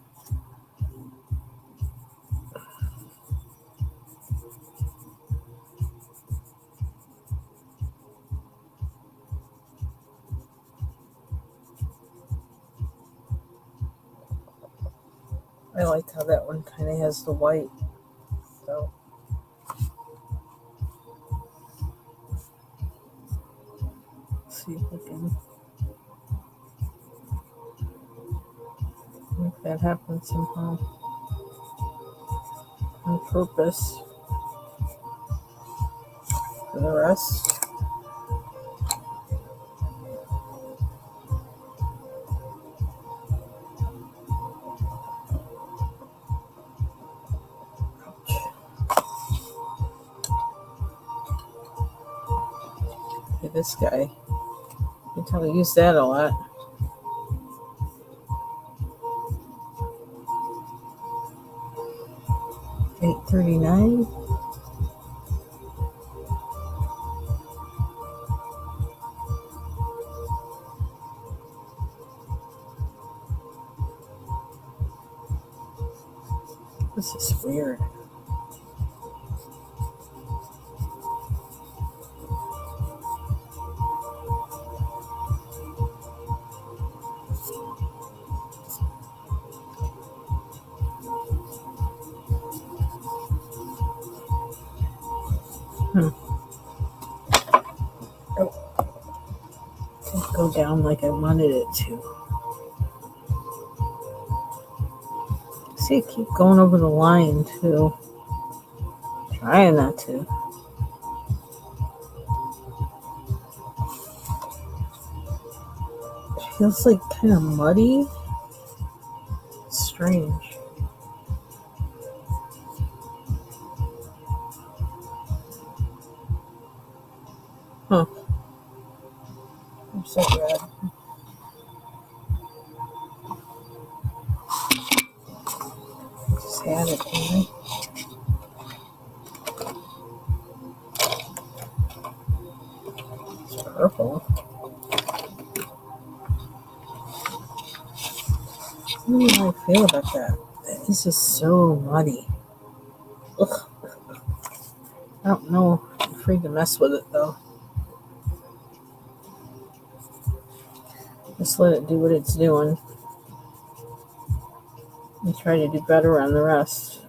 I like how that one kind of has the white. So, see if I can make that happen somehow on purpose for the rest. Okay, this guy. You can tell I use that a lot. 839. This is weird. Oh, didn't go down like I wanted it to. See, I keep going over the line too. Trying not to. It feels like kind of muddy. Strange. Huh. I'm so glad. Just had it, didn't I? It's purple. I don't know how I feel about that. This is so muddy. Ugh. I don't know. I'm afraid to mess with it though. Just let it do what it's doing and try to do better on the rest.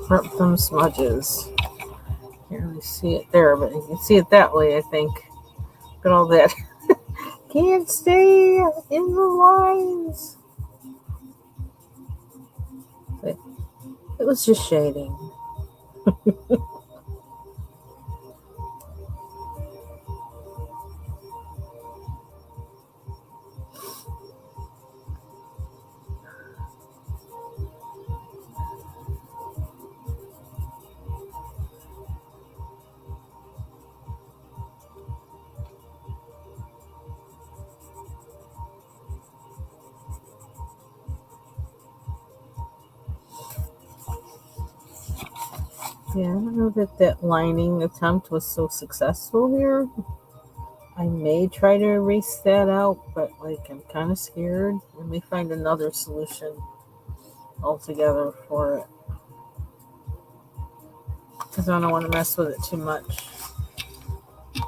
Rip them smudges. Can't really see it there, but you can see it that way, I think. Look at all that. Can't stay in the lines. But it was just shading. Yeah, I don't know that lining attempt was so successful here. I may try to erase that out, but I'm kind of scared. I may find another solution altogether for it because I don't want to mess with it too much.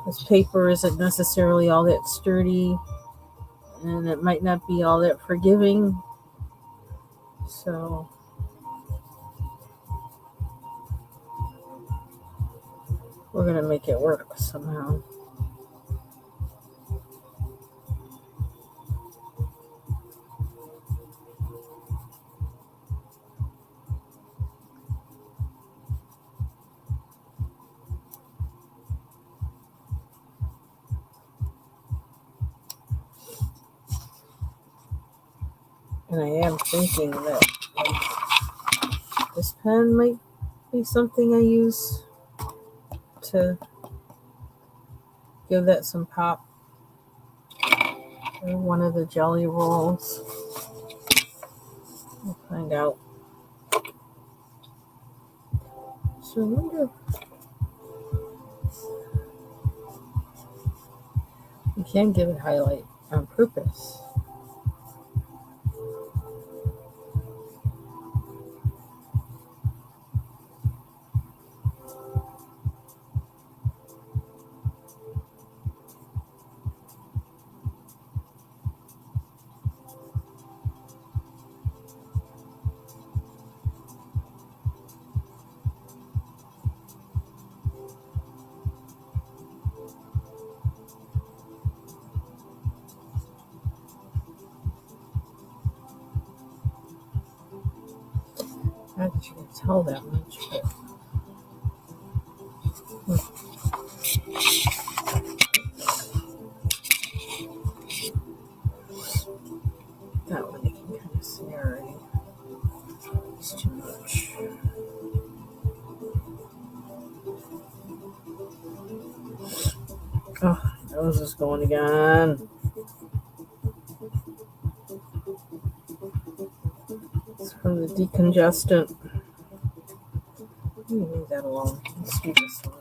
This paper isn't necessarily all that sturdy, and it might not be all that forgiving. So we're gonna make it work somehow. And I am thinking that this pen might be something I use to give that some pop. Or one of the jelly rolls. We'll find out. So I wonder if you can give it highlight on purpose. Not that you can tell that much, but that way you can kind of see already. It's too much. Oh, nose is going again. It's from the decongestant. Leave that alone. Let's do this one.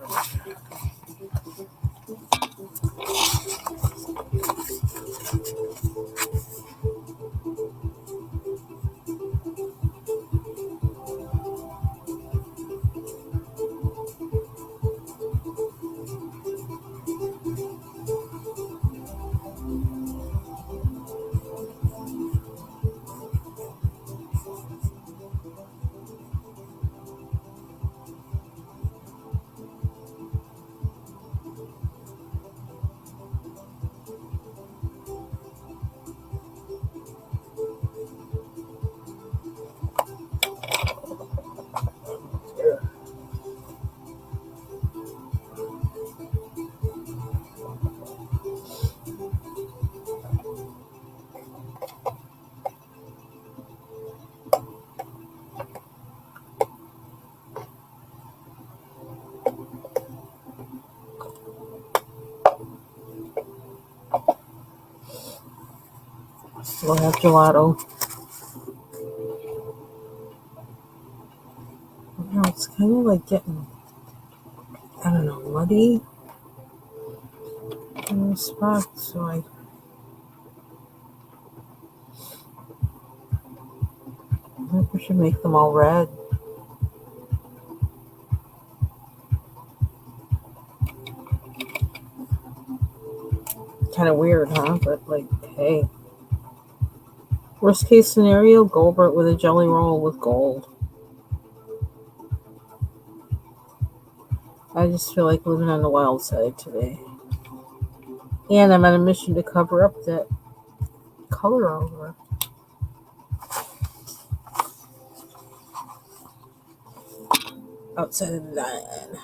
Still have gelato. kind of like getting, I don't know, muddy in the spot. So I think we should make them all red. Kind of weird, huh? But like, hey. Worst case scenario, go over it with a jelly roll with gold. I just feel like living on the wild side today. And I'm on a mission to cover up that color over outside of the line.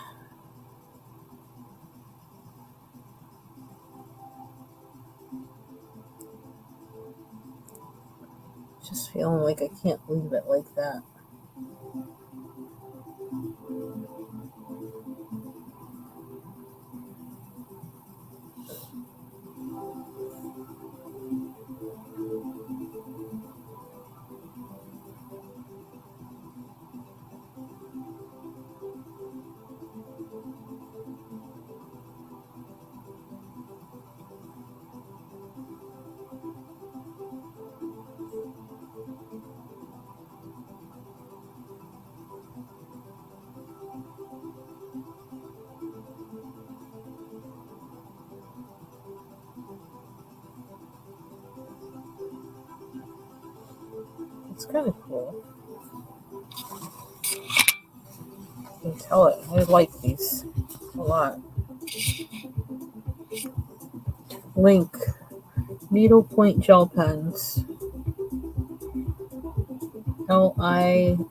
Just feeling like I can't leave it like that. It's kind of cool. You can tell it. I like these a lot. Link needlepoint gel pens. LINC.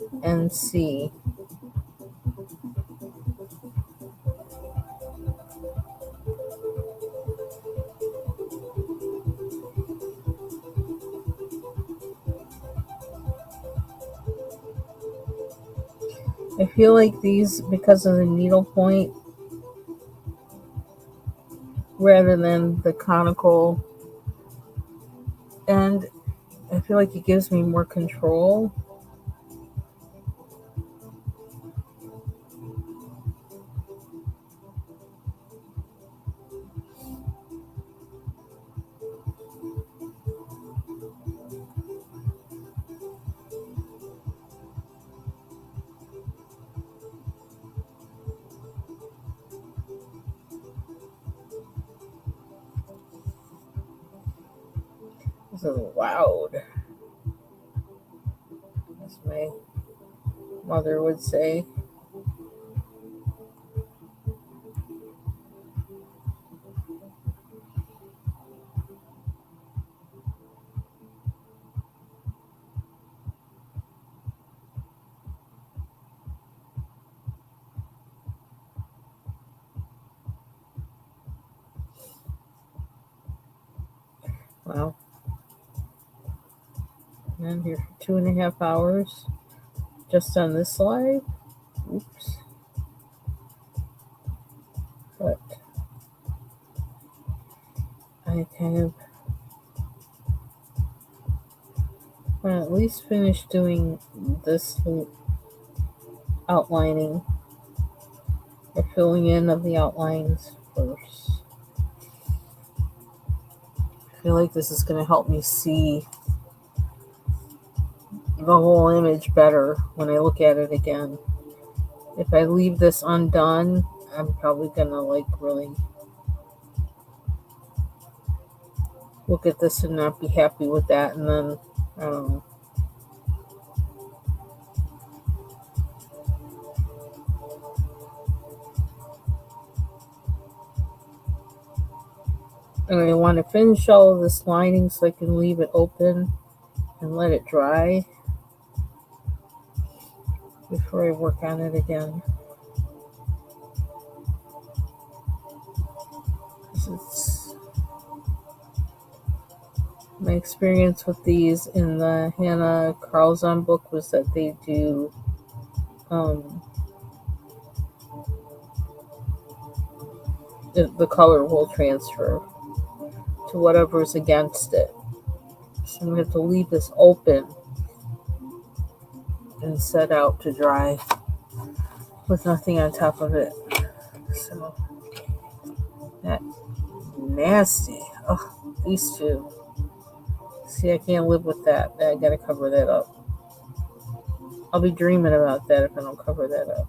I feel like these, because of the needlepoint, rather than the conical end, I feel like it gives me more control. This is loud, as my mother would say. Wow. I'm here for 2.5 hours just on this slide. Oops. But I kind of want to at least finish doing this outlining or filling in of the outlines first. I feel like this is going to help me see the whole image better when I look at it again. If I leave this undone, I'm probably going to like really look at this and not be happy with that, and then I don't know. And I want to finish all of this lining so I can leave it open and let it dry before I work on it again. It's my experience with these in the Hannah Carlson book was that they do the color will transfer to whatever's against it. So I'm going to have to leave this open and set out to dry. with nothing on top of it. So that nasty. Oh, these two. See, I can't live with that. I gotta cover that up. I'll be dreaming about that if I don't cover that up.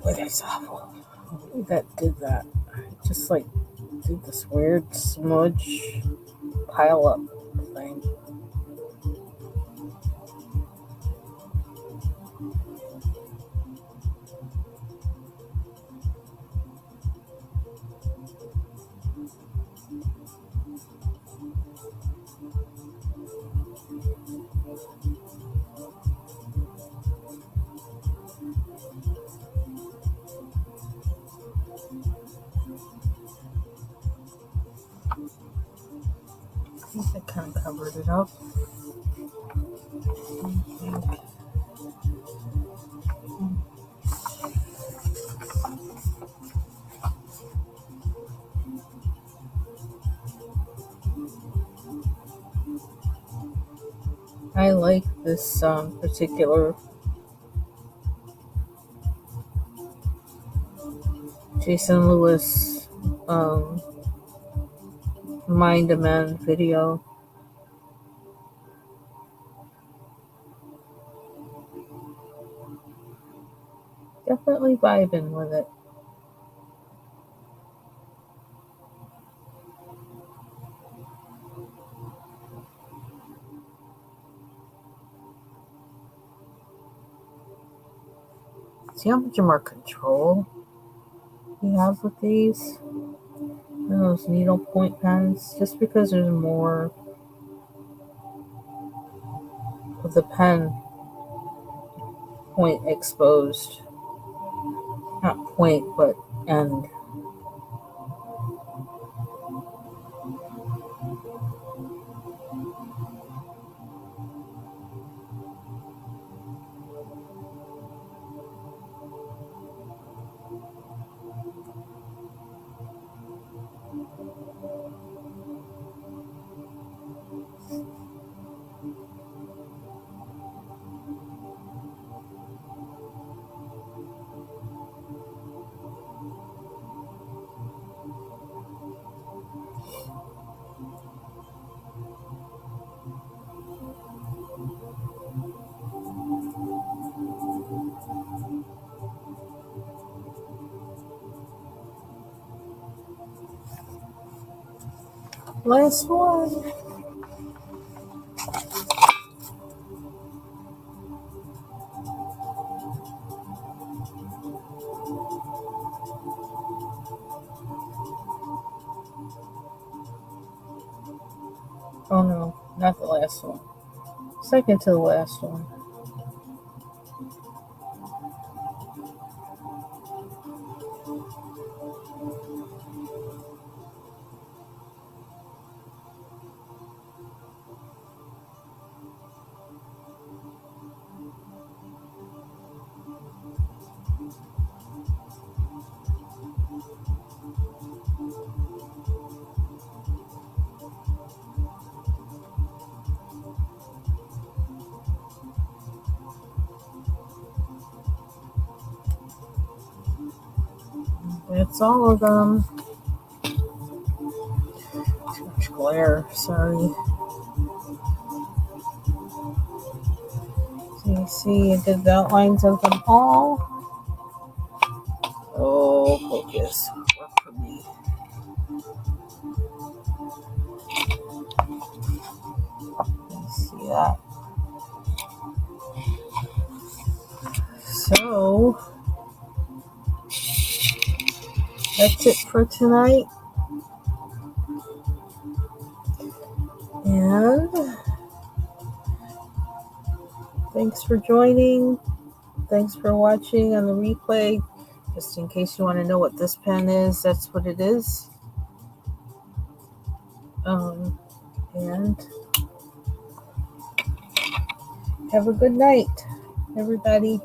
But it's awful. That did that. Just like did this weird smudge pile up thing. I think I kind of covered it up. I like this particular Jason Lewis Mind Amend video. Definitely vibing with it. See how much more control he has with these? And those needle point pens, just because there's more of the pen point exposed. Not point, but end. Last one. Oh no, not the last one. Second to the last one. That's all of them. Too much glare, sorry. So you see, I did the outlines of them all. Oh, focus. Work for me. You see that? So, that's it for tonight. And thanks for joining. Thanks for watching on the replay. Just in case you want to know what this pen is, that's what it is. And have a good night, everybody.